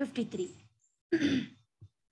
53।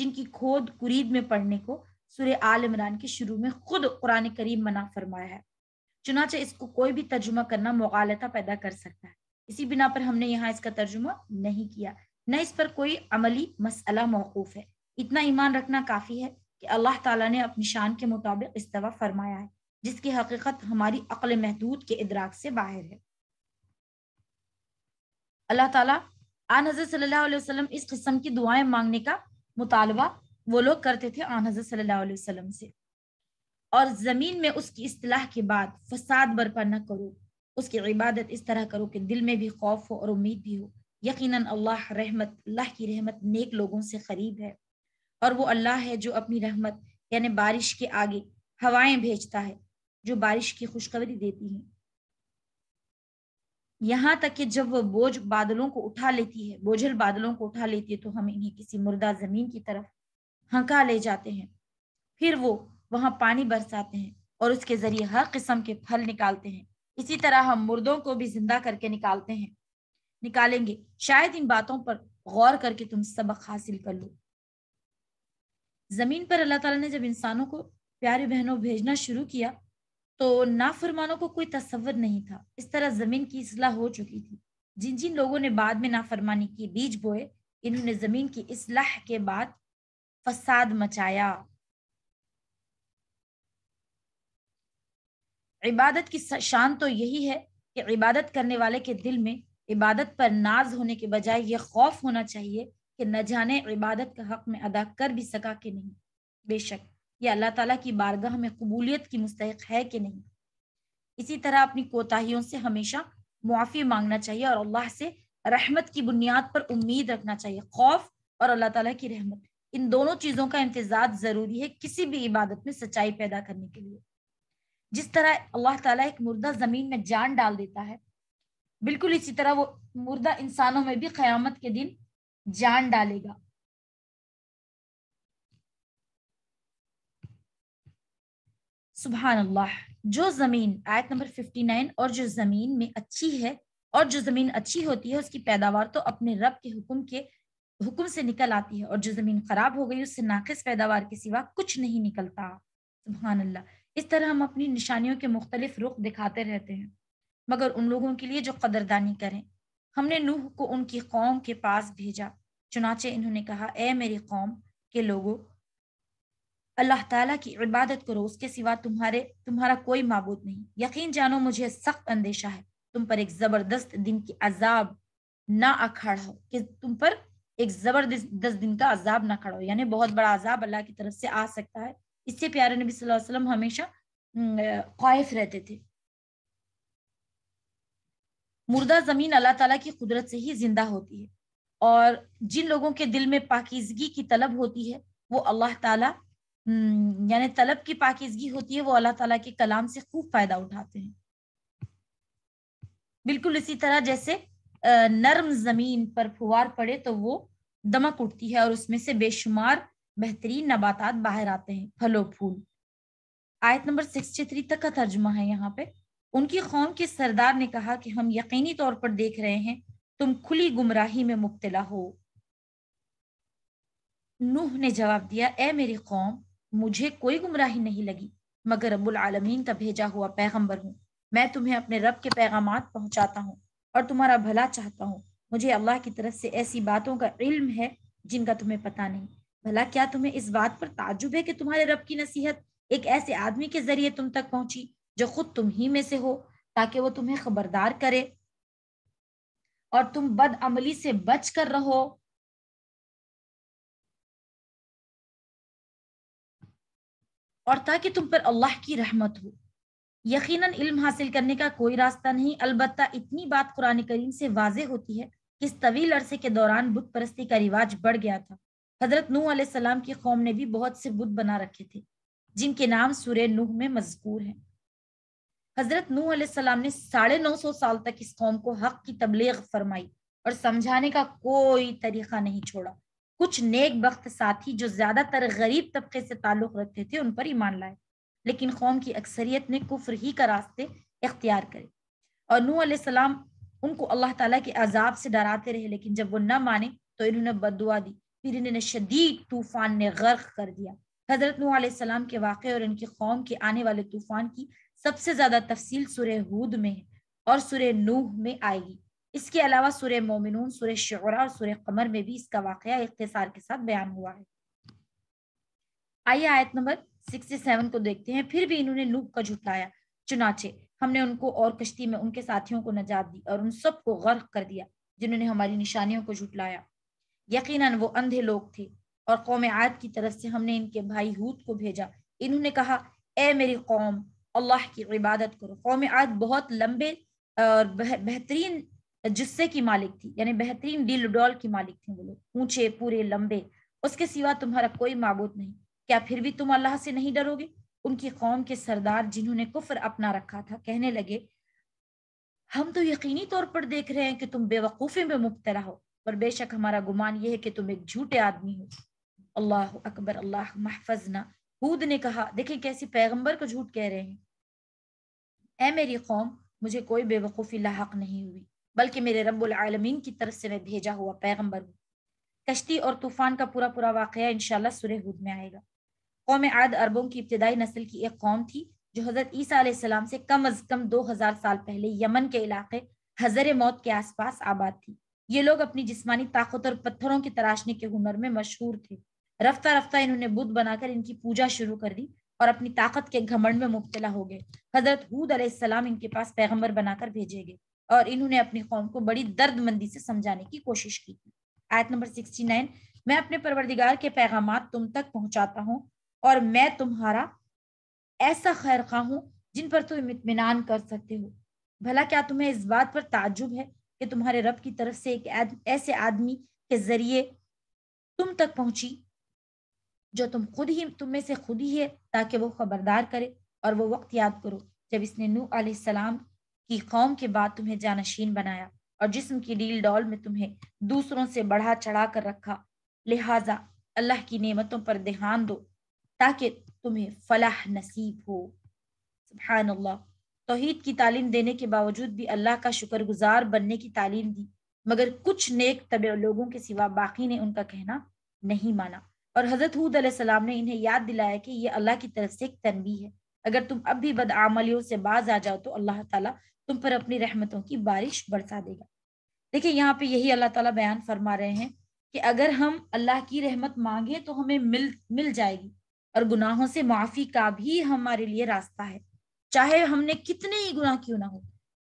جن کی کھود کرید میں پڑھنے کو سورہ آل عمران کے شروع میں خود قرآن کریم منع فرمایا ہے۔ چنانچہ اس کو کوئی بھی ترجمہ کرنا مغالطہ پیدا کر سکتا ہے، اسی بنا پر ہم نے یہاں اس کا ترجمہ نہیں کیا، نہ اس پر کوئی عملی مسئلہ موقوف ہے۔ اتنا ایمان رکھنا کافی ہے کہ اللہ تعالیٰ نے اپنی شان کے مطابق استوا فرمایا ہے، جس کی حقیقت ہماری عقل محدود کے ادراک سے باہر ہے۔ اللہ تعالیٰ آن حضرت صلی اللہ علیہ وسلم اس قسم کی دعائیں مانگنے کا مطالبہ وہ لوگ کرتے تھے آن حضرت صلی اللہ علیہ وسلم سے، اور زمین میں اس کی اصلاح کے بعد فساد برپا نہ کرو، اس کی عبادت اس طرح کرو کہ دل میں بھی خوف ہو اور امید بھی ہو۔ یقیناً اللہ کی رحمت نیک لوگوں سے قریب ہے، اور وہ اللہ ہے جو اپنی رحمت یعنی بارش کے آگے ہوائیں بھیجتا ہے جو بارش کی خوشخبری دیتی ہیں، یہاں تک کہ جب وہ بوجھل بادلوں کو اٹھا لیتی ہے تو ہم انہیں کسی مردہ زمین کی طرف ہنکا لے جاتے ہیں، پھر وہ وہاں پانی برساتے ہیں اور اس کے ذریعے ہر قسم کے پھل نکالتے ہیں، اسی طرح ہم مردوں کو بھی زندہ کر کے نکالیں گے۔ شاید ان باتوں پر غور کر کے تم سبق حاصل کر لو۔ زمین پر اللہ تعالیٰ نے جب انسانوں کو پیارے بہنوں بھیجنا شروع کیا تو نافرمانوں کو کوئی تصور نہیں تھا، اس طرح زمین کی اصلاح ہو چکی تھی۔ جن لوگوں نے بعد میں نافرمانی کی بیج بوئے، انہوں نے زمین کی اصلاح کے بعد فساد مچایا۔ عبادت کی شان تو یہی ہے کہ عبادت کرنے والے کے دل میں عبادت پر ناز ہونے کے بجائے یہ خوف ہونا چاہیے کہ نہ جانے عبادت کا حق میں ادا کر بھی سکا کہ نہیں، بے شک یہ اللہ تعالیٰ کی بارگاہ میں قبولیت کی مستحق ہے کہ نہیں۔ اسی طرح اپنی کوتاہیوں سے ہمیشہ معافی مانگنا چاہیے اور اللہ سے رحمت کی بنیاد پر امید رکھنا چاہیے۔ خوف اور اللہ تعالیٰ کی رحمت، ان دونوں چیزوں کا امتزاج ضروری ہے کسی بھی عبادت میں سچائی پیدا کرنے کے لیے۔ جس طرح اللہ تعالیٰ ایک مردہ زمین میں جان ڈال دیتا ہے، بالکل اسی طرح وہ مردہ انسانوں میں بھی قیامت کے دن جان ڈالے گا۔ سبحان اللہ۔ جو زمین آیت نمبر 59، اور جو زمین میں اچھی ہے اور جو زمین اچھی ہوتی ہے اس کی پیداوار تو اپنے رب کے حکم سے نکل آتی ہے، اور جو زمین خراب ہو گئی اس سے ناقص پیداوار کے سوا کچھ نہیں نکلتا۔ سبحان اللہ۔ اس طرح ہم اپنی نشانیوں کے مختلف رخ دکھاتے رہتے ہیں، مگر ان لوگوں کے لیے جو قدردانی کریں۔ ہم نے نوح کو ان کی قوم کے پاس بھیجا، چنانچہ انہوں نے کہا، اے میری قوم کے لوگوں، اللہ تعالیٰ کی عبادت کرو، اس کے سوا تمہارا کوئی معبود نہیں۔ یقین جانو مجھے سخت اندیشہ ہے تم پر ایک زبردست دن کی عذاب نہ اکھڑا ہو، کہ تم پر ایک زبردست دن کا عذاب نہ کھڑا ہو، یعنی بہت بڑا عذاب اللہ کی طرف سے آ سکتا ہے۔ اس سے پیارے نبی صلی اللہ علیہ وسلم ہمیشہ خائف رہتے تھے۔ مردہ زمین اللہ تعالیٰ کی قدرت سے ہی زندہ ہوتی ہے، اور جن لوگوں کے دل میں پاکیزگی کی طلب ہوتی ہے وہ اللہ تعالیٰ یعنی طلب کی پاکیزگی ہوتی ہے، وہ اللہ تعالیٰ کے کلام سے خوب فائدہ اٹھاتے ہیں۔ بالکل اسی طرح جیسے نرم زمین پر پھوار پڑے تو وہ دمک اٹھتی ہے اور اس میں سے بے شمار بہترین نباتات باہر آتے ہیں، پھل و پھول۔ آیت نمبر 63 تک کا ترجمہ ہے یہاں پہ۔ ان کی قوم کے سردار نے کہا کہ ہم یقینی طور پر دیکھ رہے ہیں تم کھلی گمراہی میں مبتلا ہو۔ نوح نے جواب دیا، اے میری قوم، مجھے کوئی گمراہی نہیں لگی، مگر رب العالمین کا بھیجا ہوا پیغمبر ہوں۔ میں تمہیں اپنے رب کے پیغامات پہنچاتا ہوں اور تمہارا بھلا چاہتا ہوں۔ مجھے اللہ کی طرف سے ایسی باتوں کا علم ہے جن کا تمہیں پتہ نہیں۔ بھلا کیا تمہیں اس بات پر تعجب ہے کہ تمہارے رب کی نصیحت ایک ایسے آدمی کے ذریعے تم تک پہنچی جو خود تم ہی میں سے ہو، تاکہ وہ تمہیں خبردار کرے اور تم بد عملی سے بچ کر رہو۔ اور تاکہ تم پر اللہ کی رحمت ہو۔ یقیناً علم حاصل کرنے کا کوئی راستہ نہیں، البتہ اتنی بات قرآن کریم سے واضح ہوتی ہے کہ اس طویل عرصے کے دوران بت پرستی کا رواج بڑھ گیا تھا۔ حضرت نوح علیہ السلام کی قوم نے بھی بہت سے بت بنا رکھے تھے جن کے نام سورہ نوح میں مذکور ہیں۔ حضرت نوح علیہ السلام نے 950 سال تک اس قوم کو حق کی تبلیغ فرمائی اور سمجھانے کا کوئی طریقہ نہیں چھوڑا۔ کچھ نیک بخت ساتھی جو زیادہ تر غریب طبقے سے تعلق رکھتے تھے ان پر ایمان لائے، لیکن قوم کی اکثریت نے کفر ہی کا راستے اختیار کرے، اور نوح علیہ السلام ان کو اللہ تعالیٰ کے عذاب سے ڈراتے رہے، لیکن جب وہ نہ مانے تو انہوں نے بد دعا دی پھر انہیں شدید طوفان نے غرق کر دیا۔ حضرت نوح علیہ السلام کے واقعے اور ان کی قوم کے آنے والے طوفان کی سب سے زیادہ تفصیل سورہ ہود میں ہے اور سورہ نوح میں آئے گی۔ اس کے علاوہ سورہ مومنون، سورہ شعراء اور سورہ قمر میں بھی اس کا واقعہ اختصار کے ساتھ بیان ہوا ہے۔ آئیے آیت نمبر 67 کو دیکھتے ہیں۔ پھر بھی انہوں نے نوح کا جھٹلایا، چنانچہ ہم نے ان کو اور کشتی میں ان کے ساتھیوں کو نجات دی اور ان سب کو غرق کر دیا جنہوں نے ہماری نشانیوں کو جھٹلایا۔ یقیناً وہ اندھے لوگ تھے۔ اور قوم عاد کی طرف سے ہم نے ان کے بھائی ہود کو بھیجا، انہوں نے کہا اے میری قوم اللہ کی عبادت کرو۔ قوم عاد بہت لمبے اور بہترین جسے کی مالک تھی، یعنی بہترین ڈیل ڈول کی مالک تھیں وہ لوگ، اونچے پورے لمبے، اس کے سوا تمہارا کوئی معبود نہیں، کیا پھر بھی تم اللہ سے نہیں ڈرو گے؟ ان کی قوم کے سردار جنہوں نے کفر اپنا رکھا تھا کہنے لگے ہم تو یقینی طور پر دیکھ رہے ہیں کہ تم بے وقوفی میں مبتلا ہو، پر بے شک ہمارا گمان یہ ہے کہ تم ایک جھوٹے آدمی ہو۔ اللہ اکبر، اللہ محفظنا۔ ہود نے کہا، دیکھیں کیسی پیغمبر کو جھوٹ کہہ رہے ہیں، اے میری قوم مجھے کوئی بے وقوفی لاحق نہیں ہوئی، بلکہ میرے رب العالمین کی طرف سے میں بھیجا ہوا پیغمبر ہوں۔ کشتی اور طوفان کا پورا واقعہ انشاءاللہ سورہ ہود میں آئے گا۔ قوم عاد عربوں کی ابتدائی نسل کی ایک قوم تھی جو حضرت عیسیٰ علیہ السلام سے کم از کم 2000 سال پہلے یمن کے علاقے حضر موت کے آس پاس آباد تھی۔ یہ لوگ اپنی جسمانی طاقت اور پتھروں کی تراشنے کے ہنر میں مشہور تھے۔ رفتہ رفتہ انہوں نے بت بنا کر ان کی پوجا شروع کر دی اور اپنی طاقت کے گھمنڈ میں مبتلا ہو گئے۔ حضرت ہود علیہ السلام ان کے پاس پیغمبر بنا کر بھیجے گئے اور انہوں نے اپنی قوم کو بڑی درد مندی سے سمجھانے کی کوشش کی۔ آیت نمبر 69، میں اپنے پروردگار کے پیغامات تم تک پہنچاتا ہوں اور میں تمہارا ایسا خیر خواہ ہوں جن پر تم اطمینان کر سکتے ہو۔ بھلا کیا تمہیں اس بات پر تعجب ہے کہ تمہارے رب کی طرف سے ایک ایسے آدمی کے ذریعے تم تک پہنچی جو تم میں سے خود ہی ہے، تاکہ وہ خبردار کرے، اور وہ وقت یاد کرو جب اس نے نوح علیہ السلام کی قوم کے بعد تمہیں جانشین بنایا اور جسم کی ڈیل ڈول میں تمہیں دوسروں سے بڑھا چڑھا کر رکھا، لہٰذا اللہ کی نعمتوں پر دھیان دو تاکہ تمہیں فلاح نصیب ہو۔ سبحان اللہ۔ توحید کی تعلیم دینے کے باوجود بھی اللہ کا شکر گزار بننے کی تعلیم دی، مگر کچھ نیک طبع لوگوں کے سوا باقی نے ان کا کہنا نہیں مانا، اور حضرت ہود علیہ السلام نے انہیں یاد دلایا کہ یہ اللہ کی طرف سے ایک تنبیہ ہے، اگر تم اب بھی بدعملیوں سے باز آ جاؤ تو اللہ تعالیٰ تم پر اپنی رحمتوں کی بارش برسا دے گا۔ دیکھیں یہاں پہ یہی اللہ تعالیٰ بیان فرما رہے ہیں کہ اگر ہم اللہ کی رحمت مانگے تو ہمیں مل جائے گی، اور گناہوں سے معافی کا بھی ہمارے لیے راستہ ہے، چاہے ہم نے کتنے ہی گناہ کیوں نہ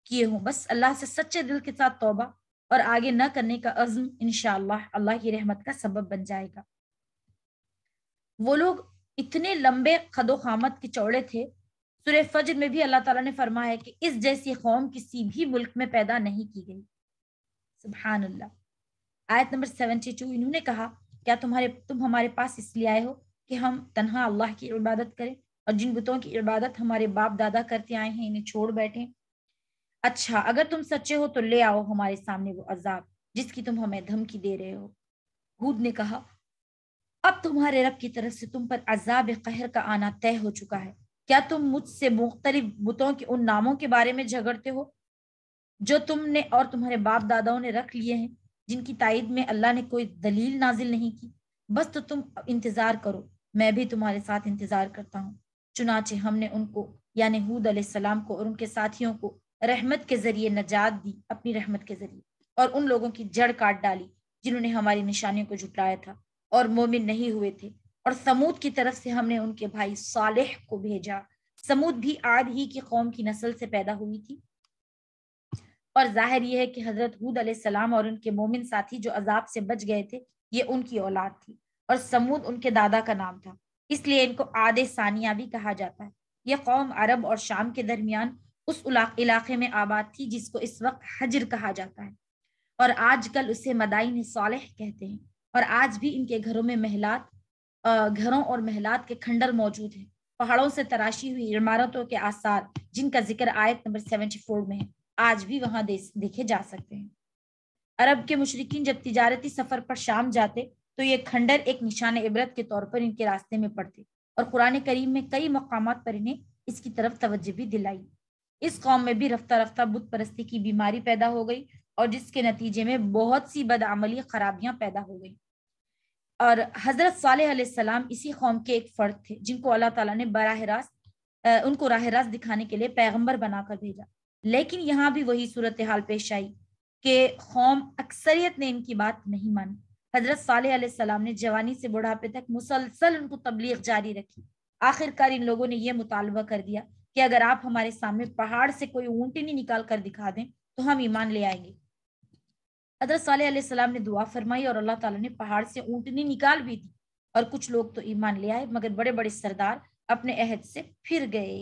کیے ہوں، بس اللہ سے سچے دل کے ساتھ توبہ اور آگے نہ کرنے کا عزم انشاءاللہ اللہ کی رحمت کا سبب بن جائے گا۔ وہ لوگ اتنے لمبے قد و قامت کے چوڑے تھے، سورہ فجر میں بھی اللہ تعالیٰ نے فرمایا ہے کہ اس جیسی قوم کسی بھی ملک میں پیدا نہیں کی گئی۔ سبحان اللہ۔ آیت نمبر 72، انہوں نے کہا کیا تم ہمارے پاس اس لیے آئے ہو کہ ہم تنہا اللہ کی عبادت کریں اور جن بتوں کی عبادت ہمارے باپ دادا کرتے آئے ہیں انہیں چھوڑ بیٹھیں؟ اچھا اگر تم سچے ہو تو لے آؤ ہمارے سامنے وہ عذاب جس کی تم ہمیں دھمکی دے رہے ہو۔ ہود نے کہا اب تمہارے رب کی طرف سے تم پر عذاب قہر کا آنا طے ہو چکا ہے، کیا تم مجھ سے مختلف بتوں کے ان ناموں کے بارے میں جھگڑتے ہو جو تم نے اور تمہارے باپ داداؤں نے رکھ لیے ہیں، جن کی تائید میں اللہ نے کوئی دلیل نازل نہیں کی؟ بس تو تم انتظار کرو، میں بھی تمہارے ساتھ انتظار کرتا ہوں۔ چنانچہ ہم نے ان کو یعنی ہود علیہ السلام کو اور ان کے ساتھیوں کو رحمت کے ذریعے نجات دی، اپنی رحمت کے ذریعے، اور ان لوگوں کی جڑ کاٹ ڈالی جنہوں نے ہماری نشانیوں کو جھٹلایا تھا اور مومن نہیں ہوئے تھے۔ اور سمود کی طرف سے ہم نے ان کے بھائی صالح کو بھیجا۔ سمود بھی عاد ہی کی قوم کی نسل سے پیدا ہوئی تھی، اور ظاہر یہ ہے کہ حضرت ہود علیہ السلام اور ان کے مومن ساتھی جو عذاب سے بچ گئے تھے یہ ان کی اولاد تھی، اور سمود ان کے دادا کا نام تھا، اس لیے ان کو عاد ثانیہ بھی کہا جاتا ہے۔ یہ قوم عرب اور شام کے درمیان اس علاقے میں آباد تھی جس کو اس وقت حجر کہا جاتا ہے، اور آج کل اسے مدائن صالح کہتے ہیں، اور آج بھی ان کے گھروں اور محلات کے کھنڈر موجود ہیں، پہاڑوں سے تراشی ہوئی عمارتوں کے آثار جن کا ذکر آیت نمبر 74 میں ہے، آج بھی وہاں دیکھے جا سکتے ہیں۔ عرب کے مشرکین جب تجارتی سفر پر شام جاتے تو یہ کھنڈر ایک نشان عبرت کے طور پر ان کے راستے میں پڑتے، اور قرآن کریم میں کئی مقامات پر انہیں اس کی طرف توجہ بھی دلائی۔ اس قوم میں بھی رفتہ رفتہ بت پرستی کی بیماری پیدا ہو گئی، اور جس کے نتیجے میں بہت سی بدعملی خرابیاں پیدا ہو گئی۔ اور حضرت صالح علیہ السلام اسی قوم کے ایک فرد تھے جن کو اللہ تعالیٰ نے براہ راست ان کو راہ راست دکھانے کے لیے پیغمبر بنا کر بھیجا. لیکن یہاں بھی وہی صورتحال پیش آئی کہ قوم اکثریت نے ان کی بات نہیں مانی. حضرت صالح علیہ السلام نے جوانی سے بڑھاپے تک مسلسل ان کو تبلیغ جاری رکھی. آخر کار ان لوگوں نے یہ مطالبہ کر دیا کہ اگر آپ ہمارے سامنے پہاڑ سے کوئی اونٹنی نکال کر دکھا دیں تو ہم ایمان لے آئیں گے. حضرت صالح علیہ السلام نے دعا فرمائی اور اللہ تعالیٰ نے پہاڑ سے اونٹنی نکال بھی دی اور کچھ لوگ تو ایمان لے آئے مگر بڑے بڑے سردار اپنے عہد سے پھر گئے.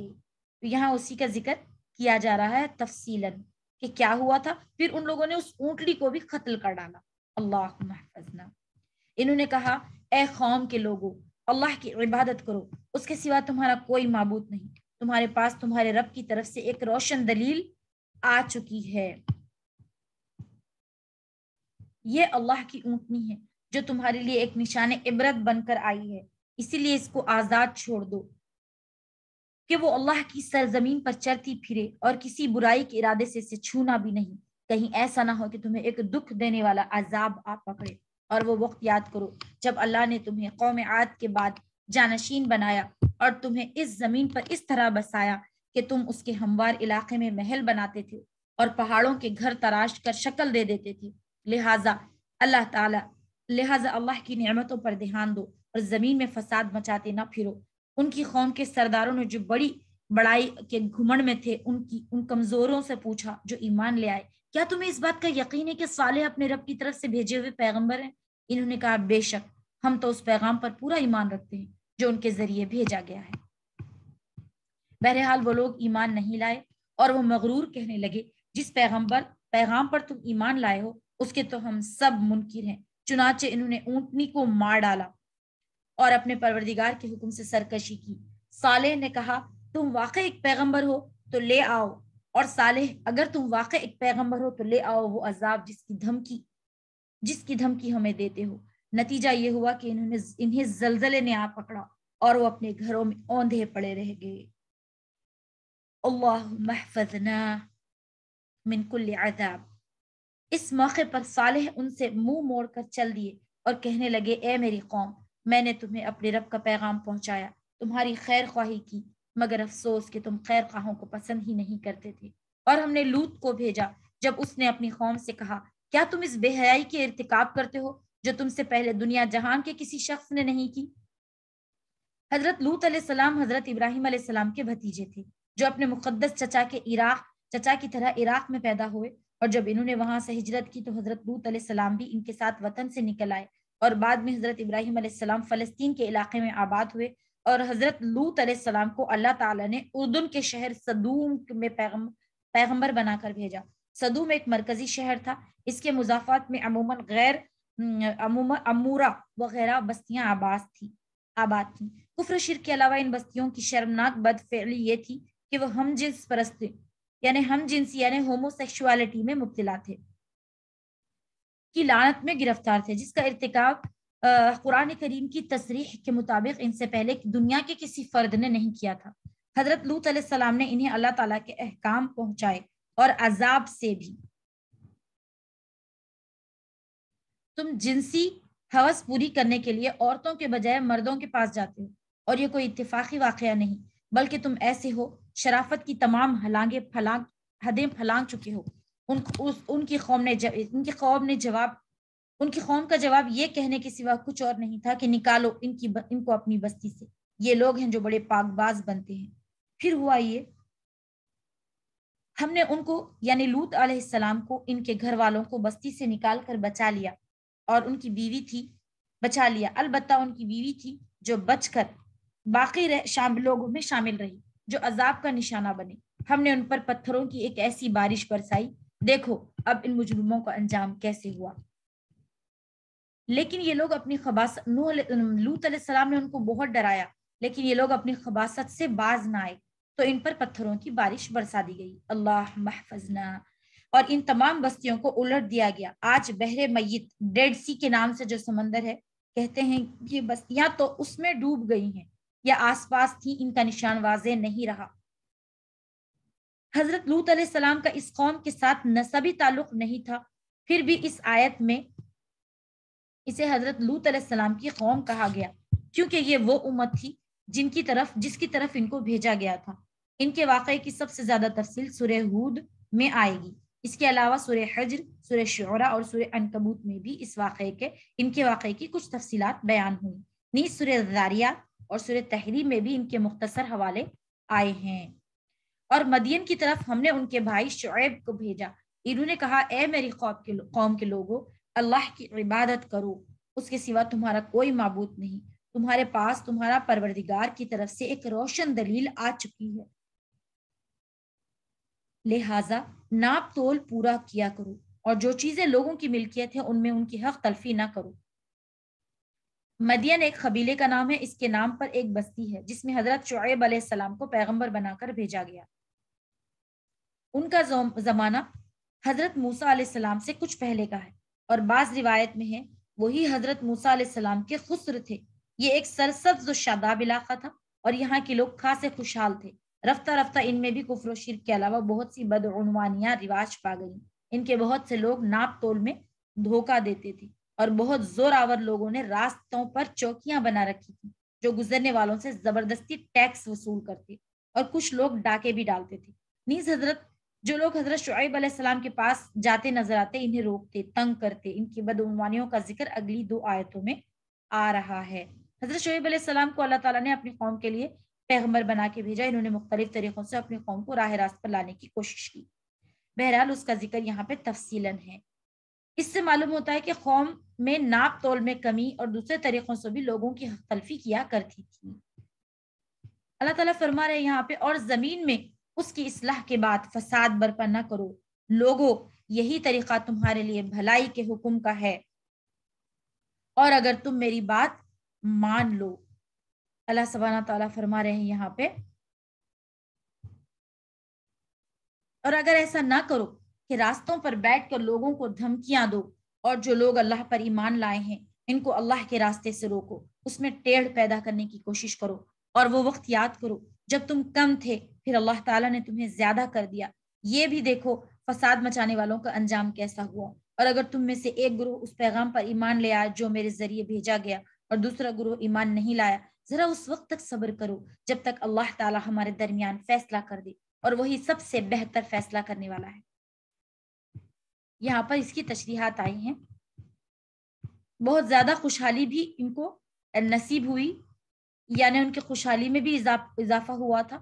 یہاں اسی کا ذکر کیا جا رہا ہے تفصیلاً کہ کیا ہوا تھا. پھر ان لوگوں نے اس اونٹنی کو بھی قتل کر ڈالا. اللہم احفظنا. انہوں نے کہا اے قوم کے لوگوں اللہ کی عبادت کرو, اس کے سوا تمہارا کوئی معبود نہیں. تمہارے پاس تمہارے رب کی طرف سے ایک روشن دلیل آ چکی ہے. یہ اللہ کی اونٹنی ہے جو تمہارے لیے ایک نشان عبرت بن کر آئی ہے, اسی لیے اس کو آزاد چھوڑ دو کہ وہ اللہ کی سرزمین پر چرتی پھرے اور کسی برائی کے ارادے سے اسے چھونا بھی نہیں. کہیں ایسا نہ ہو کہ تمہیں ایک دکھ دینے والا عذاب آ پکڑے. اور وہ وقت یاد کرو جب اللہ نے تمہیں قوم عاد کے بعد جانشین بنایا اور تمہیں اس زمین پر اس طرح بسایا کہ تم اس کے ہموار علاقے میں محل بناتے تھے اور پہاڑوں کے گھر تراش کر شکل دے دیتے تھے. لہٰذا اللہ کی نعمتوں پر دھیان دو اور زمین میں فساد مچاتے نہ پھرو. ان کی قوم کے سرداروں نے جو بڑی بڑائی کے گھمنڈ میں تھے ان کمزوروں سے پوچھا جو ایمان لے آئے, کیا تمہیں اس بات کا یقین ہے کہ صالح اپنے رب کی طرف سے بھیجے ہوئے پیغمبر ہیں؟ انہوں نے کہا بے شک ہم تو اس پیغام پر پورا ایمان رکھتے ہیں جو ان کے ذریعے بھیجا گیا ہے. بہرحال وہ لوگ ایمان نہیں لائے اور وہ مغرور کہنے لگے جس پیغام پر تم ایمان لائے ہو اس کے تو ہم سب منکر ہیں. چنانچہ انہوں نے اونٹنی کو مار ڈالا اور اپنے پروردگار کے حکم سے سرکشی کی. صالح نے کہا تم واقع ایک پیغمبر ہو تو لے آؤ, اور صالح اگر تم واقع ایک پیغمبر ہو تو لے آؤ وہ عذاب جس کی دھمکی ہمیں دیتے ہو. نتیجہ یہ ہوا کہ انہیں زلزلے نے آ پکڑا اور وہ اپنے گھروں میں اوندھے پڑے رہ گئے. اللہم احفظنا من کل عذاب. اس موقع پر صالح ان سے منہ موڑ کر چل دیے اور کہنے لگے اے میری قوم, میں نے تمہیں اپنے رب کا پیغام پہنچایا, تمہاری خیر خواہی کی, مگر افسوس کہ تم خیر خواہوں کو پسند ہی نہیں کرتے تھے. اور ہم نے لوط کو بھیجا جب اس نے اپنی قوم سے کہا کیا تم اس بے حیائی کے ارتکاب کرتے ہو جو تم سے پہلے دنیا جہان کے کسی شخص نے نہیں کی. حضرت لوط علیہ السلام حضرت ابراہیم علیہ السلام کے بھتیجے تھے جو اپنے مقدس چچا کی طرح عراق میں پیدا ہوئے, اور جب انہوں نے وہاں سے ہجرت کی تو حضرت لوط علیہ السلام بھی ان کے ساتھ وطن سے نکل آئے, اور بعد میں حضرت ابراہیم علیہ السلام فلسطین کے علاقے میں آباد ہوئے, اور حضرت لوط علیہ السلام کو اللہ تعالیٰ نے اردن کے شہر صدوم میں پیغمبر بنا کر بھیجا. صدوم ایک مرکزی شہر تھا. اس کے مضافات میں عموماً امورا وغیرہ بستیاں آباد تھیں. کفر شرک کے علاوہ ان بستیوں کی شرمناک بد فعلی یہ تھی کہ وہ ہم جنسی یعنی ہومو سیکشوالٹی میں مبتلا تھے, کی لعنت میں گرفتار تھے, جس کا ارتکاب قرآن کریم کی تصریح کے مطابق ان سے پہلے دنیا کے کسی فرد نے نہیں کیا تھا. حضرت لوط علیہ السلام نے انہیں اللہ تعالیٰ کے احکام پہنچائے اور عذاب سے بھی. تم جنسی ہوس پوری کرنے کے لیے عورتوں کے بجائے مردوں کے پاس جاتے ہو, اور یہ کوئی اتفاقی واقعہ نہیں بلکہ تم ایسے ہو شرافت کی تمام حدیں پھلانگ چکے ہو. ان کی قوم کا جواب یہ کہنے کے سوا کچھ اور نہیں تھا کہ نکالو ان کو اپنی بستی سے, یہ لوگ ہیں جو بڑے پاک باز بنتے ہیں. پھر ہوا یہ ہم نے ان کو یعنی لوط علیہ السلام کو ان کے گھر والوں کو بستی سے نکال کر بچا لیا, اور ان کی بیوی تھی بچا لیا. البتہ ان کی بیوی تھی جو بچ کر باقی لوگوں میں شامل رہی جو عذاب کا نشانہ بنے. ہم نے ان پر پتھروں کی ایک ایسی بارش برسائی, دیکھو اب ان مجرموں کا انجام کیسے ہوا. لیکن یہ لوگ اپنی خباثت لوط علیہ السلام نے ان کو بہت ڈرایا, لیکن یہ لوگ اپنی خباثت سے باز نہ آئے تو ان پر پتھروں کی بارش برسا دی گئی. اللہ محفظنا. اور ان تمام بستیوں کو الٹ دیا گیا. آج بحر میت ڈیڈ سی کے نام سے جو سمندر ہے, کہتے ہیں یہ بستیاں تو اس میں ڈوب گئی ہیں یا آس پاس تھی, ان کا نشان واضح نہیں رہا. حضرت لوط علیہ السلام کا اس قوم کے ساتھ نسبی تعلق نہیں تھا, پھر بھی اس آیت میں اسے حضرت لوط علیہ السلام کی قوم کہا گیا کیونکہ یہ وہ امت تھی جس کی طرف ان کو بھیجا گیا تھا۔ ان کے واقعے کی سب سے زیادہ تفصیل سورہ ہود میں آئے گی۔ اس کے علاوہ سورہ حجر، سورہ شعراء اور سورہ عنکبوت میں بھی ان کے واقعے کی کچھ تفصیلات بیان ہوئی۔ نیز سورہ ذاریات اور سورہ تحریم میں بھی ان کے مختصر حوالے آئے ہیں۔ اور مدین کی طرف ہم نے ان کے بھائی شعیب کو بھیجا۔ انہوں نے کہا، اے میری قوم کے لوگوں، اللہ کی عبادت کرو، اس کے سوا تمہارا کوئی معبود نہیں۔ تمہارے پاس تمہارا پروردگار کی طرف سے ایک روشن دلیل آ چکی ہے، لہذا ناپ تول پورا کیا کرو، اور جو چیزیں لوگوں کی ملکیت ہے ان میں ان کی حق تلفی نہ کرو۔ مدین ایک قبیلے کا نام ہے۔ اس کے نام پر ایک بستی ہے جس میں حضرت شعیب علیہ السلام کو پیغمبر بنا کر بھیجا گیا۔ ان کا زمانہ حضرت موسیٰ علیہ السلام سے کچھ پہلے کا ہے، اور بعض روایت میں ہے وہی حضرت موسیٰ علیہ السلام کے خسر تھے۔ یہ ایک سرسبز و شاداب علاقہ تھا اور یہاں کے لوگ خاصے خوشحال تھے۔ رفتہ رفتہ ان میں بھی کفر و شرک کے علاوہ بہت سی بدعنوانیاں رواج پا گئیں۔ ان کے بہت سے لوگ ناپ تول میں دھوکہ دیتے تھے، اور بہت زور آور لوگوں نے راستوں پر چوکیاں بنا رکھی تھی جو گزرنے والوں سے زبردستی ٹیکس وصول کرتے، اور کچھ لوگ ڈاکے بھی ڈالتے تھے۔ نیز جو لوگ حضرت شعیب علیہ السلام کے پاس جاتے نظر آتے انہیں روکتے، تنگ کرتے۔ ان کی بدعنوانیوں کا ذکر اگلی 2 آیتوں میں آ رہا ہے۔ حضرت شعیب علیہ السلام کو اللہ تعالیٰ نے اپنی قوم کے لیے پیغمبر بنا کے بھیجا۔ انہوں نے مختلف طریقوں سے اپنی قوم کو راہ راست پر لانے کی کوشش کی۔ بہرحال اس کا ذکر یہاں پہ تفصیلاً ہے۔ اس سے معلوم ہوتا ہے کہ قوم میں ناپ تول میں کمی اور دوسرے طریقوں سے بھی لوگوں کی حق تلفی کیا کرتی تھی۔ اللہ تعالیٰ فرما رہے یہاں پہ، اور زمین میں اس کی اصلاح کے بعد فساد برپا نہ کرو۔ لوگوں، یہی طریقہ تمہارے لیے بھلائی کے حکم کا ہے، اور اگر تم میری بات مان لو۔ اللہ سبحانہ تعالیٰ فرما رہے ہیں یہاں پہ، اور اگر ایسا نہ کرو کہ راستوں پر بیٹھ کر لوگوں کو دھمکیاں دو، اور جو لوگ اللہ پر ایمان لائے ہیں ان کو اللہ کے راستے سے روکو، اس میں ٹیڑھ پیدا کرنے کی کوشش کرو، اور وہ وقت یاد کرو جب تم کم تھے، پھر اللہ تعالیٰ نے تمہیں زیادہ کر دیا۔ یہ بھی دیکھو فساد مچانے والوں کا انجام کیسا ہوا۔ اور اگر تم میں سے ایک گروہ اس پیغام پر ایمان لے آیا جو میرے ذریعے بھیجا گیا، اور دوسرا گروہ ایمان نہیں لایا، ذرا اس وقت تک صبر کرو جب تک اللہ تعالیٰ ہمارے درمیان فیصلہ کر دے، اور وہی سب سے بہتر فیصلہ کرنے والا ہے۔ یہاں پر اس کی تشریحات آئی ہیں۔ بہت زیادہ خوشحالی بھی ان کو نصیب ہوئی، یعنی ان کی خوشحالی میں بھی اضافہ ہوا تھا،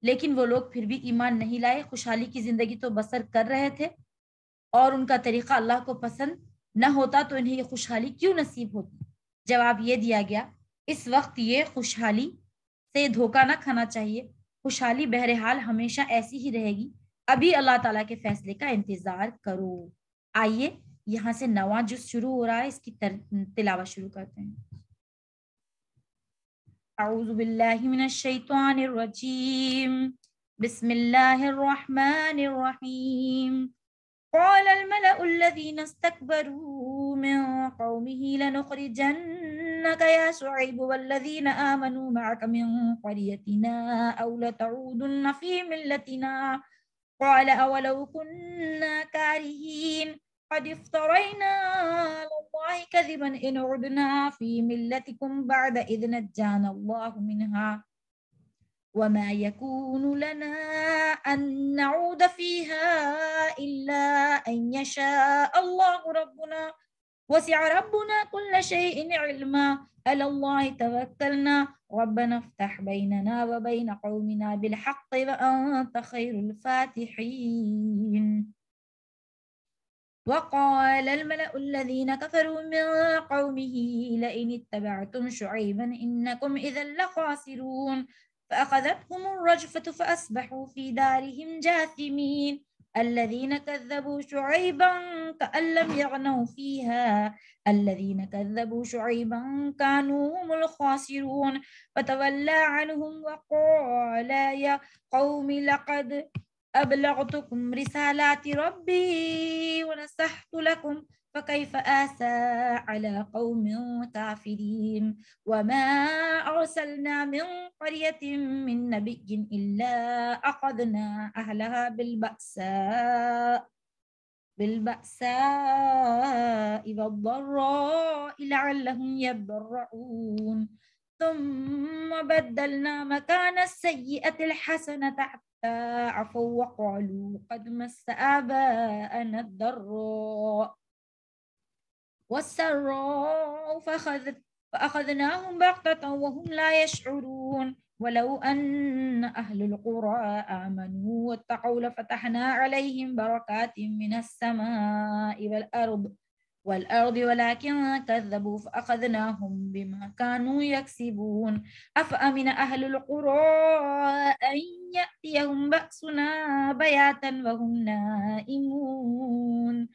لیکن وہ لوگ پھر بھی ایمان نہیں لائے۔ خوشحالی کی زندگی تو بسر کر رہے تھے، اور ان کا طریقہ اللہ کو پسند نہ ہوتا تو انہیں یہ خوشحالی کیوں نصیب ہوتی؟ جواب یہ دیا گیا، اس وقت یہ خوشحالی سے دھوکہ نہ کھانا چاہیے۔ خوشحالی بہرحال ہمیشہ ایسی ہی رہے گی، ابھی اللہ تعالیٰ کے فیصلے کا انتظار کرو۔ آئیے یہاں سے 9واں جز شروع ہو رہا ہے، اس کی تلاوت شروع کرتے ہیں۔ اعوذ باللہ من الشیطان الرجیم، بسم اللہ الرحمن الرحیم۔ قال الملأ الذين استكبروا من قومه لنخرجنك يا شعيب والذين آمنوا معك من قريتنا أو لتعودن في ملتنا قال أولو كنا كارهين قد افترينا على الله كذبا إن عدنا في ملتكم بعد إذ نجانا الله منها وما يكون لنا أن نعود فيها إلا أن يشاء الله ربنا وسع ربنا كل شيء علما على الله توكلنا ربنا افتح بيننا وبين قومنا بالحق وأنت خير الفاتحين. وقال الملأ الذين كفروا من قومه لئن اتبعتم شعيبا إنكم إذا لخاسرون فأخذتهم الرجفة فأصبحوا في دارهم جاثمين الذين كذبوا شعيبا كأن لم يغنوا فيها الذين كذبوا شعيبا كانوا هم الخاسرون فتولى عنهم وقال يا قوم لقد أبلغتكم رسالات ربي ونصحت لكم فكيف آسى على قوم كافرين وما أرسلنا من قرية من نبي إلا أخذنا أهلها بالبأساء بالبأساء والضراء لعلهم يضرعون ثم بدلنا مكان السيئة الحسنة حتى عفوا وقالوا قد مس آباءنا الضراء والسراء فأخذناهم بغتة وهم لا يشعرون ولو أن أهل القرى آمنوا واتقوا لفتحنا عليهم بركات من السماء والأرض ولكن كذبوا فأخذناهم بما كانوا يكسبون أفأمن أهل القرى أن يأتيهم بأسنا بياتا وهم نائمون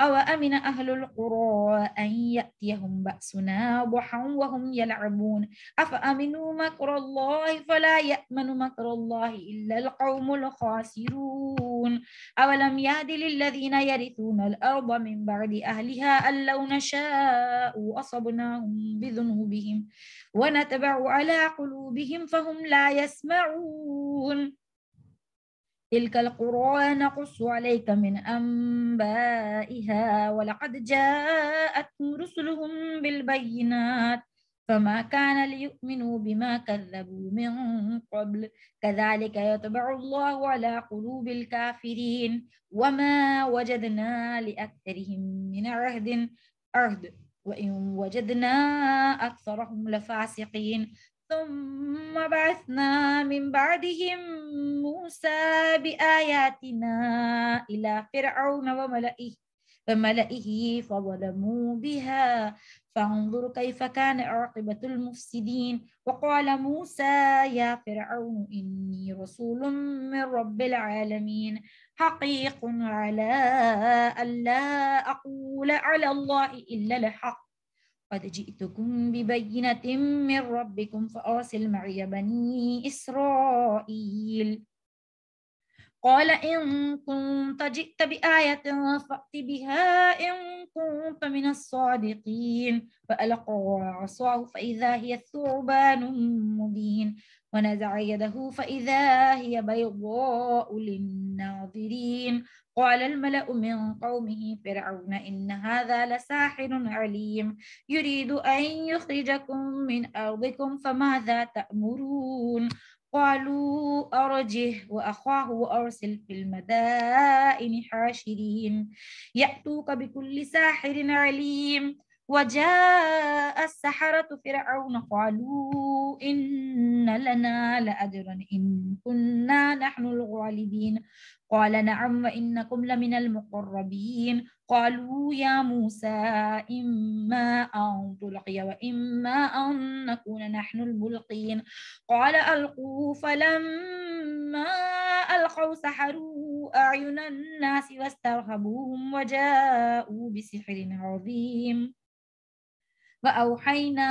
أو أمن أهل القرى أن يأتيهم بأسنا ضحى وهم يلعبون أفأمنوا مكر الله فلا يأمن مكر الله إلا القوم الخاسرون أولم يهد للذين يرثون الأرض من بعد أهلها أن لو نشاء أصبناهم بذنوبهم ونتبع على قلوبهم فهم لا يسمعون تلك القرى نقص عليك من أنبائها ولقد جاءتهم رسلهم بالبينات فما كان ليؤمنوا بما كذبوا من قبل كذلك يطبع الله على قلوب الكافرين وما وجدنا لأكثرهم من عهد وإن وجدنا أكثرهم لفاسقين ثم بعثنا من بعدهم موسى بآياتنا إلى فرعون وملئه فظلموا بها فانظر كيف كان عاقبة المفسدين وقال موسى يا فرعون إني رسول من رب العالمين حقيق على ألا أقول على الله إلا الحق قد جئتكم ببينة من ربكم فأرسل معي بني إسرائيل قال إن كنت جئت بآية فأت بها إن كنت من الصادقين فألقى عصاه فإذا هي ثعبان مبين ونزع يده فإذا هي بيضاء للناظرين قال الملأ من قومه فرعون إن هذا لساحر عليم يريد أن يخرجكم من أرضكم فماذا تأمرون قالوا أرجه وأخاه وأرسل في المدائن حاشرين يأتوك بكل ساحر عليم وجاء السحرة فرعون قالوا إن لنا لأجرا إن كنا نحن الغالبين قال نعم وإنكم لمن المقربين قالوا يا موسى إما أن تلقي وإما أن نكون نحن الملقين قال ألقوا فلما ألقوا سحروا أعين الناس واسترهبوهم وجاءوا بسحر عظيم وأوحينا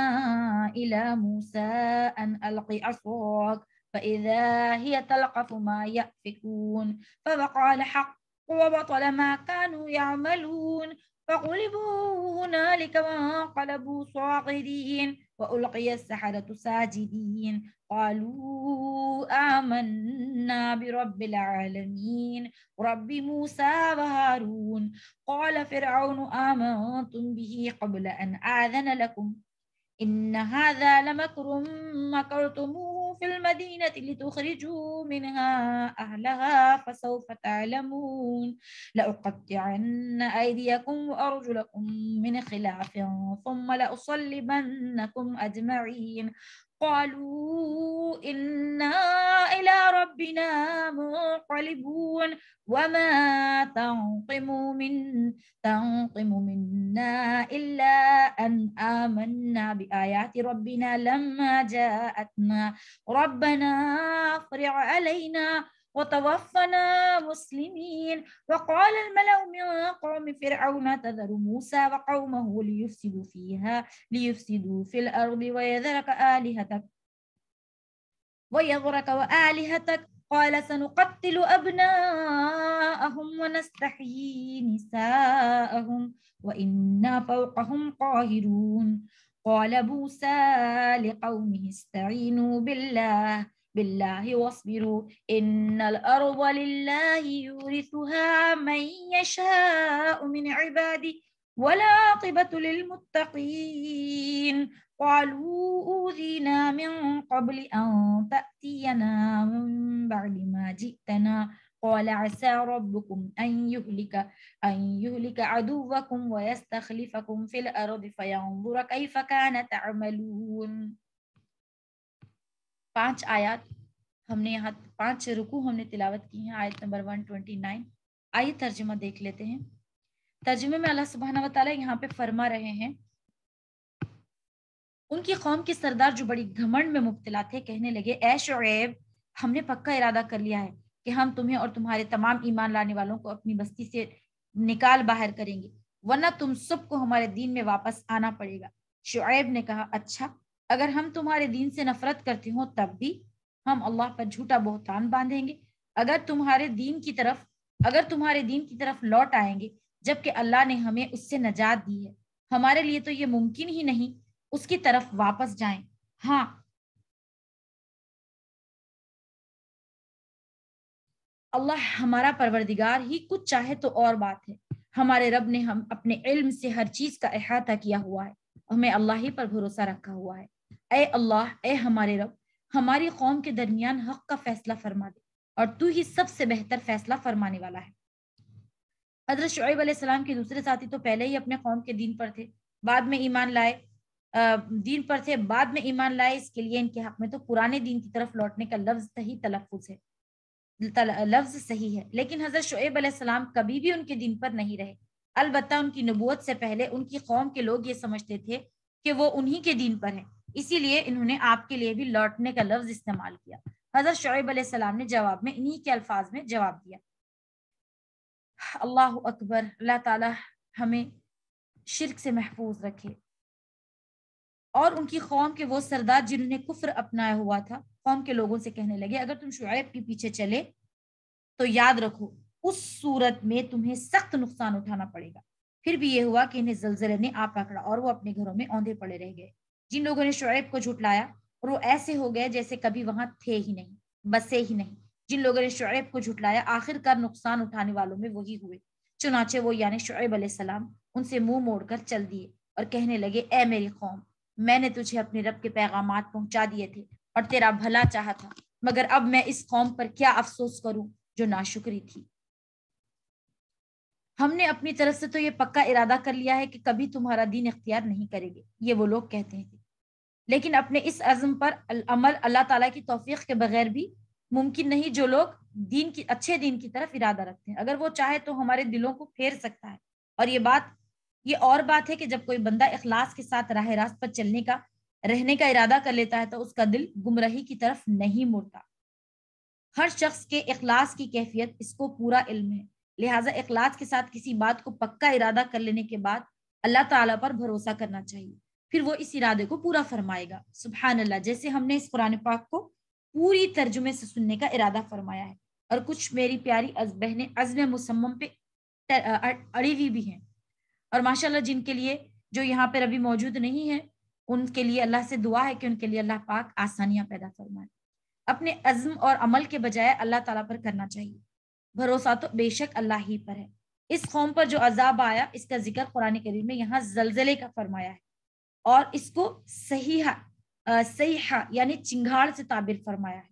إلى موسى أن ألق عصاك فإذا هي تلقف ما يأفكون فوقع الحق وبطل ما كانوا يعملون فغلبوا هنالك وانقلبوا صاغرين وألقي السحرة ساجدين قالوا آمنا برب العالمين رب موسى وهارون قال فرعون آمنتم به قبل أن آذن لكم إن هذا لمكر مكرتموه في المدينة لتخرجوا منها أهلها فسوف تعلمون لأقطعن أيديكم وأرجلكم من خلاف ثم لأصلبنكم أجمعين قالوا إنا إلى ربنا منقلبون وما تنقم منا إلا أن آمنا بآيات ربنا لما جاءتنا ربنا أفرغ علينا وتوفنا مسلمين وقال الملأ من قوم فرعون تذر موسى وقومه ليفسدوا في الأرض ويذرك وآلهتك قال سنقتل أبناءهم ونستحيي نساءهم وإنا فوقهم قاهرون قال موسى لقومه استعينوا بالله بالله واصبروا إن الأرض لله يورثها من يشاء من عباده والعاقبة للمتقين قالوا أوذينا من قبل أن تأتينا من بعد ما جئتنا قال عسى ربكم أن يهلك عدوكم ويستخلفكم في الأرض فينظر كيف كان تعملون. 5 آیات ہم نے یہاں 5 رکوع ہم نے تلاوت کی ہیں. آیت نمبر 129. آئیے ترجمہ دیکھ لیتے ہیں. ترجمے میں اللہ سبحانہ و تعالیٰ یہاں پہ فرما رہے ہیں ان کی قوم کے سردار جو بڑی گھمنڈ میں مبتلا تھے کہنے لگے اے شعیب ہم نے پکا ارادہ کر لیا ہے کہ ہم تمہیں اور تمہارے تمام ایمان لانے والوں کو اپنی بستی سے نکال باہر کریں گے ورنہ تم سب کو ہمارے دین میں واپس آنا پڑے گا. شعیب نے کہا اچھا اگر ہم تمہارے دین سے نفرت کرتے ہوں تب بھی ہم اللہ پر جھوٹا بہتان باندھیں گے. اگر تمہارے دین کی طرف لوٹ آئیں گے جبکہ اللہ نے ہمیں اس سے نجات دی ہے ہمارے لیے تو یہ ممکن ہی نہیں اس کی طرف واپس جائیں. ہاں اللہ ہمارا پروردگار ہی کچھ چاہے تو اور بات ہے. ہمارے رب نے ہم اپنے علم سے ہر چیز کا احاطہ کیا ہوا ہے ہمیں اللہ ہی پر بھروسہ رکھا ہوا ہے. اے اللہ اے ہمارے رب ہماری قوم کے درمیان حق کا فیصلہ فرما دے اور تو ہی سب سے بہتر فیصلہ فرمانے والا ہے. حضرت شعیب علیہ السلام کے دوسرے ساتھی تو پہلے ہی اپنے قوم کے دین پر تھے بعد میں ایمان لائے اس کے لیے ان کے حق میں تو پرانے دین کی طرف لوٹنے کا لفظ صحیح ہے لیکن حضرت شعیب علیہ السلام کبھی بھی ان کے دین پر نہیں رہے. البتہ ان کی نبوت سے پہلے ان کی قوم کے لوگ یہ سمجھتے تھے کہ وہ انہی کے دین پر ہیں اسی لیے انہوں نے آپ کے لیے بھی لوٹنے کا لفظ استعمال کیا. حضرت شعیب علیہ السلام نے جواب میں انہی کے الفاظ میں جواب دیا. اللہ اکبر. اللہ تعالی ہمیں شرک سے محفوظ رکھے. اور ان کی قوم کے وہ سردار جنہوں نے کفر اپنایا ہوا تھا قوم کے لوگوں سے کہنے لگے اگر تم شعیب کے پیچھے چلے تو یاد رکھو اس صورت میں تمہیں سخت نقصان اٹھانا پڑے گا. پھر بھی یہ ہوا کہ انہیں زلزلے نے آ پکڑا اور وہ اپنے گھروں میں اوندھے پڑے رہ گئے. جن لوگوں نے شعیب کو جھٹلایا اور وہ ایسے ہو گئے جیسے کبھی وہاں تھے ہی نہیں بسے ہی نہیں. جن لوگوں نے شعیب کو جھٹلایا آخر کار نقصان اٹھانے والوں میں وہی ہوئے. چنانچہ وہ یعنی شعیب علیہ السلام ان سے منہ موڑ کر چل دیے اور کہنے لگے اے میری قوم میں نے تجھے اپنے رب کے پیغامات پہنچا دیے تھے اور تیرا بھلا چاہا تھا مگر اب میں اس قوم پر کیا افسوس کروں جو ناشکری تھی. ہم نے اپنی طرف سے تو یہ پکا ارادہ کر لیا ہے کہ کبھی تمہارا دین اختیار نہیں کریں گے یہ وہ لوگ کہتے ہیں لیکن اپنے اس عزم پر عمل اللہ تعالیٰ کی توفیق کے بغیر بھی ممکن نہیں. جو لوگ اچھے دین کی طرف ارادہ رکھتے ہیں اگر وہ چاہے تو ہمارے دلوں کو پھیر سکتا ہے. اور یہ اور بات ہے کہ جب کوئی بندہ اخلاص کے ساتھ راہ راست پر رہنے کا ارادہ کر لیتا ہے تو اس کا دل گمراہی کی طرف نہیں مڑتا. ہر شخص کے اخلاص کی کیفیت اس کو پورا علم ہے لہٰذا اخلاص کے ساتھ کسی بات کو پکا ارادہ کر لینے کے بعد اللہ تعالیٰ پر بھروسہ کرنا چاہیے پھر وہ اس ارادے کو پورا فرمائے گا. سبحان اللہ. جیسے ہم نے اس قرآن پاک کو پوری ترجمے سے سننے کا ارادہ فرمایا ہے اور کچھ میری پیاری بہنیں عزم مصمم پہ اڑی ہوئی بھی ہیں اور ماشاءاللہ جن کے لیے جو یہاں پر ابھی موجود نہیں ہے ان کے لیے اللہ سے دعا ہے کہ ان کے لیے اللہ پاک آسانیاں پیدا فرمائے. اپنے عزم اور عمل کے بجائے اللہ تعالیٰ پر کرنا چاہیے. بھروسہ تو بے شک اللہ ہی پر ہے. اس قوم پر جو عذاب آیا اس کا ذکر قرآن کریم میں یہاں زلزلے کا فرمایا ہے اور اس کو صیحہ یعنی چنگھاڑ سے تعبیر فرمایا ہے.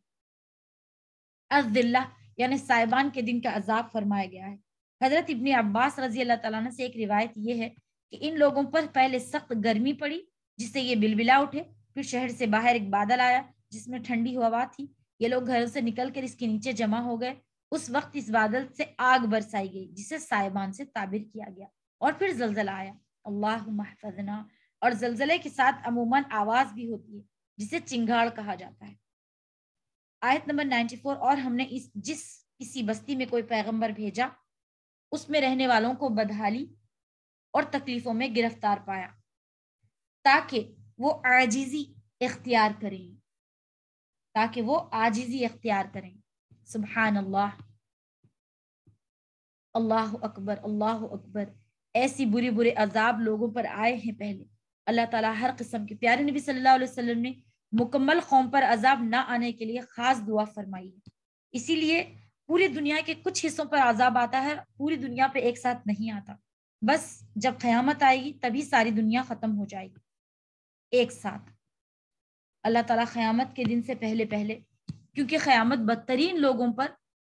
الذلہ یعنی سائبان کے دن کا عذاب فرمایا گیا ہے. حضرت ابن عباس رضی اللہ تعالیٰ عنہ سے ایک روایت یہ ہے کہ ان لوگوں پر پہلے سخت گرمی پڑی جس سے یہ بلبلا اٹھے پھر شہر سے باہر ایک بادل آیا جس میں ٹھنڈی ہوا تھی. یہ لوگ گھروں سے نکل کر اس کے نیچے جمع ہو گئے. اس وقت اس بادل سے آگ برسائی گئی جسے سائبان سے تعبیر کیا گیا اور پھر زلزلہ آیا. اللہم احفظنا. اور زلزلے کے ساتھ عموماً آواز بھی ہوتی ہے جسے چنگھاڑ کہا جاتا ہے. آیت نمبر 94. اور ہم نے جس کسی بستی میں کوئی پیغمبر بھیجا اس میں رہنے والوں کو بدحالی اور تکلیفوں میں گرفتار پایا تاکہ وہ عاجزی اختیار کریں. سبحان اللہ. اللہ اکبر. اللہ اکبر. ایسی برے عذاب لوگوں پر آئے ہیں پہلے. اللہ تعالیٰ ہر قسم کے پیارے نبی صلی اللہ علیہ وسلم نے مکمل قوم پر عذاب نہ آنے کے لیے خاص دعا فرمائی ہے۔ اسی لیے پوری دنیا کے کچھ حصوں پر عذاب آتا ہے، پوری دنیا پہ ایک ساتھ نہیں آتا۔ بس جب قیامت آئے گی تبھی ساری دنیا ختم ہو جائے گی ایک ساتھ۔ اللہ تعالیٰ قیامت کے دن سے پہلے پہلے، کیونکہ قیامت بدترین لوگوں پر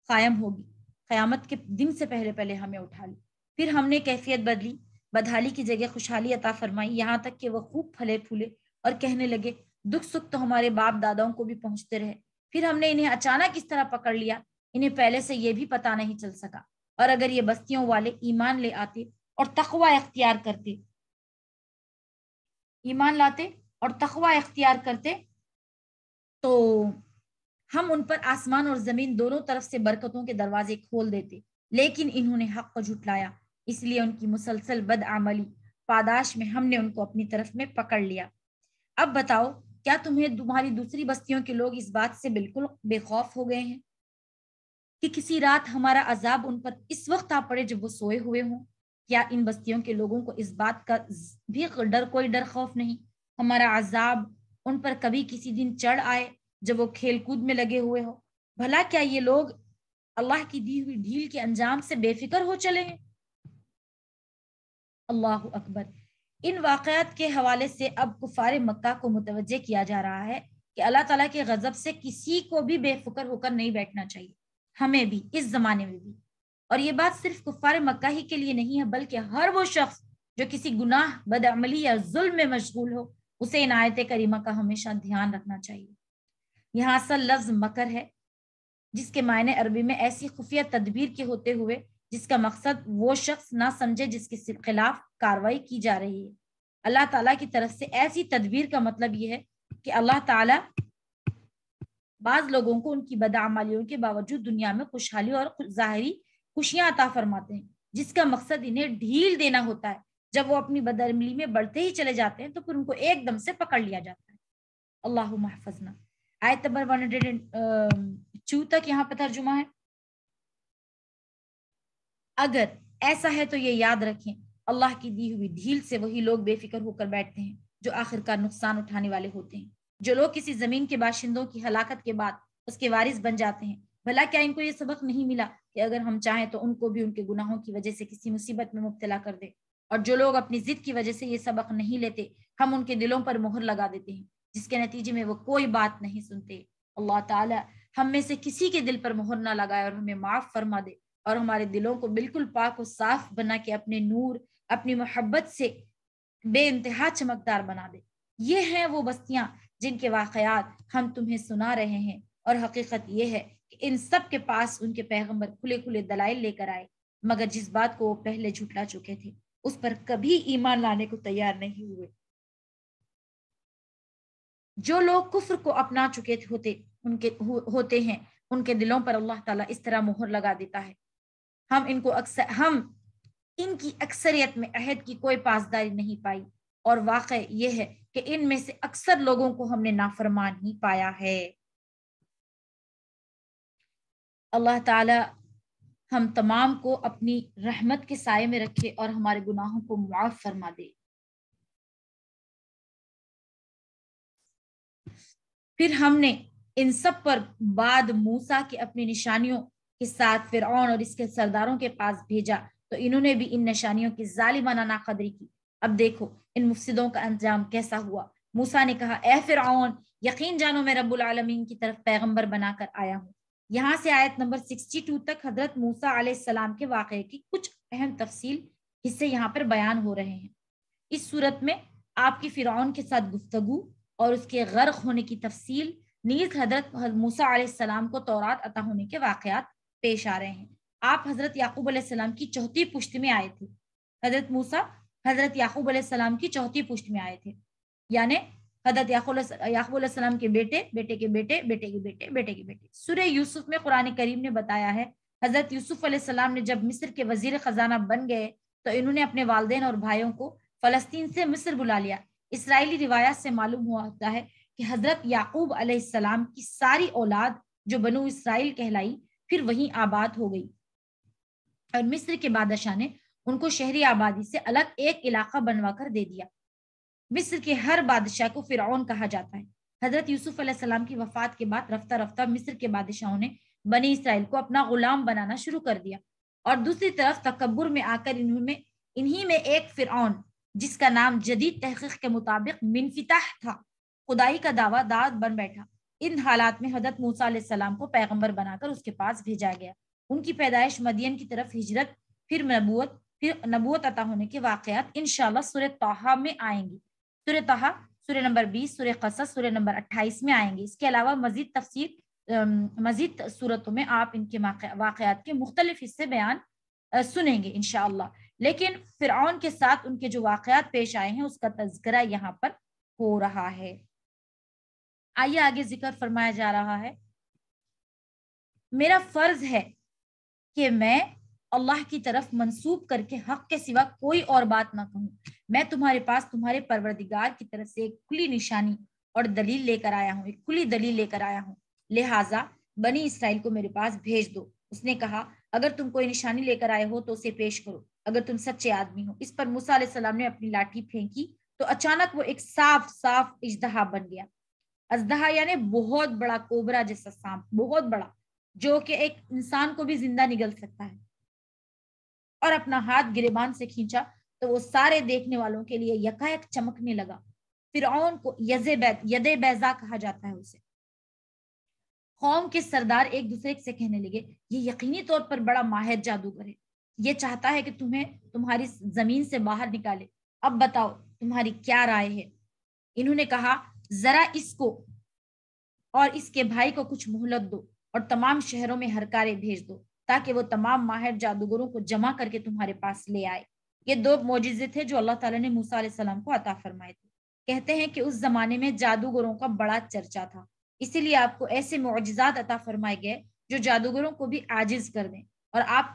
قائم ہوگی، قیامت کے دن سے پہلے پہلے ہمیں اٹھا لی، پھر ہم نے کیفیت بدلی، بدحالی کی جگہ خوشحالی عطا فرمائی، یہاں تک کہ وہ خوب پھلے پھولے اور کہنے لگے دکھ سکھ تو ہمارے باپ داداؤں کو بھی پہنچتے رہے، پھر ہم نے انہیں اچانک اس طرح پکڑ لیا، انہیں پہلے سے یہ بھی پتا نہیں چل سکا۔ اور اگر یہ بستیوں والے ایمان لے آتے اور تقوی اختیار کرتے، ایمان لاتے اور تقوی اختیار کرتے تو ہم ان پر آسمان اور زمین دونوں طرف سے برکتوں کے دروازے کھول دیتے، لیکن انہوں نے حق کو جھٹلایا، اس لیے ان کی مسلسل بدعملی پاداش میں ہم نے ان کو اپنی طرف میں پکڑ لیا۔ اب بتاؤ، کیا تمہاری دوسری بستیوں کے لوگ اس بات سے بالکل بے خوف ہو گئے ہیں کہ کسی رات ہمارا عذاب ان پر اس وقت آ پڑے جب وہ سوئے ہوئے ہوں؟ کیا ان بستیوں کے لوگوں کو اس بات کا بھی کوئی ڈر خوف نہیں ہمارا عذاب ان پر کبھی کسی دن چڑھ آئے جب وہ کھیل کود میں لگے ہوئے ہو؟ بھلا کیا یہ لوگ اللہ کی دی ہوئی ڈھیل کے انجام سے بے فکر ہو چلے ہیں؟ اللہ اکبر۔ ان واقعات کے حوالے سے اب کفار مکہ کو متوجہ کیا جا رہا ہے کہ اللہ تعالیٰ کے غضب سے کسی کو بھی بے فکر ہو کر نہیں بیٹھنا چاہیے، ہمیں بھی، اس زمانے میں بھی۔ اور یہ بات صرف کفار مکہ ہی کے لیے نہیں ہے، بلکہ ہر وہ شخص جو کسی گناہ، بدعملی یا ظلم میں مشغول ہو، اسے ان آیت کریمہ کا ہمیشہ دھیان رکھنا چاہیے۔ یہاں اصل لفظ مکر ہے، جس کے معنی عربی میں ایسی خفیہ تدبیر کے ہوتے ہوئے جس کا مقصد وہ شخص نہ سمجھے جس کے خلاف کاروائی کی جا رہی ہے۔ اللہ تعالیٰ کی طرف سے ایسی تدبیر کا مطلب یہ ہے کہ اللہ تعالیٰ بعض لوگوں کو ان کی بدعمالیوں کے باوجود دنیا میں خوشحالی اور ظاہری خوشیاں عطا فرماتے ہیں، جس کا مقصد انہیں ڈھیل دینا ہوتا ہے۔ جب وہ اپنی بدعملی میں بڑھتے ہی چلے جاتے ہیں تو پھر ان کو ایک دم سے پکڑ لیا جاتا ہے۔ اللہ محفظنا۔ آیت نمبر 102 تک یہاں پہ ترجمہ ہے۔ اگر ایسا ہے تو یہ یاد رکھیں، اللہ کی دی ہوئی ڈھیل سے وہی لوگ بے فکر ہو کر بیٹھتے ہیں جو آخر کار نقصان اٹھانے والے ہوتے ہیں۔ جو لوگ کسی زمین کے باشندوں کی ہلاکت کے بعد اس کے وارث بن جاتے ہیں، بھلا کیا ان کو یہ سبق نہیں ملا کہ اگر ہم چاہیں تو ان کو بھی ان کے گناہوں کی وجہ سے کسی مصیبت میں مبتلا کر دیں؟ اور جو لوگ اپنی ضد کی وجہ سے یہ سبق نہیں لیتے، ہم ان کے دلوں پر مہر لگا دیتے ہیں، جس کے نتیجے میں وہ کوئی بات نہیں سنتے۔ اللہ تعالی ہم میں سے کسی کے دل پر مہر نہ لگائے اور ہمیں معاف فرما دے، اور ہمارے دلوں کو بالکل پاک و صاف بنا کے اپنے نور، اپنی محبت سے بے انتہا چمکدار بنا دے۔ یہ ہیں وہ بستیاں جن کے واقعات ہم تمہیں سنا رہے ہیں، اور حقیقت یہ ہے کہ ان سب کے پاس ان کے پیغمبر کھلے کھلے دلائل لے کر آئے، مگر جس بات کو وہ پہلے جھٹلا چکے تھے اس پر کبھی ایمان لانے کو تیار نہیں ہوئے۔ جو لوگ کفر کو اپنا چکے ہوتے ہیں ان کے دلوں پر اللہ تعالیٰ اس طرح مہر لگا دیتا ہے، ہم ان کی اکثریت میں عہد کی کوئی پاسداری نہیں پائی، اور واقع یہ ہے کہ ان میں سے اکثر لوگوں کو ہم نے نافرمان ہی پایا ہے۔ اللہ تعالی ہم تمام کو اپنی رحمت کے سائے میں رکھے اور ہمارے گناہوں کو معاف فرما دے۔ پھر ہم نے ان سب پر بعد موسیٰ کے اپنی نشانیوں کے ساتھ فرعون اور اس کے سرداروں کے پاس بھیجا، تو انہوں نے بھی ان نشانیوں کی ظالمانہ ناقدری کی۔ اب دیکھو ان مفسدوں کا انجام کیسا ہوا۔ موسیٰ نے کہا، اے فرعون، یقین جانو میں رب العالمین کی طرف پیغمبر بنا کر آیا ہوں۔ یہاں سے آیت نمبر 62 تک حضرت موسیٰ علیہ السلام کے واقعے کی کچھ اہم تفصیل حصے یہاں پر بیان ہو رہے ہیں۔ اس صورت میں آپ کی فرعون کے ساتھ گفتگو اور اس کے غرق ہونے کی تفصیل، نیز حضرت موسیٰ علیہ السلام کو تورات عطا ہونے کے واقعات پیش آ رہے ہیں۔ آپ حضرت یعقوب علیہ السلام کی چوتھی پشت میں آئے تھے۔ حضرت موسیٰ حضرت یعقوب علیہ السلام کی چوتھی پشت میں آئے تھے، یعنی حضرت یعقوب علیہ السلام کے بیٹے، بیٹے کے بیٹے، بیٹے کے بیٹے، بیٹے کے بیٹے۔ سورہ یوسف میں قرآن کریم نے بتایا ہے، حضرت یوسف علیہ السلام نے جب مصر کے وزیر خزانہ بن گئے تو انہوں نے اپنے والدین اور بھائیوں کو فلسطین سے مصر بلا لیا۔ اسرائیلی روایات سے معلوم ہوتا ہے کہ حضرت یعقوب علیہ السلام کی ساری اولاد جو بنو اسرائیل کہلائی پھر وہیں آباد ہو گئی، اور مصر کے بادشاہ نے ان کو شہری آبادی سے الگ ایک علاقہ بنوا کر دے دیا۔ مصر کے ہر بادشاہ کو فرعون کہا جاتا ہے، حضرت یوسف علیہ السلام کی وفات کے بعد رفتہ رفتہ مصر کے بادشاہوں نے بنی اسرائیل کو اپنا غلام بنانا شروع کر دیا، اور دوسری طرف تکبر میں آ کر انہی میں ایک فرعون، جس کا نام جدید تحقیق کے مطابق منفتح تھا، خدائی کا دعویٰ دار بن بیٹھا۔ ان حالات میں حضرت موسیٰ علیہ السلام کو پیغمبر بنا کر اس کے پاس بھیجا گیا۔ ان کی پیدائش، مدین کی طرف ہجرت، پھر نبوت عطا ہونے کے واقعات انشاءاللہ سورہ طٰہٰ میں آئیں گی۔ سورہ طٰہٰ سورہ نمبر 20، سورہ قصص سورہ نمبر 28 میں آئیں گے۔ اس کے علاوہ مزید صورتوں میں آپ ان کے واقعات کے مختلف حصے بیان سنیں گے انشاءاللہ۔ لیکن فرعون کے ساتھ ان کے جو واقعات پیش آئے ہیں اس کا تذکرہ یہاں پر ہو رہا ہے۔ آئیے آگے ذکر فرمایا جا رہا ہے، میرا فرض ہے کہ میں اللہ کی طرف منسوب کر کے حق کے سوا کوئی اور بات نہ کہوں۔ میں تمہارے پاس تمہارے پروردگار کی طرف سے ایک کھلی نشانی اور دلیل لے کر آیا ہوں، ایک کھلی دلیل لے کر آیا ہوں، لہٰذا بنی اسرائیل کو میرے پاس بھیج دو۔ اس نے کہا اگر تم کوئی نشانی لے کر آئے ہو تو اسے پیش کرو، اگر تم سچے آدمی ہو۔ اس پر موسیٰ علیہ السلام نے اپنی لاٹھی پھینکی تو اچانک وہ ایک صاف اژدہا بن گیا۔ اژدہا یعنی بہت بڑا کوبرا جیسا سانپ، بہت بڑا، جو کہ ایک انسان کو بھی زندہ نگل سکتا ہے، اور اپنا ہاتھ گریبان سے کھینچا تو وہ سارے دیکھنے والوں کے لیے یکایک چمکنے لگا۔ فرعون کو ید بیضا کہا جاتا ہے اسے۔ قوم کے سردار ایک دوسرے سے کہنے لگے یہ یقینی طور پر بڑا ماہر جادوگر ہے، یہ چاہتا ہے کہ تمہیں تمہاری زمین سے باہر نکالے۔ اب بتاؤ تمہاری کیا رائے ہے؟ انہوں نے کہا ذرا اس کو اور اس کے بھائی کو کچھ مہلت دو اور تمام شہروں میں ہرکارے بھیج دو تاکہ وہ تمام ماہر جادوگروں کو جمع کر کے تمہارے پاس لے آئے۔ یہ 2 معجزے تھے جو اللہ تعالیٰ نے موسیٰ علیہ السلام کو عطا فرمائے تھے۔ کہتے ہیں کہ اس زمانے میں جادوگروں کا بڑا چرچا تھا، اسی لیے آپ کو ایسے معجزات عطا فرمائے گئے جو جادوگروں کو بھی عاجز کر دیں، اور آپ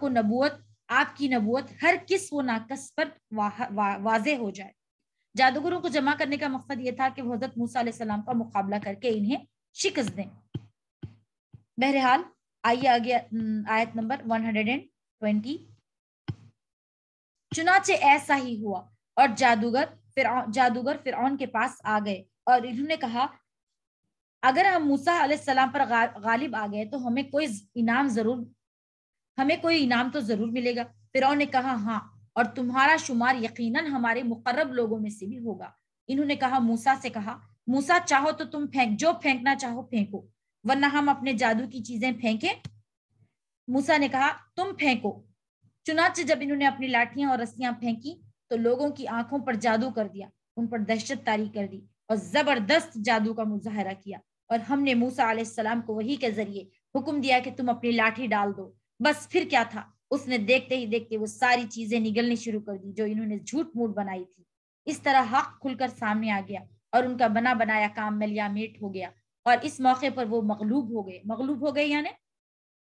کی نبوت ہر کس و ناقص پر واضح ہو جائے۔ جادوگروں کو جمع کرنے کا مقصد یہ تھا کہ وہ حضرت موسیٰ علیہ السلام کا مقابلہ کر کے انہیں شکست دیں۔ بہرحال آئیے آگے آیت نمبر 120۔ چنانچہ ایسا ہی ہوا، اور جادوگر فرعون کے پاس آ گئے اور انہوں نے کہا اگر ہم موسیٰ علیہ السلام پر غالب آ گئے تو ہمیں کوئی انعام تو ضرور ملے گا۔ فرعون نے کہا ہاں، اور تمہارا شمار یقیناً ہمارے مقرب لوگوں میں سے بھی ہوگا۔ انہوں نے کہا موسیٰ سے کہا موسیٰ چاہو تو تم جو پھینکنا چاہو پھینکو، ورنہ ہم اپنے جادو کی چیزیں پھینکیں۔ موسیٰ نے کہا تم پھینکو۔ چنانچہ جب انہوں نے اپنی لاٹھیاں اور رسیاں پھینکی تو لوگوں کی آنکھوں پر جادو کر دیا، ان پر دہشت طاری کر دی اور زبردست جادو کا مظاہرہ کیا، اور ہم نے موسیٰ علیہ السلام کو وحی کے ذریعے حکم دیا کہ تم اپنی لاٹھی ڈال دو۔ بس پھر کیا تھا، اس نے دیکھتے ہی دیکھتے وہ ساری چیزیں نگلنی شروع کر دی جو انہوں نے جھوٹ موٹ بنائی تھی۔ اس طرح حق کھل کر سامنے آ گیا اور ان کا بنا بنایا کام ملیا میٹ ہو گیا، اور اس موقع پر وہ مغلوب ہو گئے یعنی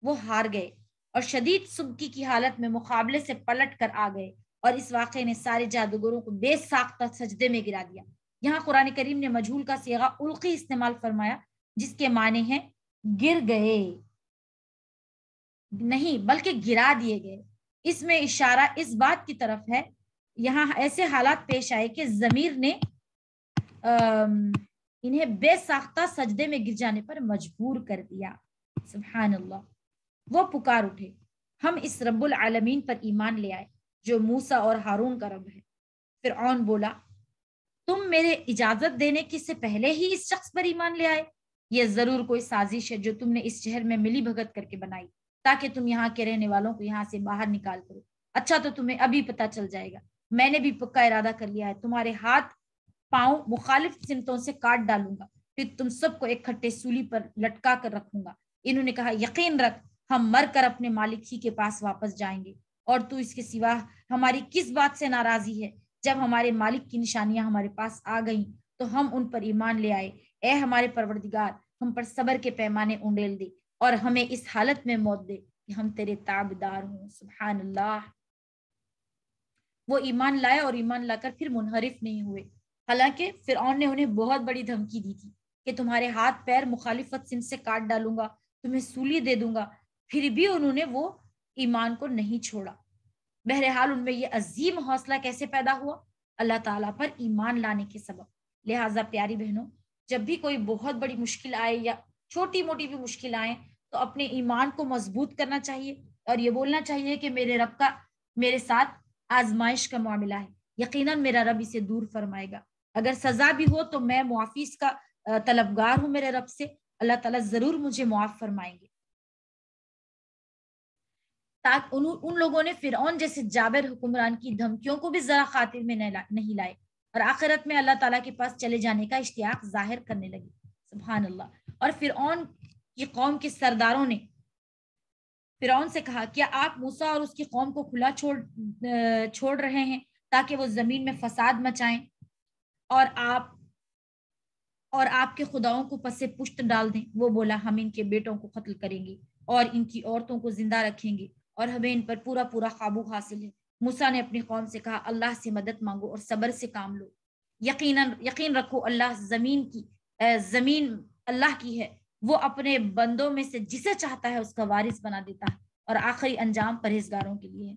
وہ ہار گئے، اور شدید سبکی کی حالت میں مقابلے سے پلٹ کر آ گئے، اور اس واقعے نے سارے جادوگروں کو بے ساختہ سجدے میں گرا دیا۔ یہاں قرآن کریم نے مجہول کا صیغہ القی استعمال فرمایا، جس کے معنی ہیں گر گئے نہیں بلکہ گرا دیے گئے۔ اس میں اشارہ اس بات کی طرف ہے یہاں ایسے حالات پیش آئے کہ ضمیر نے انہیں بے ساختہ سجدے میں گر جانے پر مجبور کر دیا۔ سبحان اللہ۔ وہ پکار اٹھے ہم اس رب العالمین پر ایمان لے آئے جو موسیٰ اور ہارون کا رب ہے۔ فرعون بولا تم میرے اجازت دینے کی سے پہلے ہی اس شخص پر ایمان لے آئے؟ یہ ضرور کوئی سازش ہے جو تم نے اس شہر میں ملی بھگت کر کے بنائی تاکہ تم یہاں کے رہنے والوں کو یہاں سے باہر نکال کرو۔ اچھا تو تمہیں ابھی پتہ چل جائے گا، میں نے بھی پکا ارادہ کر لیا ہے، تمہارے ہاتھ پاؤں مخالف سمتوں سے کاٹ ڈالوں گا، پھر تم سب کو ایک کھٹے سولی پر لٹکا کر رکھوں گا۔ انہوں نے کہا یقین رکھ ہم مر کر اپنے مالک ہی کے پاس واپس جائیں گے، اور تو اس کے سوا ہماری کس بات سے ناراضی ہے؟ جب ہمارے مالک کی نشانیاں ہمارے پاس آ گئیں تو ہم ان پر ایمان لے آئے۔ اے ہمارے پروردگار ہم پر صبر کے پیمانے انڈیل دے اور ہمیں اس حالت میں موت دے کہ ہم تیرے تابعدار ہوں۔ سبحان اللہ۔ وہ ایمان لائے اور ایمان لا کر پھر منحرف نہیں ہوئے، حالانکہ فرعون نے انہیں بہت بڑی دھمکی دی تھی کہ تمہارے ہاتھ پیر مخالفت سمت سے کاٹ ڈالوں گا، تمہیں سولی دے دوں گا، پھر بھی انہوں نے وہ ایمان کو نہیں چھوڑا۔ بہرحال ان میں یہ عظیم حوصلہ کیسے پیدا ہوا؟ اللہ تعالیٰ پر ایمان لانے کے سبب۔ لہٰذا پیاری بہنوں، جب بھی کوئی بہت بڑی مشکل آئے یا چھوٹی موٹی بھی مشکل آئے تو اپنے ایمان کو مضبوط کرنا چاہیے اور یہ بولنا چاہیے کہ میرے رب کا میرے ساتھ آزمائش کا معاملہ ہے، یقیناً میرا رب اسے دور فرمائے گا، اگر سزا بھی ہو تو میں معافی اس کا طلبگار ہوں میرے رب سے، اللہ تعالیٰ ضرور مجھے معاف فرمائیں گے۔ تاکہ ان لوگوں نے فرعون جیسے جابر حکمران کی دھمکیوں کو بھی ذرا خاطر میں نہیں لائے اور آخرت میں اللہ تعالیٰ کے پاس چلے جانے کا اشتیاق ظاہر کرنے لگے، سبحان اللہ۔ اور فرعون کی قوم کے سرداروں نے فرعون سے کہا کیا آپ موسیٰ اور اس کی قوم کو کھلا چھوڑ رہے ہیں تاکہ وہ زمین میں فساد مچائیں اور آپ کے خداؤں کو پس پشت ڈال دیں؟ وہ بولا ہم ان کے بیٹوں کو قتل کریں گے اور ان کی عورتوں کو زندہ رکھیں گے اور ہمیں ان پر پورا پورا قابو حاصل ہے۔ موسیٰ نے اپنی قوم سے کہا اللہ سے مدد مانگو اور صبر سے کام لو، یقین رکھو اللہ زمین اللہ کی ہے، وہ اپنے بندوں میں سے جسے چاہتا ہے اس کا وارث بنا دیتا ہے اور آخری انجام پرہیزگاروں کے لیے ہے۔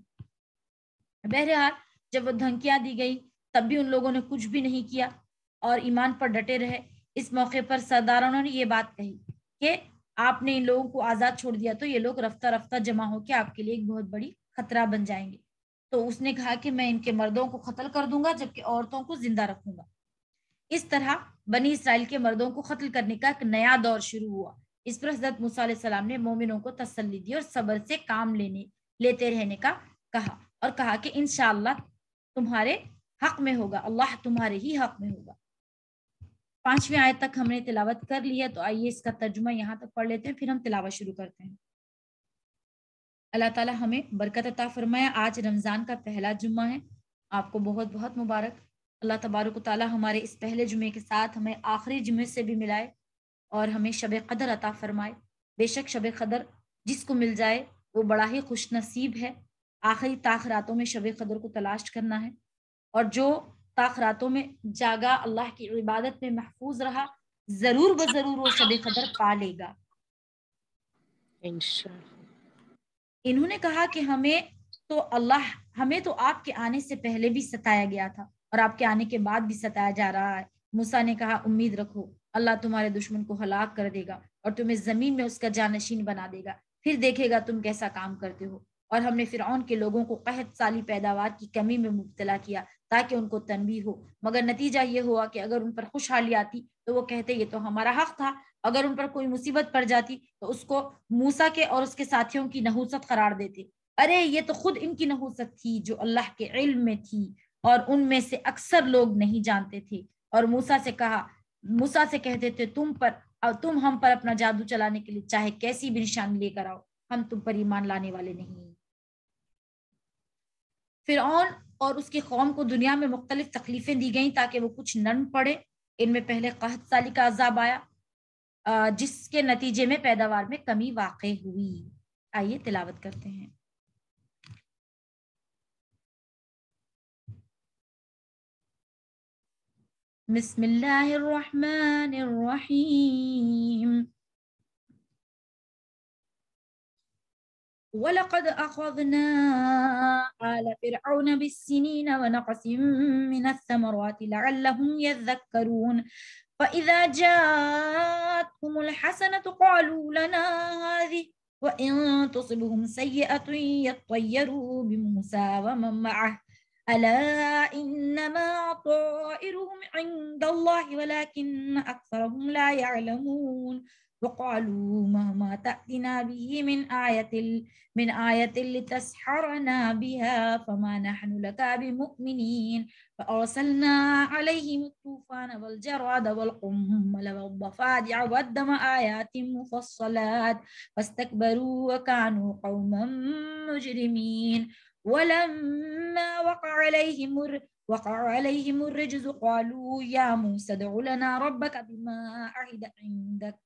بہرحال جب وہ دھمکیاں دی گئی تب بھی ان لوگوں نے کچھ بھی نہیں کیا اور ایمان پر ڈٹے رہے۔ اس موقع پر سرداروں نے یہ بات کہی کہ آپ نے ان لوگوں کو آزاد چھوڑ دیا تو یہ لوگ رفتہ رفتہ جمع ہو کے آپ کے لیے ایک بہت بڑی خطرہ بن جائیں گے۔ تو اس نے کہا کہ میں ان کے مردوں کو قتل کر دوں گا جبکہ عورتوں کو زندہ رکھوں گا۔ اس طرح بنی اسرائیل کے مردوں کو قتل کرنے کا ایک نیا دور شروع ہوا۔ اس پر حضرت موسیٰ علیہ السلام نے مومنوں کو تسلی دی اور صبر سے کام لیتے رہنے کا کہا اور کہا کہ انشاءاللہ تمہارے حق میں ہوگا، اللہ تمہارے ہی حق میں ہوگا۔ 5ویں آیت تک ہم نے تلاوت کر لی ہے، تو آئیے اس کا ترجمہ یہاں تک پڑھ لیتے ہیں پھر ہم تلاوت شروع کرتے ہیں۔ اللہ تعالیٰ ہمیں برکت عطا فرمائے۔ آج رمضان کا پہلا جمعہ ہے، آپ کو بہت بہت مبارک۔ اللہ تبارک و تعالیٰ ہمارے اس پہلے جمعے کے ساتھ ہمیں آخری جمعے سے بھی ملائے اور ہمیں شب قدر عطا فرمائے۔ بے شک شب قدر جس کو مل جائے وہ بڑا ہی خوش نصیب ہے۔ آخری تاخراتوں میں شب قدر کو تلاش کرنا ہے، اور جو تاخراتوں میں جاگا اللہ کی عبادت میں محفوظ رہا ضرور بضرور وہ شب قدر پا لے گا انشاءاللہ۔ انہوں نے کہا کہ ہمیں تو آپ کے آنے سے پہلے بھی ستایا گیا تھا اور آپ کے آنے کے بعد بھی ستایا جا رہا ہے۔ موسیٰ نے کہا امید رکھو اللہ تمہارے دشمن کو ہلاک کر دے گا اور تمہیں زمین میں اس کا جانشین بنا دے گا، پھر دیکھے گا تم کیسا کام کرتے ہو۔ اور ہم نے فرعون کے لوگوں کو قحط سالی پیداوار کی کمی میں مبتلا کیا تاکہ ان کو تنبیہ ہو، مگر نتیجہ یہ ہوا کہ اگر ان پر خوشحالی آتی تو وہ کہتے یہ تو ہمارا حق تھا، اگر ان پر کوئی مصیبت پڑ جاتی تو اس کو موسیٰ کے اور اس کے ساتھیوں کی نحوست قرار دیتے۔ ارے یہ تو خود ان کی نحوست تھی جو اللہ کے علم میں تھی اور ان میں سے اکثر لوگ نہیں جانتے تھے، اور موسیٰ سے کہتے تھے تم ہم پر اپنا جادو چلانے کے لیے چاہے کیسی بھی نشانی لے کر آؤ، ہم تم پر ایمان لانے والے نہیں۔ فرعون اور اس کی قوم کو دنیا میں مختلف تکلیفیں دی گئیں تاکہ وہ کچھ نرم پڑے۔ ان میں پہلے قحط سالی کا عذاب آیا جس کے نتیجے میں پیداوار میں کمی واقع ہوئی۔ آئیے تلاوت کرتے ہیں۔ بسم اللہ الرحمن الرحیم۔ وَلَقَدْ أَخَذْنَا آلَ فِرْعَوْنَ بِالسِّنِينَ وَنَقْصٍ مِّنَ الثَّمَرَاتِ لَعَلَّهُمْ يَذَّكَّرُونَ فَإِذَا جَاءَتْهُمُ الْحَسَنَةُ قَالُوا لَنَا هَٰذِهِ وَإِن تُصِبْهُمْ سَيِّئَةٌ يَطَّيَّرُوا بِمُوسَىٰ وَمَن مَّعَهُ أَلَا إِنَّمَا طَائِرُهُمْ عِندَ اللَّهِ وَلَٰكِنَّ أَكْثَرَهُمْ لَا يَعْلَمُونَ وقالوا مهما تأتنا به من آية لتسحرنا بها فما نحن لك بمؤمنين فأرسلنا عليهم الطوفان والجراد والقمل والضفادع والدم آيات مفصلات فاستكبروا وكانوا قوما مجرمين ولما وقع عليهم الرجز قالوا يا موسى ادع لنا ربك بما عهد عندك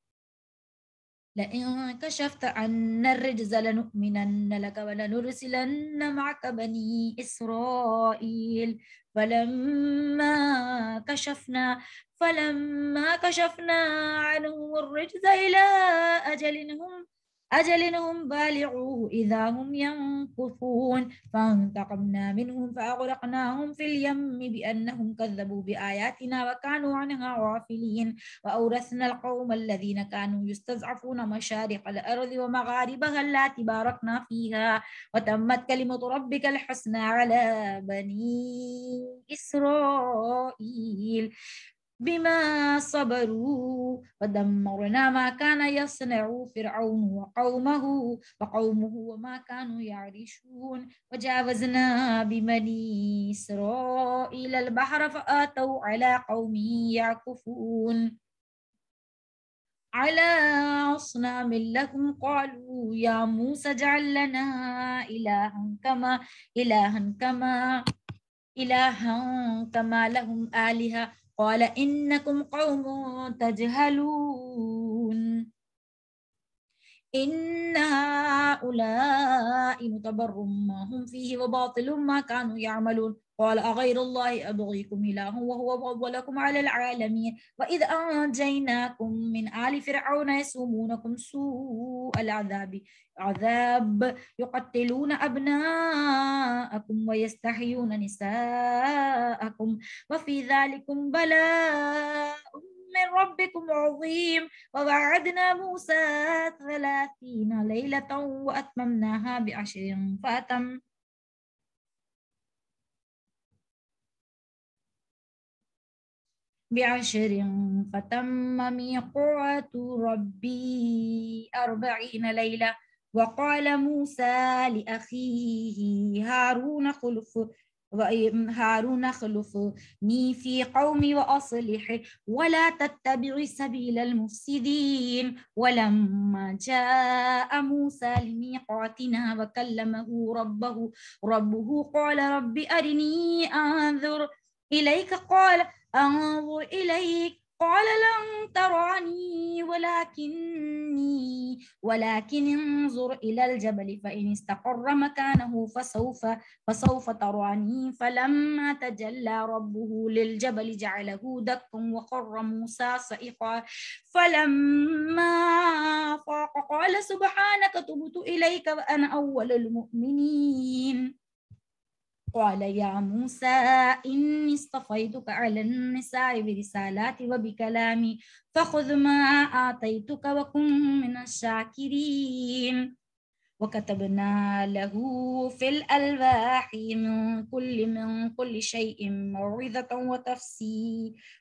لئن كشفت عنا الرجز لنؤمنن لك ولنرسلن معك بني إسرائيل فلما كشفنا عنهم الرجز إلى أجل هم أجل هم بالغوه إذا هم ينكثون فانتقمنا منهم فأغرقناهم في اليم بأنهم كذبوا بآياتنا وكانوا عنها غافلين وأورثنا القوم الذين كانوا يستضعفون مشارق الأرض ومغاربها التي باركنا فيها وتمت كلمة ربك الحسنى على بني إسرائيل بما صبروا ودمرنا ما كان يصنع فرعون وقومه وما كانوا يعرشون وجاوزنا ببني إسرائيل البحر فآتوا على قوم يعكفون على أصنام لكم قالوا يا موسى اجعل لنا إلها كما لهم آلهة قال إنكم قوم تجهلون إن هؤلاء متبر ما هم فيه وباطل ما كانوا يعملون قال أغير الله أبغيكم إلها وهو فضلكم على العالمين وإذ أنجيناكم من آل فرعون يسومونكم سوء العذاب يقتلون أبناءكم ويستحيون نساءكم وفي ذلكم بلاء من ربكم عظيم ووعدنا موسى 30 ليلة وأتممناها بعشر فتم ميقات ربي 40 ليلة وقال موسى لأخيه هارون اخلفني في قومي وأصلح ولا تتبع سبيل المفسدين ولما جاء موسى لميقاتنا وكلمه ربه قال رب أرني أنظر إليك قال أنظر إليك قال لن تراني ولكن انظر إلى الجبل فإن استقر مكانه فسوف تراني فلما تجلى ربه للجبل جعله دكا وخر موسى صعقا فلما فاق قال سبحانك تبت إليك وأنا أول المؤمنين قال يا موسى إني اصطفيتك على النساء برسالاتي وبكلامي فخذ ما آتيتك وكن من الشاكرين وكتبنا له في الألواح من كل شيء موعظة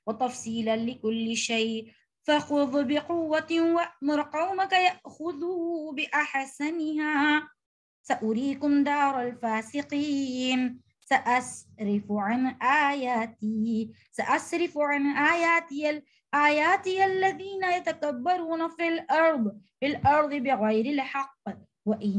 وتفصيلا لكل شيء فخذ بقوة وأمر قومك يأخذوا بأحسنها سأريكم دار الفاسقين سأصرف عن آياتي الذين يتكبرون في الأرض بغير الحق وإن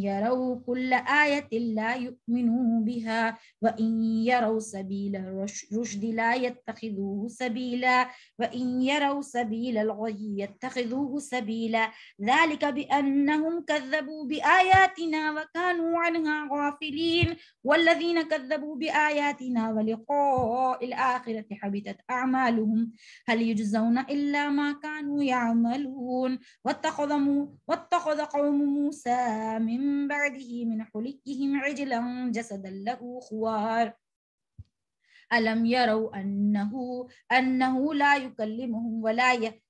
يروا كل آية لا يؤمنوا بها وإن يروا سبيل الرشد لا يتخذوه سبيلا وإن يروا سبيل الغي يتخذوه سبيلا ذلك بأنهم كذبوا بآياتنا وكانوا عنها غافلين والذين كذبوا بآياتنا ولقاء الآخرة حبطت أعمالهم هل يجزون إلا ما كانوا يعملون واتخذ قوم موسى من بعده من حليهم عجلا جسدا له خوار ألم يروا أنه لا يكلمهم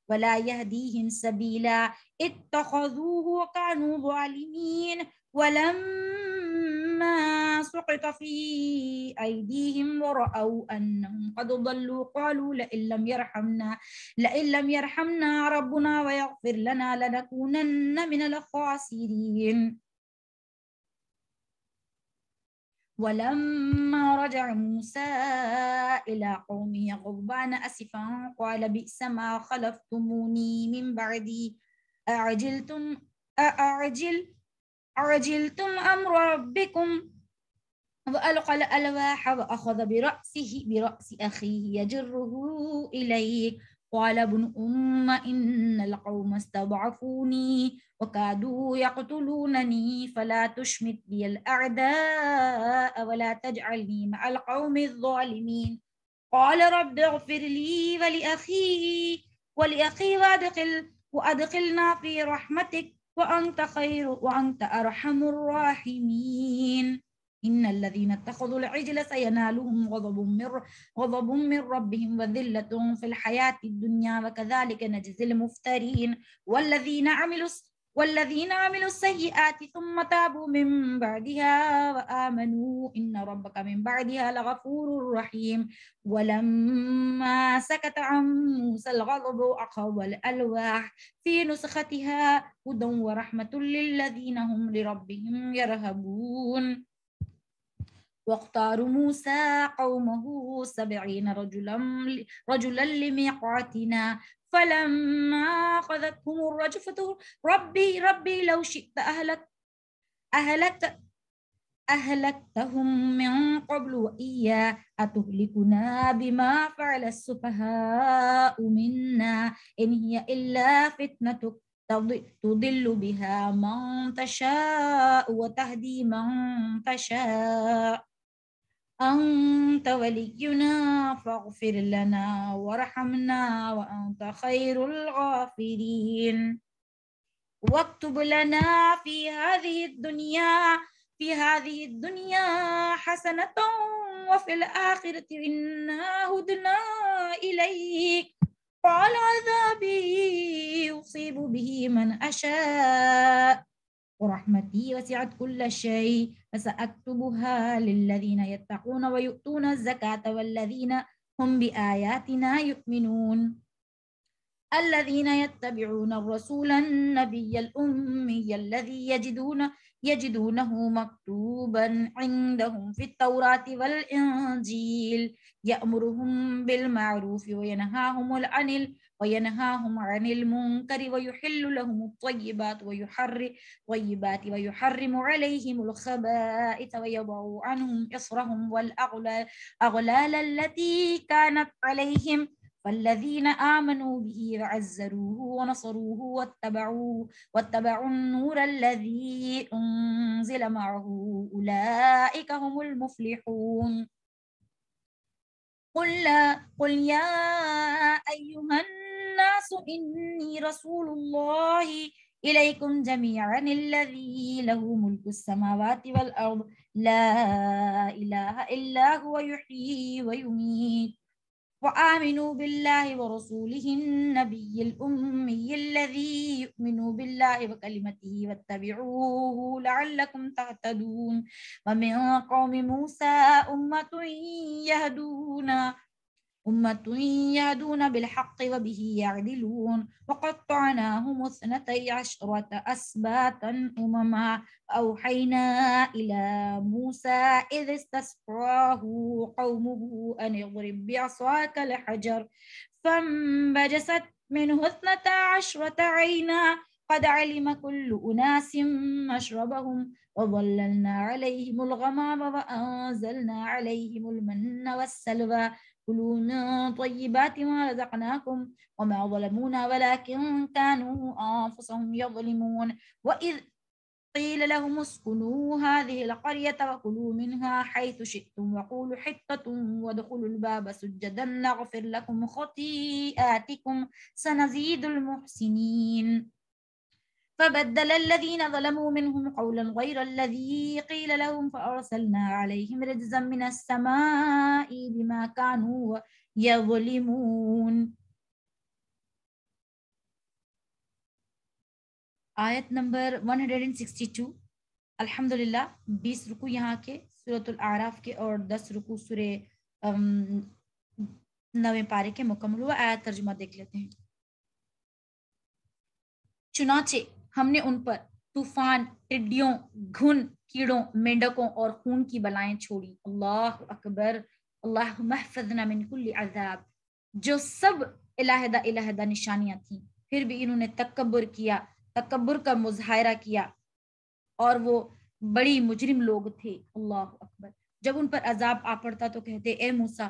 ولا يهديهم سبيلا اتخذوه وكانوا ظالمين ولما سقط في أيديهم ورأوا أنهم قد ضلوا قالوا لئن لم يرحمنا ربنا ويغفر لنا لنكونن من الخاسرين ولما رجع موسى إلى قومه غضبان أسفا قال بئس ما خلفتموني من بعدي أعجلتم أمر ربكم وألقى الألواح وأخذ برأس أخيه يجره إليه قال ابن إن القوم استضعفوني وكادوا يقتلونني فلا تشمت بي الأعداء ولا تجعلني مع القوم الظالمين قال رب اغفر لي ولأخي وأدخلنا في رحمتك وأنت أرحم الراحمين إن الذين اتخذوا العجل سينالهم غضب من ربهم وذلة في الحياة الدنيا وكذلك نجزي المفترين والذين عملوا السيئات ثم تابوا من بعدها وآمنوا إن ربك من بعدها لغفور رحيم ولما سكت عن موسى الغضب أخذ الألواح في نسختها هدى ورحمة للذين هم لربهم يرهبون واختار موسى قومه 70 رجلا لميقاتنا فلما أخذتهم الرجفة ربي لو شئت أهلكتهم من قبل وإياه أتهلكنا بما فعل السفهاء منا إن هي إلا فتنتك تضل بها من تشاء وتهدي من تشاء أنت ولينا فاغفر لنا وارحمنا وأنت خير الغافرين واكتب لنا في هذه الدنيا حسنة وفي الآخرة إنا هدنا إليك قال عذابي يصيب به من أشاء ورحمتي وسعت كل شيء فسأكتبها للذين يتقون ويؤتون الزكاة والذين هم بآياتنا يؤمنون الذين يتبعون الرسول النبي الأمي الذي يجدونه مكتوبا عندهم في التوراة والإنجيل يأمرهم بالمعروف وينهاهم عن المنكر ويحل لهم الطيبات ويحرم عليهم الخبائث ويضع عنهم إصرهم والأغلال التي كانت عليهم والذين آمنوا به وعزروه ونصروه واتبعوا النور الذي أنزل معه أولئك هم المفلحون قل يا أيها الناس إني رسول الله إليكم جميعا الذي له ملك السماوات والأرض لا إله إلا هو يحيي ويميت وآمنوا بالله ورسوله النبي الأمي الذي يؤمن بالله وكلمته واتبعوه لعلكم تهتدون ومن قوم موسى أمة يهدون بالحق وبه يعدلون وقطعناهم 12 أسباطا أمما أوحينا إلى موسى إذ استسقاه قومه أن اضرب بعصاك الحجر فانبجست منه 12 عينا قد علم كل أناس مشربهم وظللنا عليهم الغمام وأنزلنا عليهم المن والسلوى كلوا من طيبات ما رزقناكم وما ظلمونا ولكن كانوا أنفسهم يظلمون وإذ قيل لهم اسكنوا هذه القرية وكلوا منها حيث شئتم وقولوا حطة وادخلوا الباب سجدا نغفر لكم خطيئاتكم سنزيد المحسنين فبدل الذين ظلموا منهم قولا غير الذي قيل لهم فأرسلنا عليهم رجزا من السماء بما كانوا يظلمون. آیت نمبر 162. الحمدللہ 20 رکو یہاں کے سورۃ الاعراف کے اور 10 رکو سورہ 9 پارے کے مکمل ہوا. آیت ترجمہ دیکھ لیتے ہیں. چنانچہ ہم نے ان پر طوفان، ٹڈیوں، گھن، کیڑوں، مینڈکوں اور خون کی بلائیں چھوڑی. اللہ اکبر. اللہم احفظنا من کل عذاب. جو سب علیحدہ علیحدہ نشانیاں تھیں، پھر بھی انہوں نے تکبر کیا، تکبر کا مظاہرہ کیا اور وہ بڑی مجرم لوگ تھے. اللہ اکبر. جب ان پر عذاب آ پڑتا تو کہتے اے موسیٰ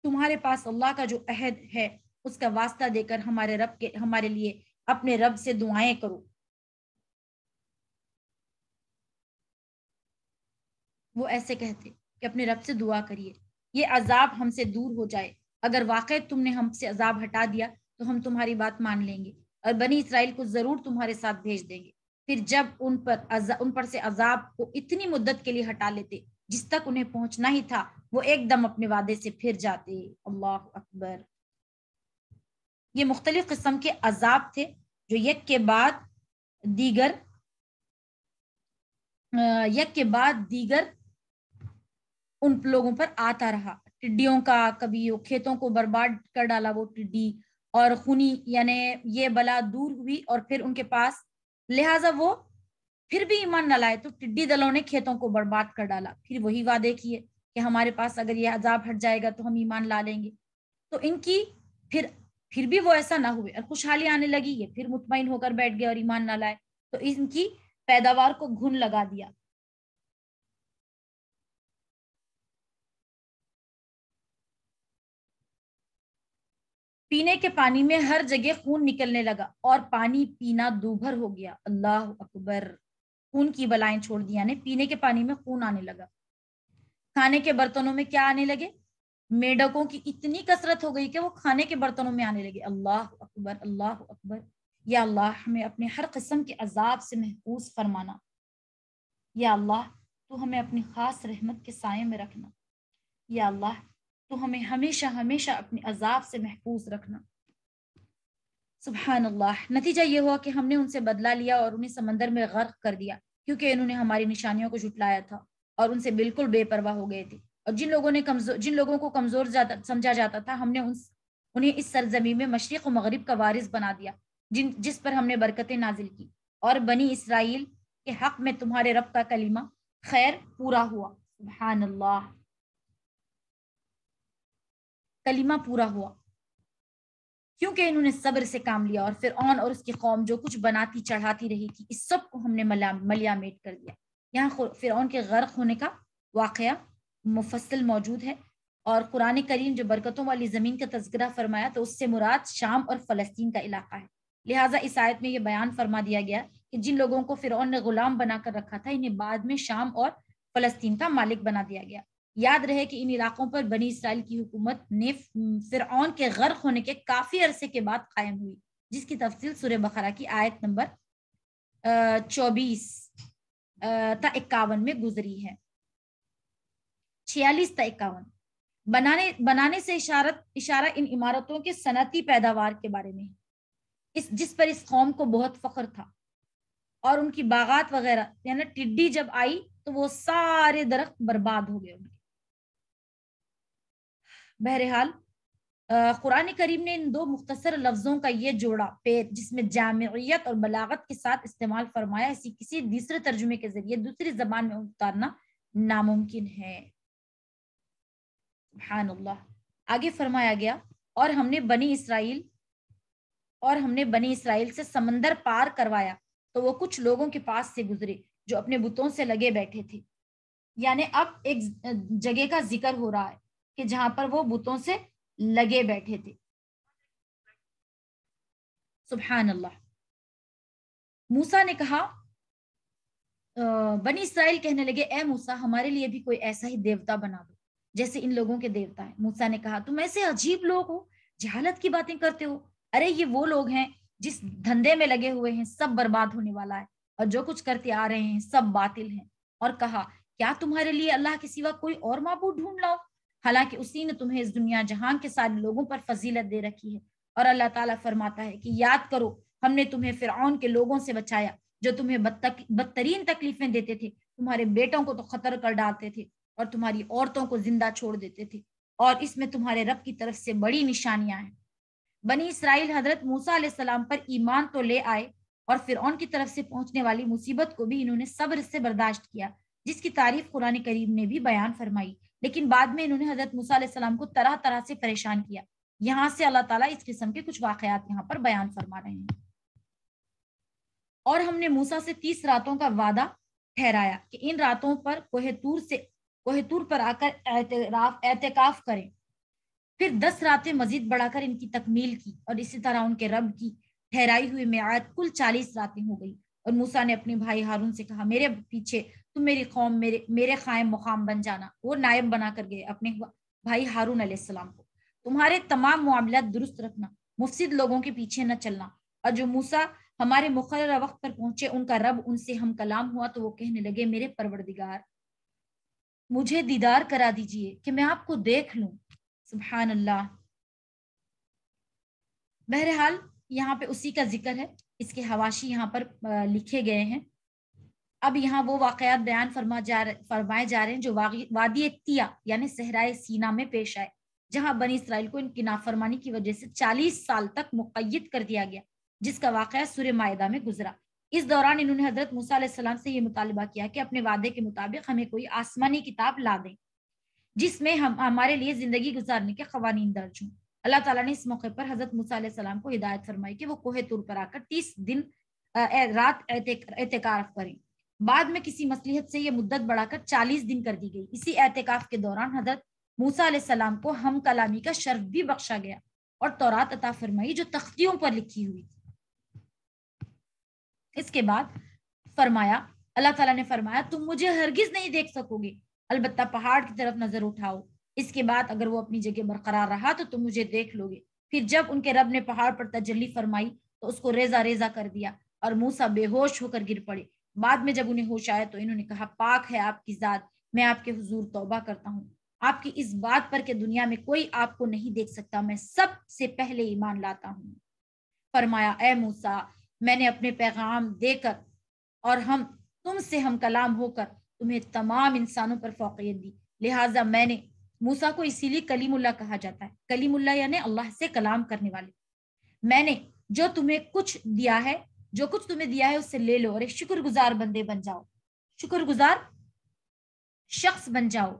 تمہارے پاس اللہ کا جو عہد ہے اس کا واسطہ دے کر ہمارے لیے اپنے رب سے دعائیں کرو. وہ ایسے کہتے کہ اپنے رب سے دعا کریے یہ عذاب ہم سے دور ہو جائے. اگر واقعی تم نے ہم سے عذاب ہٹا دیا تو ہم تمہاری بات مان لیں گے. اور بنی اسرائیل کو ضرور تمہارے ساتھ بھیج دیں گے۔ پھر جب ان پر سے عذاب کو اتنی مدت کے لیے ہٹا لیتے جس تک انہیں پہنچنا ہی تھا، وہ ایک دم اپنے وعدے سے پھر جاتے۔ اللہ اکبر۔ یہ مختلف قسم کے عذاب تھے جو یک کے بعد دیگر ان لوگوں پر آتا رہا۔ ٹڈیوں کا، کبھی وہ کھیتوں کو برباد کر ڈالا وہ ٹڈی، اور خونی یعنی یہ بلا دور ہوئی اور پھر ان کے پاس، لہٰذا وہ پھر بھی ایمان نہ لائے تو ٹڈی دلوں نے کھیتوں کو برباد کر ڈالا۔ پھر وہی وعدے کیے کہ ہمارے پاس اگر یہ عذاب ہٹ جائے گا تو ہم ایمان لا لیں گے، تو ان کی پھر بھی وہ ایسا نہ ہوئے اور خوشحالی آنے لگی، یہ پھر مطمئن ہو کر بیٹھ گئے اور ایمان نہ لائے، تو ان کی پیداوار کو گھن لگا دیا۔ پینے کے پانی میں ہر جگہ خون نکلنے لگا اور پانی پینا دوبھر ہو گیا۔ اللہ اکبر۔ خون کی بلائیں چھوڑ دی، یعنی پینے کے پانی میں خون آنے لگا۔ کھانے کے برتنوں میں کیا آنے لگے؟ میڈکوں کی اتنی کثرت ہو گئی کہ وہ کھانے کے برتنوں میں آنے لگے۔ اللہ اکبر، اللہ اکبر۔ یا اللہ ہمیں اپنے ہر قسم کے عذاب سے محفوظ فرمانا۔ یا اللہ تو ہمیں اپنی خاص رحمت کے سائے میں رکھنا۔ یا اللہ تو ہمیں ہمیشہ ہمیشہ اپنے عذاب سے محفوظ رکھنا۔ سبحان اللہ۔ نتیجہ یہ ہوا کہ ہم نے ان سے بدلہ لیا اور انہیں سمندر میں غرق کر دیا، کیونکہ انہوں نے ہماری نشانیوں کو جھٹلایا تھا اور ان سے بالکل بے پرواہ ہو گئے تھے۔ اور جن لوگوں کو کمزور سمجھا جاتا تھا، ہم نے انہیں اس سرزمین میں مشرق و مغرب کا وارث بنا دیا، جس پر ہم نے برکتیں نازل کی۔ اور بنی اسرائیل کے حق میں تمہارے رب کا کلمہ خیر پورا ہوا۔ سبحان اللہ، کلمہ پورا ہوا، کیونکہ انہوں نے صبر سے کام لیا، اور فرعون اور اس کی قوم جو کچھ بناتی چڑھاتی رہی تھی، اس سب کو ہم نے ملیا میٹ کر دیا۔ یہاں فرعون کے غرق ہونے کا واقعہ مفصل موجود ہے، اور قرآن کریم جو برکتوں والی زمین کا تذکرہ فرمایا تو اس سے مراد شام اور فلسطین کا علاقہ ہے۔ لہٰذا اس آیت میں یہ بیان فرما دیا گیا کہ جن لوگوں کو فرعون نے غلام بنا کر رکھا تھا، انہیں بعد میں شام اور فلسطین کا مالک بنا دیا گیا۔ یاد رہے کہ ان علاقوں پر بنی اسرائیل کی حکومت نے فرعون کے غرق ہونے کے کافی عرصے کے بعد قائم ہوئی، جس کی تفصیل سورہ بقرہ کی آیت نمبر 24 تا 51 میں گزری ہے۔ 46 تا 51 بنانے سے اشارہ ان عمارتوں کے صنعتی پیداوار کے بارے میں ہے، جس پر اس قوم کو بہت فخر تھا، اور ان کی باغات وغیرہ، یعنی ٹڈی جب آئی تو وہ سارے درخت برباد ہو گئے ان کے۔ بہرحال قرآن کریم نے ان دو مختصر لفظوں کا یہ جوڑا پیر جس میں جامعیت اور بلاغت کے ساتھ استعمال فرمایا، اسی کسی دوسرے ترجمے کے ذریعے دوسری زبان میں اتارنا ناممکن ہے۔ سبحان اللہ۔ آگے فرمایا گیا، اور ہم نے بنی اسرائیل سے سمندر پار کروایا تو وہ کچھ لوگوں کے پاس سے گزرے جو اپنے بتوں سے لگے بیٹھے تھے۔ یعنی اب ایک جگہ کا ذکر ہو رہا ہے کہ جہاں پر وہ بتوں سے لگے بیٹھے تھے۔ سبحان اللہ۔ موسیٰ نے کہا، بنی اسرائیل کہنے لگے، اے موسیٰ ہمارے لیے بھی کوئی ایسا ہی دیوتا بنا دو جیسے ان لوگوں کے دیوتا ہیں۔ موسیٰ نے کہا، تم ایسے عجیب لوگ ہو، جہالت کی باتیں کرتے ہو۔ ارے یہ وہ لوگ ہیں جس دھندے میں لگے ہوئے ہیں، سب برباد ہونے والا ہے، اور جو کچھ کرتے آ رہے ہیں سب باطل ہیں۔ اور کہا، کیا تمہارے لیے اللہ کے سوا کوئی اور معبود ڈھونڈ لاؤ، حالانکہ اسی نے تمہیں اس دنیا جہان کے سارے لوگوں پر فضیلت دے رکھی ہے۔ اور اللہ تعالیٰ فرماتا ہے کہ یاد کرو، ہم نے تمہیں فرعون کے لوگوں سے بچایا جو تمہیں بدترین تکلیفیں دیتے تھے، تمہارے بیٹوں کو تو قتل کر ڈالتے تھے اور تمہاری عورتوں کو زندہ چھوڑ دیتے تھے، اور اس میں تمہارے رب کی طرف سے بڑی نشانیاں ہیں۔ بنی اسرائیل حضرت موسیٰ علیہ السلام پر ایمان تو لے آئے، اور فرعون کی طرف سے پہنچنے والی مصیبت کو بھی انہوں نے صبر سے برداشت کیا، جس کی تعریف قرآن کریم نے بھی بیان فرمائی۔ لیکن بعد میں انہوں نے حضرت موسیٰ علیہ السلام کو طرح طرح سے پریشان کیا۔ یہاں سے اللہ تعالیٰ اس قسم کے کچھ واقعات یہاں پر بیان فرما رہے ہیں۔ اور ہم نے موسیٰ سے 30 راتوں کا وعدہ ٹھہرایا کہ ان راتوں پر کوہ طور پر آ کر اعتکاف کریں، پھر 10 راتیں مزید بڑھا کر ان کی تکمیل کی، اور اسی طرح ان کے رب کی ٹھہرائی ہوئی میعاد کل 40 راتیں ہو گئی۔ اور موسیٰ نے اپنے بھائی ہارون سے کہا، میرے پیچھے تم میری قوم میرے قائم مقام بن جانا۔ وہ نائب بنا کر گئے اپنے بھائی ہارون علیہ السلام کو۔ تمہارے تمام معاملات درست رکھنا، مفسد لوگوں کے پیچھے نہ چلنا، اور جو موسیٰ ہمارے مقررہ وقت پر پہنچے ان کا رب ان سے ہم کلام ہوا تو وہ کہنے لگے میرے پروردگار مجھے دیدار کرا دیجئے کہ میں آپ کو دیکھ لوں. سبحان اللہ. بہرحال یہاں پہ اسی کا ذکر ہے، اس کے حواشی یہاں پر لکھے گئے ہیں. اب یہاں وہ واقعات بیان فرمائے جا رہے ہیں جو وادی تیا یعنی صحرائے سینا میں پیش آئے، جہاں بنی اسرائیل کو ان کی نافرمانی کی وجہ سے 40 سال تک مقید کر دیا گیا، جس کا واقعہ سورہ مائدہ میں گزرا. اس دوران انہوں نے حضرت موسیٰ علیہ السلام سے یہ مطالبہ کیا کہ اپنے وعدے کے مطابق ہمیں کوئی آسمانی کتاب لا دیں جس میں ہمارے لیے زندگی گزارنے کے قوانین درج ہوں. اللہ تعالیٰ نے اس موقع پر حضرت موسیٰ علیہ السلام کو ہدایت فرمائی کہ وہ کوہ طور پر آ کر 30 دن رات اعتکاف کریں. بعد میں کسی مصلحت سے یہ مدت بڑھا کر 40 دن کر دی گئی. اسی اعتکاف کے دوران حضرت موسیٰ علیہ السلام کو ہم کلامی کا شرف بھی بخشا گیا اور تورات عطا فرمائی جو تختیوں پر لکھی ہوئی تھی. اس کے بعد فرمایا، اللہ تعالیٰ نے فرمایا تم مجھے ہرگز نہیں دیکھ سکو گے، البتہ پہاڑ کی طرف نظر اٹھاؤ. اس کے بعد اگر وہ اپنی جگہ برقرار رہا تو تم مجھے دیکھ لو گے. پھر جب ان کے رب نے پہاڑ پر تجلی فرمائی تو اس کو ریزہ ریزہ کر دیا اور موسیٰ بے ہوش ہو کر گر پڑے. بعد میں جب انہیں ہوش آیا تو انہوں نے کہا پاک ہے آپ کی ذات، میں آپ کے حضور توبہ کرتا ہوں آپ کی اس بات پر کہ دنیا میں کوئی آپ کو نہیں دیکھ سکتا، میں سب سے پہلے ایمان لاتا ہوں. فرمایا اے موسیٰ میں نے اپنے پیغام دے کر اور ہم تم سے ہم کلام ہو کر تمہیں تمام انسانوں پر فوقیت دی، لہٰذا میں نے موسیٰ کو اسی لیے کلیم اللہ کہا جاتا ہے. کلیم اللہ یعنی اللہ سے کلام کرنے والے. میں نے جو تمہیں کچھ دیا ہے، جو کچھ تمہیں دیا ہے اس سے لے لو اور ایک شکر گزار بندے بن جاؤ، شکر گزار شخص بن جاؤ.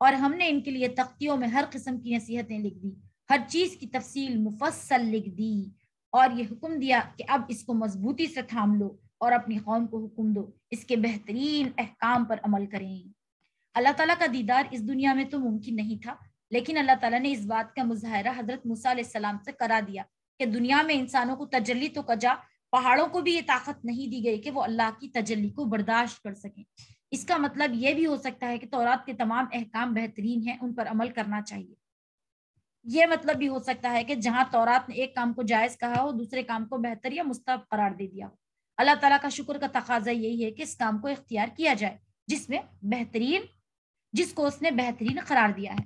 اور ہم نے ان کے لیے تختیوں میں ہر قسم کی نصیحتیں لکھ دی، ہر چیز کی تفصیل مفصل لکھ دی اور یہ حکم دیا کہ اب اس کو مضبوطی سے تھام لو اور اپنی قوم کو حکم دو اس کے بہترین احکام پر عمل کریں. اللہ تعالیٰ کا دیدار اس دنیا میں تو ممکن نہیں تھا، لیکن اللہ تعالیٰ نے اس بات کا مظاہرہ حضرت موسیٰ علیہ السلام سے کرا دیا کہ دنیا میں انسانوں کو تجلی تو کجا، پہاڑوں کو بھی یہ طاقت نہیں دی گئی کہ وہ اللہ کی تجلی کو برداشت کر سکیں. اس کا مطلب یہ بھی ہو سکتا ہے کہ تورات کے تمام احکام بہترین ہیں، ان پر عمل کرنا چاہیے. یہ مطلب بھی ہو سکتا ہے کہ جہاں تورات نے ایک کام کو جائز کہا ہو دوسرے کام کو بہتر یا مستحب قرار دے دیا ہو. اللہ تعالیٰ کا شکر کا تقاضا یہی ہے کہ اس کام کو اختیار کیا جائے جس کو اس نے بہترین قرار دیا ہے.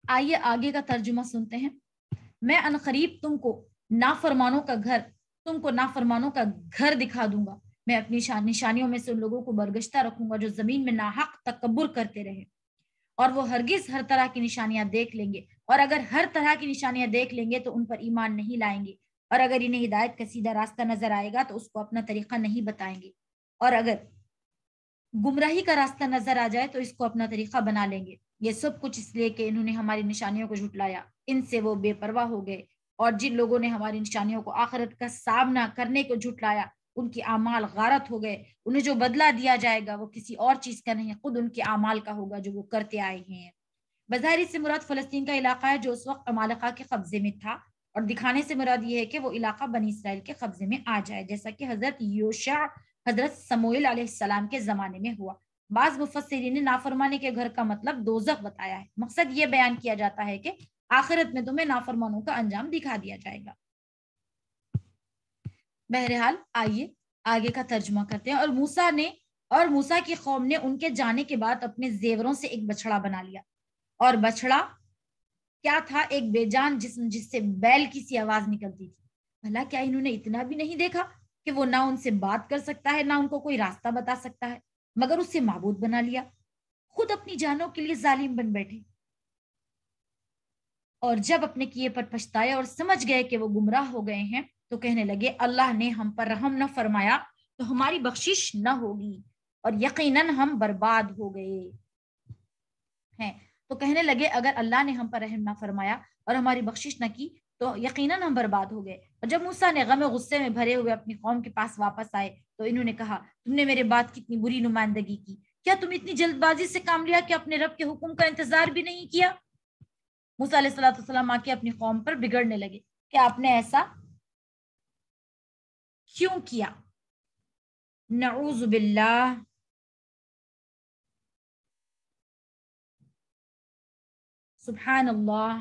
آئیے آگے کا ترجمہ سنتے ہیں. میں عنقریب تم کو نافرمانوں کا گھر دکھا دوں گا. میں اپنی نشانیوں میں سے ان لوگوں کو برگشتہ رکھوں گا جو زمین میں ناحق تکبر کرتے رہے، اور وہ ہرگز ہر طرح کی نشانیاں دیکھ لیں گے، اور اگر ہر طرح کی نشانیاں دیکھ لیں گے تو ان پر ایمان نہیں لائیں گے، اور اگر انہیں ہدایت کا سیدھا راستہ نظر آئے گا تو اس کو اپنا طریقہ نہیں بتائیں گے، اور اگر گمراہی کا راستہ نظر آ جائے تو اس کو اپنا طریقہ بنا لیں گے. یہ سب کچھ اس لیے کہ انہوں نے ہماری نشانیوں کو جھٹلایا، ان سے وہ بے پرواہ ہو گئے. اور جن لوگوں نے ہماری نشانیوں کو آخرت کا سامنا کرنے کو جھٹلایا ان کے اعمال غارت ہو گئے. انہیں جو بدلہ دیا جائے گا وہ کسی اور چیز کا نہیں، خود ان کے اعمال کا ہوگا جو وہ کرتے آئے ہیں. بظاہر اس سے مراد فلسطین کا علاقہ ہے جو اس وقت عمالقہ کے قبضے میں تھا، اور دکھانے سے مراد یہ ہے کہ وہ علاقہ بنی اسرائیل کے قبضے میں آ جائے، جیسا کہ حضرت سموئیل علیہ السلام کے زمانے میں ہوا. بعض مفسرین نے نافرمانی کے گھر کا مطلب دوزخ بتایا ہے. مقصد یہ بیان کیا جاتا ہے کہ آخرت میں تمہیں نافرمانوں کا انجام دکھا دیا جائے گا. بہرحال آئیے آگے کا ترجمہ کرتے ہیں. اور موسیٰ کی قوم نے ان کے جانے کے بعد اپنے زیوروں سے ایک بچڑا بنا لیا. اور بچڑا کیا تھا؟ ایک بے جان جسم جس سے بیل کی سی آواز نکلتی تھی. بھلا کیا انہوں نے اتنا بھی نہیں دیکھا کہ وہ نہ ان سے بات کر سکتا ہے نہ ان کو کوئی راستہ بتا سکتا ہے، مگر اس سے معبود بنا لیا، خود اپنی جانوں کے لیے ظالم بن بیٹھے. اور جب اپنے کیے پر پچھتائے اور سمجھ گئے کہ وہ گمراہ ہو گئے ہیں تو کہنے لگے اللہ نے ہم پر رحم نہ فرمایا تو ہماری بخشش نہ ہوگی اور یقیناً ہم برباد ہو گئے ہیں. تو کہنے لگے اگر اللہ نے ہم پر رحم نہ فرمایا اور ہماری بخشش نہ کی تو یقیناً ہم برباد ہو گئے. اور جب موسیٰ نے غم و غصے میں بھرے ہوئے اپنی قوم کے پاس واپس آئے تو انہوں نے کہا تم نے میرے بات کی اتنی بری نمائندگی کی، کیا تم اتنی جلد بازی سے کام لیا کہ اپنے رب کے حکم کا انتظار بھی نہیں کیا؟ موسیٰ علیہ السلام آ کے اپنی قوم پر بگڑنے لگے کہ آپ نے ایسا کیوں کیا؟ نعوذ باللہ. سبحان اللہ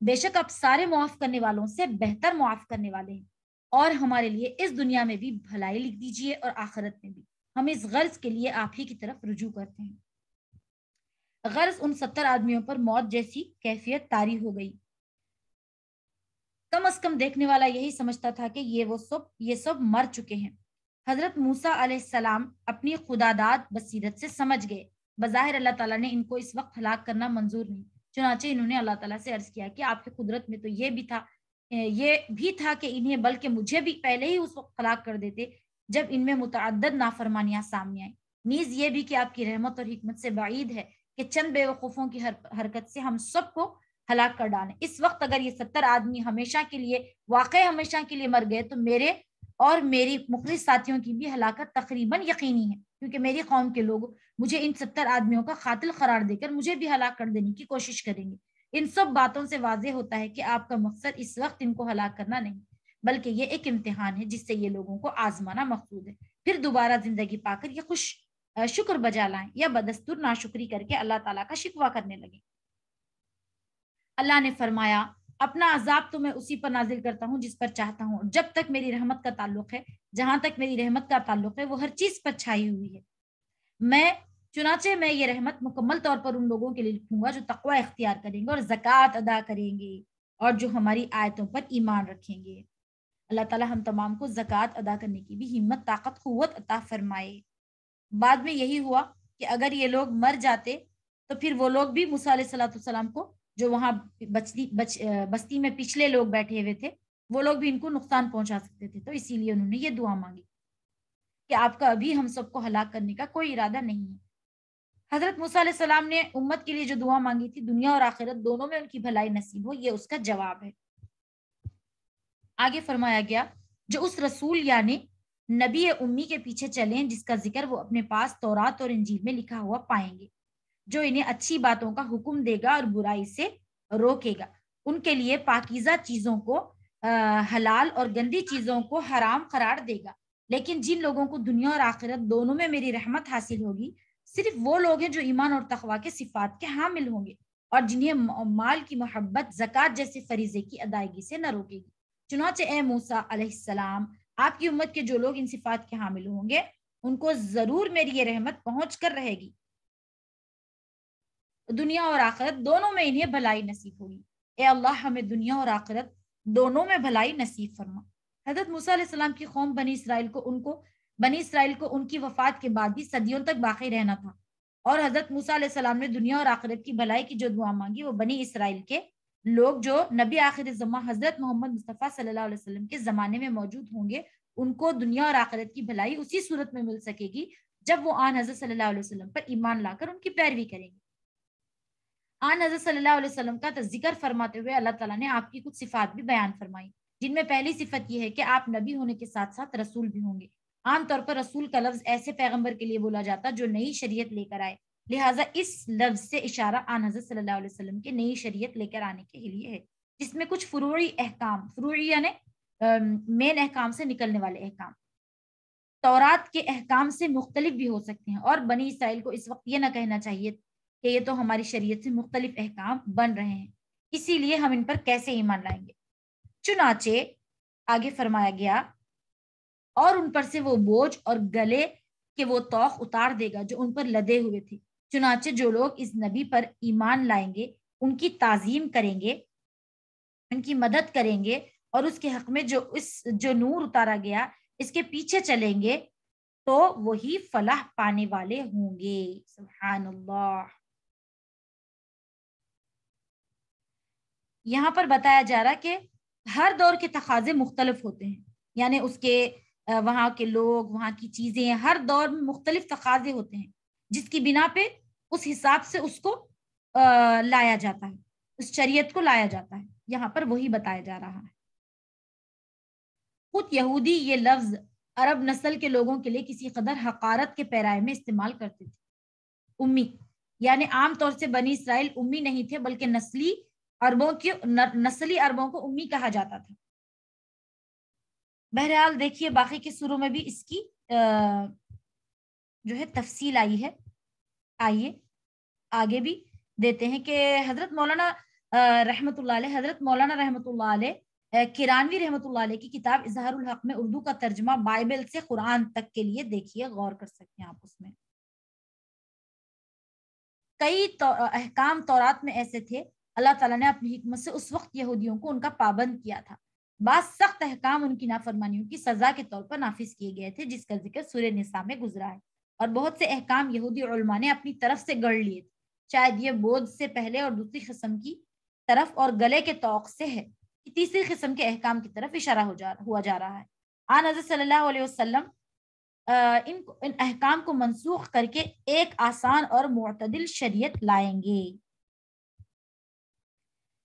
بے شک آپ سارے معاف کرنے والوں سے بہتر معاف کرنے والے ہیں، اور ہمارے لیے اس دنیا میں بھی بھلائی لکھ دیجیے اور آخرت میں بھی، ہم اس غرض کے لیے آپ ہی کی طرف رجوع کرتے ہیں۔ غرض ان 70 آدمیوں پر موت جیسی کیفیت طاری ہو گئی۔ کم از کم دیکھنے والا یہی سمجھتا تھا کہ یہ سب مر چکے ہیں۔ حضرت موسیٰ علیہ السلام اپنی خداداد بصیرت سے سمجھ گئے بظاہر اللہ تعالیٰ نے ان کو اس وقت ہلاک کرنا منظور نہیں، چنانچہ انہوں نے اللہ تعالیٰ سے عرض کیا کہ آپ کی قدرت میں تو یہ بھی تھا کہ انہیں بلکہ مجھے بھی پہلے ہی اس وقت ہلاک کر دیتے جب ان میں متعدد نافرمانیاں سامنے آئیں، نیز یہ بھی کہ آپ کی رحمت اور حکمت سے بعید ہے کہ چند بے وقوفوں کی حرکت سے ہم سب کو ہلاک کر ڈالیں۔ اس وقت اگر یہ 70 آدمی ہمیشہ کے لیے ہمیشہ کے لیے مر گئے تو میرے اور میری مخلص ساتھیوں کی بھی ہلاکت تقریباً یقینی ہے، کیونکہ میری قوم کے لوگ مجھے ان 70 آدمیوں کا قاتل قرار دے کر مجھے بھی ہلاک کر دینے کی کوشش کریں گے۔ ان سب باتوں سے واضح ہوتا ہے کہ آپ کا مقصد اس وقت ان کو ہلاک کرنا نہیں، بلکہ یہ ایک امتحان ہے جس سے یہ لوگوں کو آزمانا مقصود ہے، پھر دوبارہ زندگی پا کر یہ شکر بجا لائیں یا بدستور ناشکری کر کے اللہ تعالیٰ کا شکوہ کرنے لگے۔ اللہ نے فرمایا اپنا عذاب تو میں اسی پر نازل کرتا ہوں جس پر چاہتا ہوں، جب تک میری رحمت کا تعلق ہے، جہاں تک میری رحمت کا تعلق ہے وہ ہر چیز پر چھائی ہوئی ہے۔ چنانچہ میں یہ رحمت مکمل طور پر ان لوگوں کے لیے لکھوں گا جو تقوی اختیار کریں گے اور زکوٰۃ ادا کریں گے اور جو ہماری آیتوں پر ایمان رکھیں گے۔ اللہ تعالیٰ ہم تمام کو زکوٰۃ ادا کرنے کی بھی ہمت، طاقت، قوت عطا فرمائے۔ بعد میں یہی ہوا کہ اگر یہ لوگ مر جاتے تو پھر وہ لوگ بھی موسیٰ علیہ السلام کو، جو وہاں بستی میں پچھلے لوگ بیٹھے ہوئے تھے، وہ لوگ بھی ان کو نقصان پہنچا سکتے تھے، تو اسی لیے انہوں نے یہ دعا مانگی کہ آپ کا ابھی ہم سب کو ہلاک کرنے کا کوئی ارادہ نہیں ہے۔ حضرت موسیٰ علیہ السلام نے امت کے لیے جو دعا مانگی تھی، دنیا اور آخرت دونوں میں ان کی بھلائی نصیب ہو، یہ اس کا جواب ہے۔ آگے فرمایا گیا جو اس رسول یعنی نبی امی کے پیچھے چلیں جس کا ذکر وہ اپنے پاس تورات اور انجیل میں لکھا ہوا پائیں گے، جو انہیں اچھی باتوں کا حکم دے گا اور برائی سے روکے گا، ان کے لیے پاکیزہ چیزوں کو حلال اور گندی چیزوں کو حرام قرار دے گا۔ لیکن جن لوگوں کو دنیا اور آخرت دونوں میں میری رحمت حاصل ہوگی صرف وہ لوگ ہیں جو ایمان اور تقوی کے صفات کے حامل ہوں گے اور جنہیں مال کی محبت زکوٰۃ جیسے فریضے کی ادائیگی سے نہ روکے گی۔ چنانچہ اے موسیٰ علیہ السلام، آپ کی امت کے جو لوگ ان صفات کے حامل ہوں گے ان کو ضرور میری یہ رحمت پہنچ کر رہے گی، دنیا اور آخرت دونوں میں انہیں بھلائی نصیب ہوگی۔ اے اللہ ہمیں دنیا اور آخرت دونوں میں بھلائی نصیب فرما۔ حضرت موسیٰ علیہ السلام کی قوم بنی اسرائیل کو ان کی وفات کے بعد بھی صدیوں تک باقی رہنا تھا، اور حضرت موسیٰ علیہ السلام نے دنیا اور آخرت کی بھلائی کی جو دعا مانگی وہ بنی اسرائیل کے لوگ جو نبی آخر زمان حضرت محمد مصطفیٰ صلی اللہ علیہ وسلم کے زمانے میں موجود ہوں گے ان کو دنیا اور آخرت کی بھلائی اسی صورت میں مل سکے گی جب وہ آن حضرت صلی اللہ علیہ وسلم پر ایمان لا کر ان کی پیروی کریں گے۔ آن حضرت صلی اللہ علیہ وسلم کا ذکر فرماتے ہوئے اللہ تعالیٰ نے آپ کی کچھ صفات بھی بیان فرمائی، جن میں پہلی صفت یہ ہے کہ آپ نبی ہونے کے ساتھ ساتھ رسول بھی ہوں گے۔ عام طور پر رسول کا لفظ ایسے پیغمبر کے لیے بولا جاتا جو نئی شریعت لے کر آئے، لہٰذا اس لفظ سے اشارہ آن حضرت صلی اللہ علیہ وسلم کے نئی شریعت لے کر آنے کے لیے ہے، جس میں کچھ فروعی یعنی مین احکام سے نکلنے والے احکام تورات کے احکام سے مختلف بھی ہو سکتے ہیں، اور بنی اسرائیل کو اس وقت یہ نہ کہنا چاہیے کہ یہ تو ہماری شریعت سے مختلف احکام بن رہے ہیں، اسی لیے ہم ان پر کیسے ایمان لائیں گے۔ چنانچہ آگے فرمایا گیا اور ان پر سے وہ بوجھ اور گلے کے وہ توق اتار دے گا جو ان پر لدے ہوئے تھے۔ چنانچہ جو لوگ اس نبی پر ایمان لائیں گے ان کی تعظیم کریں گے، ان کی مدد کریں گے اور اس کے حق میں جو نور اتارا گیا اس کے پیچھے چلیں گے تو وہی فلاح پانے والے ہوں گے۔ سبحان اللہ۔ یہاں پر بتایا جا رہا کہ ہر دور کے تقاضے مختلف ہوتے ہیں، یعنی اس کے وہاں کے لوگ، وہاں کی چیزیں، ہر دور میں مختلف تقاضے ہوتے ہیں جس کی بنا پہ اس حساب سے اس کو لایا جاتا ہے، اس شریعت کو لایا جاتا ہے۔ یہاں پر وہی بتایا جا رہا ہے۔ خود یہودی یہ لفظ عرب نسل کے لوگوں کے لیے کسی قدر حقارت کے پیرائے میں استعمال کرتے تھے۔ امی یعنی عام طور سے بنی اسرائیل امی نہیں تھے بلکہ نسلی عربوں کو امی کہا جاتا تھا۔ بہرحال دیکھیے باقی کے سوروں میں بھی اس کی جو ہے تفصیل آئی ہے۔ آئیے آگے بھی دیتے ہیں کہ حضرت مولانا رحمۃ اللہ علیہ، حضرت مولانا رحمۃ اللہ علیہ کرانوی رحمۃ اللہ علیہ کی کتاب اظہار الحق میں اردو کا ترجمہ بائبل سے قرآن تک کے لیے دیکھیے، غور کر سکتے ہیں آپ اس میں۔ کئی احکام تورات میں ایسے تھے اللہ تعالیٰ نے اپنی حکمت سے اس وقت یہودیوں کو ان کا پابند کیا تھا۔ بعض سخت احکام ان کی نافرمانیوں کی سزا کے طور پر نافذ کیے گئے تھے، جس کا ذکر سورہ نساء میں گزرا ہے، اور بہت سے احکام یہودی علماء نے اپنی طرف سے گڑھ لیے تھے، شاید یہ بودھ سے پہلے اور دوسری قسم کی طرف اور گلے کے توق سے ہے کہ تیسری قسم کے احکام کی طرف اشارہ ہوا جا رہا ہے۔ آن حضرت صلی اللہ علیہ وسلم ان احکام کو منسوخ کر کے ایک آسان اور معتدل شریعت لائیں گے۔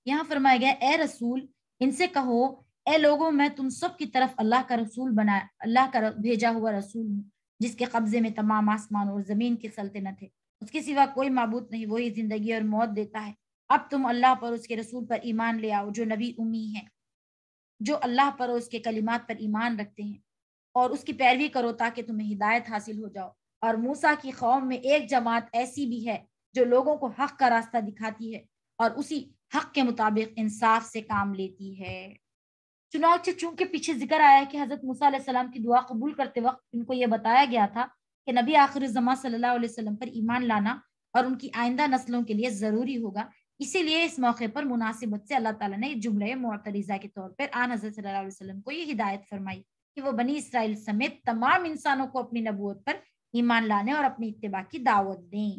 یہاں فرمایا گیا اے رسول ان سے کہو اے لوگوں میں تم سب کی طرف اللہ کا رسول بنایا، اللہ کا بھیجا ہوا رسول ہوں، جس کے قبضے میں تمام آسمان اور زمین کی سلطنت ہے، اس کے سوا کوئی معبود نہیں، وہی زندگی اور موت دیتا ہے۔ اب تم اللہ پر اس کے رسول پر ایمان لے آؤ جو نبی امی ہے، جو اللہ پر اور اس کے کلمات پر ایمان رکھتے ہیں، اور اس کی پیروی کرو تاکہ تمہیں ہدایت حاصل ہو جاؤ۔ اور موسیٰ کی قوم میں ایک جماعت ایسی بھی ہے جو لوگوں کو حق کا راستہ دکھاتی ہے اور اسی حق کے مطابق انصاف سے کام لیتی ہے۔ چنانچہ چونکہ پیچھے ذکر آیا ہے کہ حضرت موسیٰ علیہ السلام کی دعا قبول کرتے وقت ان کو یہ بتایا گیا تھا کہ نبی آخر الزمان صلی اللہ علیہ وسلم پر ایمان لانا اور ان کی آئندہ نسلوں کے لیے ضروری ہوگا، اسی لیے اس موقع پر مناسبت سے اللہ تعالیٰ نے جملہ معترضہ کے طور پر آن حضرت صلی اللہ علیہ وسلم کو یہ ہدایت فرمائی کہ وہ بنی اسرائیل سمیت تمام انسانوں کو اپنی نبوت پر ایمان لانے اور اپنی اتباع کی دعوت دیں۔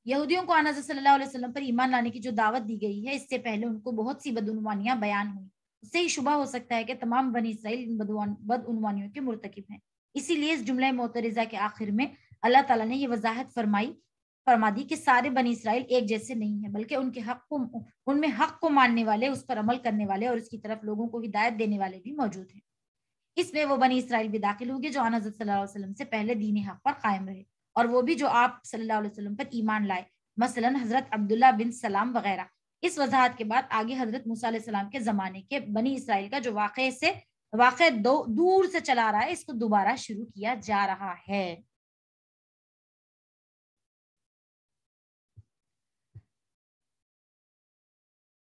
یہودیوں کو آن حضرت صلی اللہ علیہ وسلم پر ایمان لانے کی جو دعوت دی گئی ہے، اس سے پہلے ان کو بہت سی بدعنوانیاں بیان ہوئی، اس سے ہی شبہ ہو سکتا ہے کہ تمام بنی اسرائیل ان بدعنوانیوں کے مرتکب ہیں۔ اسی لیے اس جملہ معترضہ کے آخر میں اللہ تعالیٰ نے یہ وضاحت فرما دی کہ سارے بنی اسرائیل ایک جیسے نہیں ہیں، بلکہ ان میں حق کو ماننے والے، اس پر عمل کرنے والے اور اس کی طرف لوگوں کو ہدایت دینے والے بھی موجود ہیں۔ اس میں وہ بنی اسرائیل بھی داخل ہوگی جو آن حضرت صلی اللہ علیہ وسلم سے پہلے دین حق پر قائم رہے، اور وہ بھی جو آپ صلی اللہ علیہ وسلم پر ایمان لائے، مثلا حضرت عبداللہ بن سلام وغیرہ۔ اس وضاحت کے بعد آگے حضرت موسیٰ علیہ السلام کے زمانے کے بنی اسرائیل کا جو واقع دور سے چلا رہا ہے، اس کو دوبارہ شروع کیا جا رہا ہے۔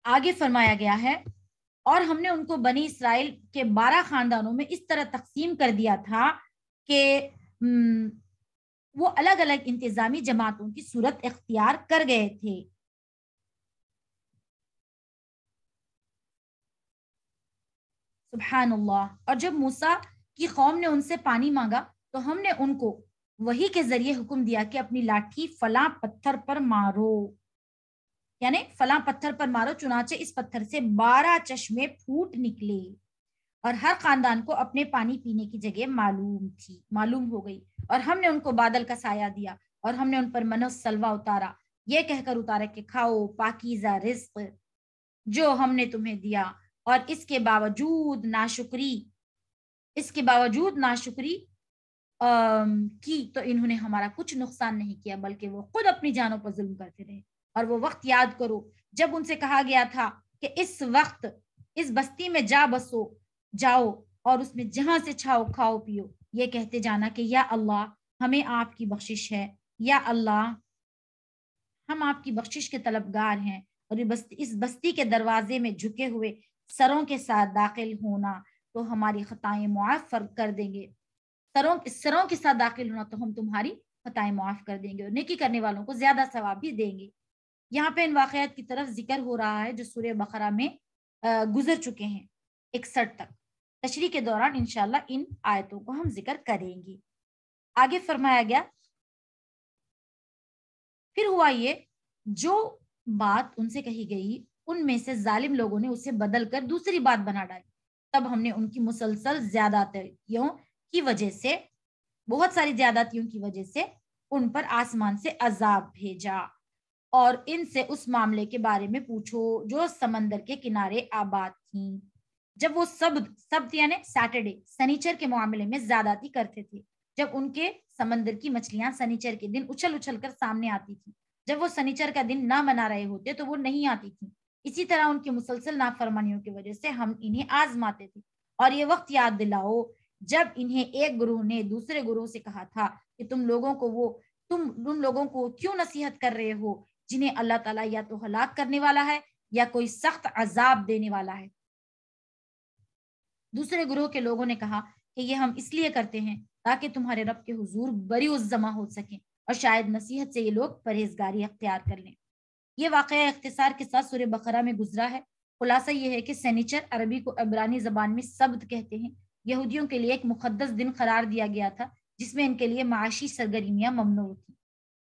آگے فرمایا گیا ہے اور ہم نے ان کو بنی اسرائیل کے 12 خاندانوں میں اس طرح تقسیم کر دیا تھا کہ وہ الگ الگ انتظامی جماعتوں کی صورت اختیار کر گئے تھے۔ سبحان اللہ۔ اور جب موسیٰ کی قوم نے ان سے پانی مانگا تو ہم نے ان کو وحی کے ذریعے حکم دیا کہ اپنی لاٹھی فلاں پتھر پر مارو، یعنی فلاں پتھر پر مارو، چنانچہ اس پتھر سے 12 چشمے پھوٹ نکلے، اور ہر خاندان کو اپنے پانی پینے کی جگہ معلوم ہو گئی، اور ہم نے ان کو بادل کا سایہ دیا، اور ہم نے ان پر من و سلوہ اتارا، یہ کہہ کر اتارا کہ کھاؤ پاکیزہ رزق جو ہم نے تمہیں دیا، اور اس کے باوجود ناشکری کی تو انہوں نے ہمارا کچھ نقصان نہیں کیا، بلکہ وہ خود اپنی جانوں پر ظلم کرتے رہے۔ اور وہ وقت یاد کرو جب ان سے کہا گیا تھا کہ اس وقت اس بستی میں جاؤ اور اس میں جہاں سے چاہو کھاؤ پیو، یہ کہتے جانا کہ یا اللہ ہمیں آپ کی بخشش ہے، یا اللہ ہم آپ کی بخشش کے طلبگار ہیں، اور اس بستی کے دروازے میں جھکے ہوئے سروں کے ساتھ داخل ہونا تو ہماری خطائیں معاف کر دیں گے، سروں کے ساتھ داخل ہونا تو ہم تمہاری خطائیں معاف کر دیں گے، اور نیکی کرنے والوں کو زیادہ ثواب بھی دیں گے۔ یہاں پہ ان واقعات کی طرف ذکر ہو رہا ہے جو سورہ بقرہ میں گزر چکے ہیں 61 تک۔ تشریح کے دوران انشاءاللہ ان آیتوں کو ہم ذکر کریں گے۔ آگے فرمایا گیا پھر ہوا یہ جو بات ان سے کہی گئی ان میں سے ظالم لوگوں نے اسے بدل کر دوسری بات بنا ڈالی، تب ہم نے ان کی مسلسل زیادتیوں کی وجہ سے، بہت ساری زیادتیوں کی وجہ سے ان پر آسمان سے عذاب بھیجا، اور ان سے اس معاملے کے بارے میں پوچھو جو سمندر کے کنارے آباد تھیں، جب وہ سبت یعنی سیٹرڈے سنیچر کے معاملے میں زیادتی کرتے تھے، جب ان کے سمندر کی مچھلیاں سنیچر کے دن اچھل اچھل کر سامنے آتی تھی، جب وہ سنیچر کا دن نہ منا رہے ہوتے تو وہ نہیں آتی تھی، اسی طرح ان کی مسلسل نافرمانیوں کی وجہ سے ہم انہیں آزماتے تھے۔ اور یہ وقت یاد دلاؤ جب انہیں ایک گروہ نے دوسرے گروہ سے کہا تھا کہ تم ان لوگوں کو کیوں نصیحت کر رہے ہو جنہیں اللہ تعالیٰ یا تو ہلاک کرنے والا ہے یا کوئی سخت عذاب دینے والا ہے۔ دوسرے گروہ کے لوگوں نے کہا کہ یہ ہم اس لیے کرتے ہیں تاکہ تمہارے رب کے حضور بری الزمہ ہو سکیں اور شاید نصیحت سے یہ لوگ پرہیزگاری اختیار کر لیں۔ یہ واقعہ اختصار کے ساتھ سورہ بقرہ میں گزرا ہے۔ خلاصہ یہ ہے کہ سینیچر، عربی کو عبرانی زبان میں سبت کہتے ہیں، یہودیوں کے لیے ایک مقدس دن قرار دیا گیا تھا جس میں ان کے لیے معاشی سرگرمیاں ممنوع تھیں۔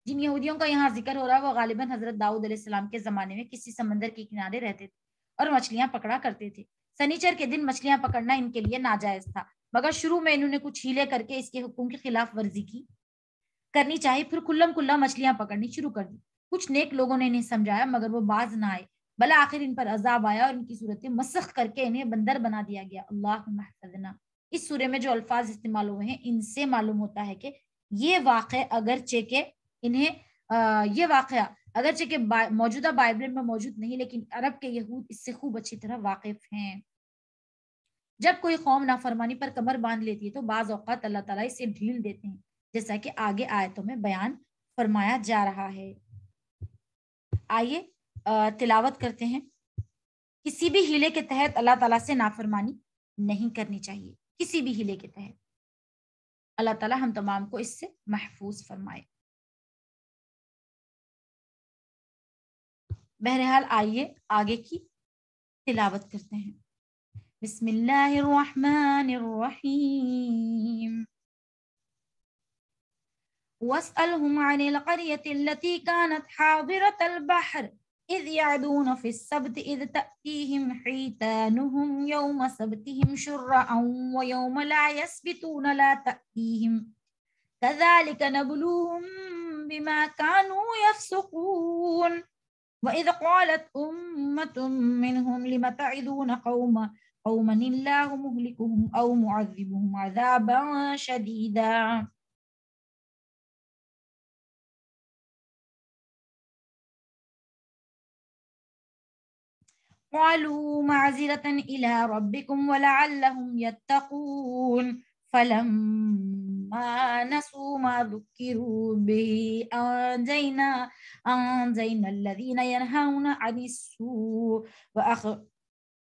جن یہودیوں کا یہاں ذکر ہو رہا ہے وہ غالباً حضرت داؤد علیہ السلام کے زمانے میں کسی سمندر کے کنارے رہتے تھے اور مچھلیاں پکڑا کرتے تھے۔ سنیچر کے دن مچھلیاں پکڑنا ان کے لیے ناجائز تھا، مگر شروع میں انہوں نے کچھ ہیلے کر کے اس کے حکم کی خلاف ورزی کرنی چاہی، پھر کھلم کھلا مچھلیاں پکڑنی شروع کر دی۔ کچھ نیک لوگوں نے انہیں سمجھایا مگر وہ باز نہ آئے، بلآخر ان پر عذاب آیا اور ان کی صورتیں مسخ کر کے انہیں بندر بنا دیا گیا۔ اللہم احفظنا۔ اس سورے میں جو الفاظ استعمال ہوئے ہیں ان سے معلوم ہوتا ہے کہ یہ واقعہ اگرچہ کہ موجودہ بائبل میں موجود نہیں، لیکن عرب کے یہود اس سے خوب اچھی طرح واقف ہیں۔ جب کوئی قوم نافرمانی پر کمر باندھ لیتی ہے تو بعض اوقات اللہ تعالیٰ اسے ڈھیل دیتے ہیں، جیسا کہ آگے آیتوں میں بیان فرمایا جا رہا ہے۔ آئیے تلاوت کرتے ہیں۔ کسی بھی ہیلے کے تحت اللہ تعالیٰ سے نافرمانی نہیں کرنی چاہیے، کسی بھی ہیلے کے تحت۔ اللہ تعالیٰ ہم تمام کو اس سے محفوظ فرمائے۔ بہرحال آئیے آگے کی تلاوت کرتے ہیں۔ بسم اللہ الرحمن الرحیم۔ واسألهم عن القرية التي كانت حاضرة البحر إذ يعدون في السبت إذ تأتيهم حيتانهم يوم سبتهم شرعا ويوم لا يسبتون لا تأتيهم كذلك نبلوهم بما كانوا يفسقون وإذ قالت أمة منهم لم تعظون قوما الله مهلكهم أو معذبهم عذابا شديدا قالوا معذرة إلى ربكم ولعلهم يتقون فلما نسوا ما ذكروا به أنجينا الذين ينهون عن السوء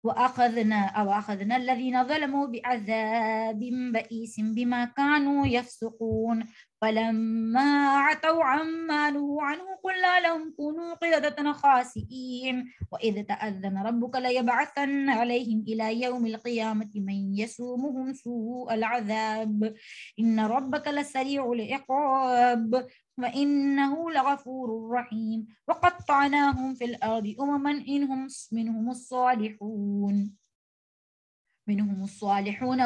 وأخذنا الذين ظلموا بعذاب بئيس بما كانوا يفسقون فلما عتوا عما نهوا عنه قلنا لهم كونوا قردة خاسئين وإذ تأذن ربك ليبعثن عليهم إلى يوم القيامة من يسومهم سوء العذاب إن ربك لسريع العقاب وإنه لغفور رحيم وقطعناهم في الأرض أمما منهم الصالحون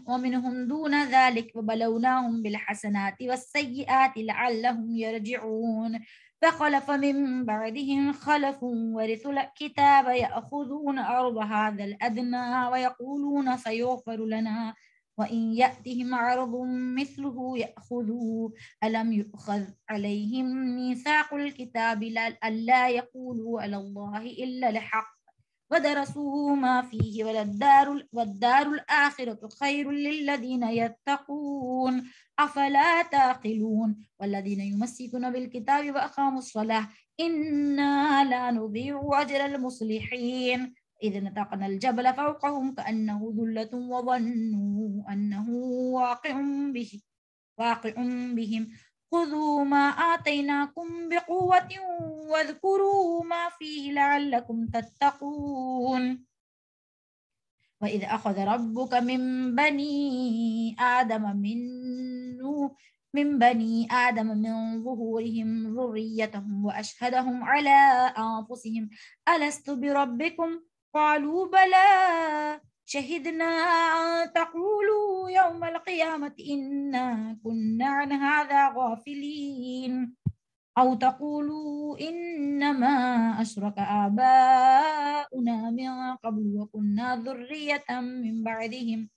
ومنهم دون ذلك وبلوناهم بالحسنات والسيئات لعلهم يرجعون فخلف من بعدهم خلف ورثوا الكتاب يأخذون أرض هذا الأدنى ويقولون سيغفر لنا وإن يأتهم عرض مثله يأخذوه ألم يؤخذ عليهم ميثاق الكتاب ألا يقولوا على الله إلا الحق ودرسوا ما فيه والدار الآخرة خير للذين يتقون أفلا تعقلون والذين يمسكون بالكتاب وأقاموا الصلاة إنا لا نضيع أجر المصلحين إذ نتقنا الجبل فوقهم كأنه ذلة وظنوا أنه واقع بهم خذوا ما آتيناكم بقوة واذكروا ما فيه لعلكم تتقون وإذ أخذ ربك من بني آدم من ظهورهم ذريتهم وأشهدهم على أنفسهم ألست بربكم قالوا بلى شهدنا أن تقولوا يوم القيامة إنا كنا عن هذا غافلين أو تقولوا إنما أشرك آباؤنا من قبل وكنا ذرية من بعدهم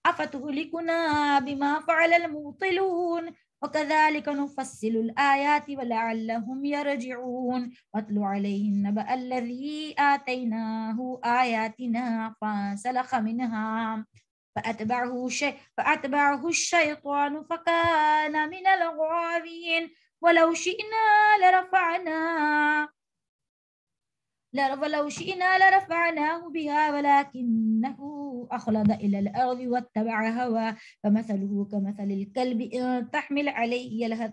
أفتهلكنا بما فعل المبطلون وكذلك نفصل الآيات ولعلهم يرجعون واتل عليهم نبأ الذي آتيناه آياتنا فانسلخ منها فأتبعه الشيطان فكان من الغاوين ولو شئنا ولو شئنا لرفعناه بها ولكنه أخلد إلى الأرض واتبع هواه فمثله كمثل الكلب إن تحمل عليه يلهث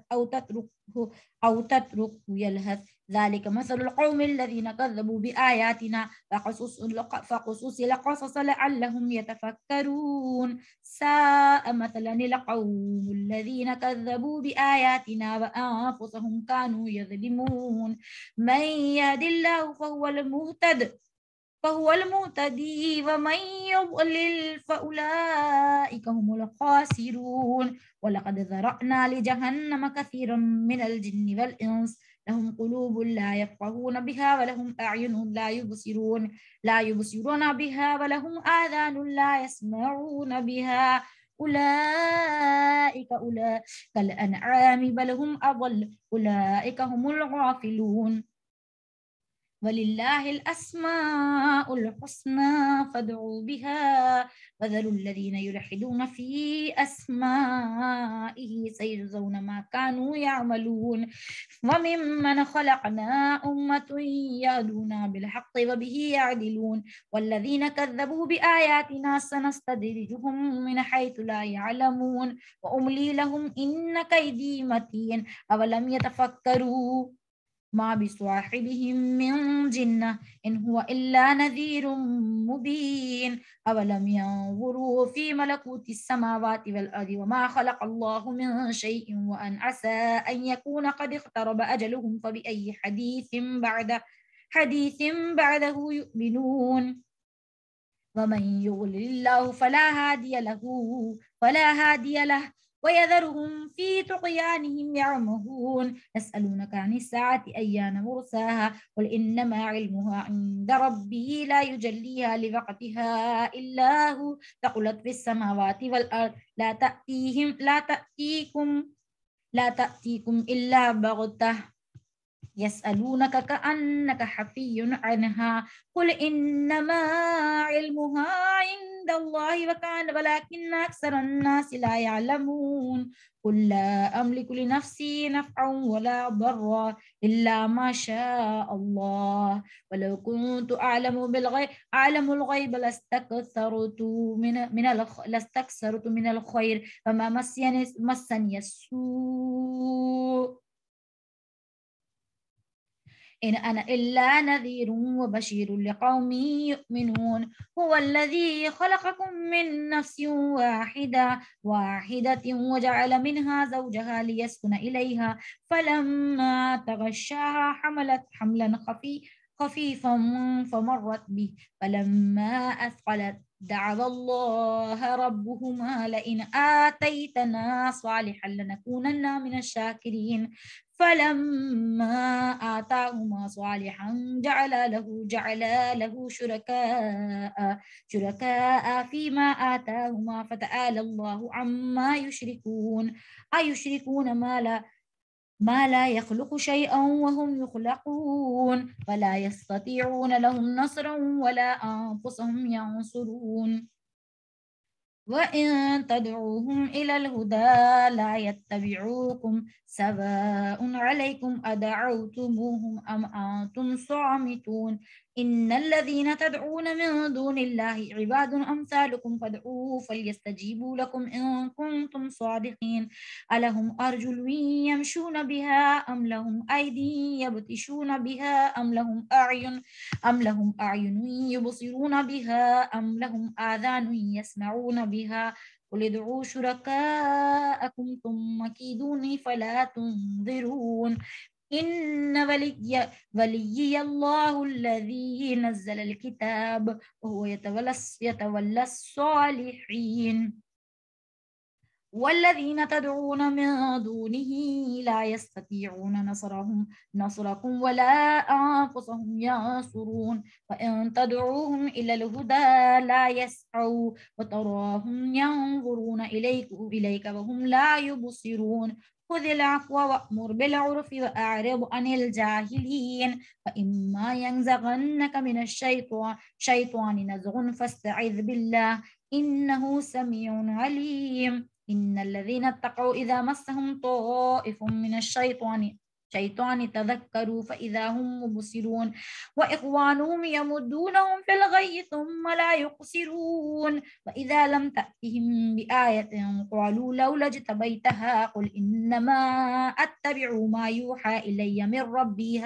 أو تتركه يلهث ذلك مثل القوم الذين كذبوا بآياتنا فقصص القصص لعلهم يتفكرون ساء مثلا القوم الذين كذبوا بآياتنا وأنفسهم كانوا يظلمون من يهد الله فهو المهتدي ومن يضلل فأولئك هم الخاسرون ولقد ذرأنا لجهنم كثيرا من الجن والإنس لهم قلوب لا يفقهون بها ولهم أعين لا يبصرون بها ولهم آذان لا يسمعون بها أولئك كالأنعام بل هم أضل أولئك هم الغافلون ولله الأسماء الحسنى فادعوا بها وذروا الذين يلحدون في أسمائه سيجزون ما كانوا يعملون وممن خلقنا أمة يهدون بالحق وبه يعدلون والذين كذبوا بآياتنا سنستدرجهم من حيث لا يعلمون وأملي لهم إن كيدي متين أولم يتفكروا ما بصاحبهم من جنة إن هو إلا نذير مبين أولم ينظروا في ملكوت السماوات والأرض وما خلق الله من شيء وأن عسى أن يكون قد اقترب أجلهم فبأي حديث بعده يؤمنون ومن يضلل الله فلا هادي له ويذرهم في طغيانهم يعمهون يسألونك عن الساعة أيان مرساها قل إنما علمها عند ربي لا يجليها لوقتها إلا هو ثقلت في السماوات والأرض لا تأتيكم إلا بغتة يسألونك كأنك حفي عنها قل إنما علمها عند الله ولكن أكثر الناس لا يعلمون قل لا أملك لنفسي نفعا ولا ضرا إلا ما شاء الله ولو كنت أعلم الغيب لاستكثرت من الخير فما مسني السوء إن أنا إلا نذير وبشير لقوم يؤمنون هو الذي خلقكم من نفس واحدة وجعل منها زوجها ليسكن إليها فلما تغشاها حملت حملا خفيفا فمرت به فلما أثقلت دعوا الله ربهما لئن آتيتنا صالحا لنكونن من الشاكرين فلما آتاهما صالحا جعل له شركاء فيما آتاهما فتعالى الله عما يشركون أيشركون ما لا يخلق شيئا وهم يخلقون ولا يستطيعون لهم نصرا ولا أنفسهم ينصرون وإن تدعوهم إلى الهدى لا يتبعوكم سواء عليكم أدعوتموهم أم أنتم صامتون إن الذين تدعون من دون الله عباد أمثالكم فادعوه فليستجيبوا لكم إن كنتم صادقين ألهم أرجل يمشون بها أم لهم أيدي يبطشون بها أم لهم أعين يبصرون بها أم لهم آذان يسمعون بها قل ادعوا شركاءكم ثم كيدوني فلا تنظرون إن وليي الله الذي نزل الكتاب وهو يتولى الصالحين والذين تدعون من دونه لا يستطيعون نصركم ولا أنفسهم ينصرون وإن تدعوهم إلى الهدى لا يسعوا وتراهم ينظرون إليك وهم لا يبصرون خذ العفو وأمر بالعرف وأعرض عن الجاهلين فإما ينزغنك من الشيطان نزغ فاستعذ بالله إنه سميع عليم إن الذين اتقوا إذا مسهم طائف من الشيطان الشيطان تذكروا فإذا هم مبصرون وإخوانهم يمدونهم في الغي ثم لا يقصرون وإذا لم تأتهم بآية قالوا لولا اجتبيتها قل إنما أتبع ما يوحى إلي من ربي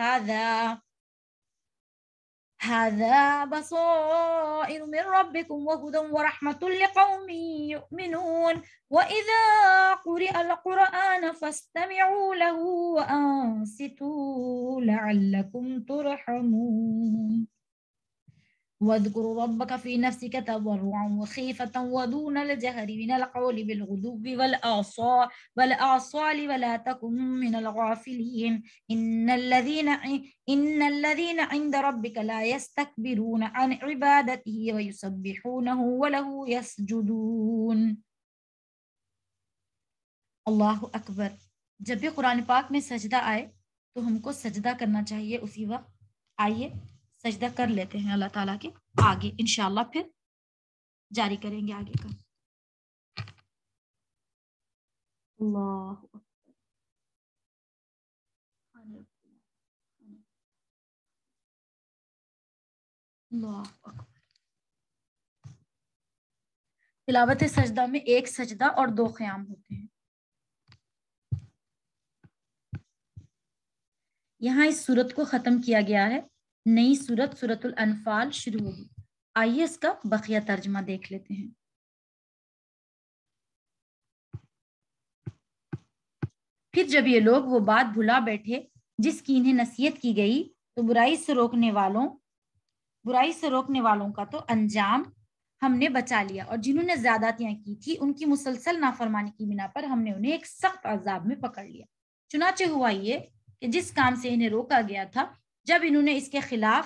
هذا بصائر من ربكم وهدى ورحمة لقوم يؤمنون وإذا قرئ القرآن فاستمعوا له وأنصتوا لعلكم ترحمون واذكر ربك في نفسك تضرعا وخيفة ودون الجهر من القول بالغدو والآصال ولا تكن من الغافلين إن الذين عند ربك لا يستكبرون عن عبادته ويسبحونه وله يسجدون. اللہ اکبر. جب بھی قرآن پاک میں سجدہ آئے تو ہم کو سجدہ کرنا چاہیے اسی وقت. آئیے سجدہ کر لیتے ہیں اللہ تعالیٰ کے آگے، انشاءاللہ پھر جاری کریں گے آگے کا. اللہ اکبر. تلاوت سجدہ میں ایک سجدہ اور 2 قیام ہوتے ہیں. یہاں اس سورت کو ختم کیا گیا ہے، نئی سورت سورت الانفال شروع ہوگی. آئیے اس کا بقیہ ترجمہ دیکھ لیتے ہیں. پھر جب یہ لوگ وہ بات بھلا بیٹھے جس کی انہیں نصیحت کی گئی تو برائی سے روکنے والوں کا تو انجام ہم نے بچا لیا، اور جنہوں نے زیادتیاں کی تھی ان کی مسلسل نافرمانی کی بنا پر ہم نے انہیں ایک سخت عذاب میں پکڑ لیا. چنانچہ ہوا یہ کہ جس کام سے انہیں روکا گیا تھا جب انہوں نے اس کے خلاف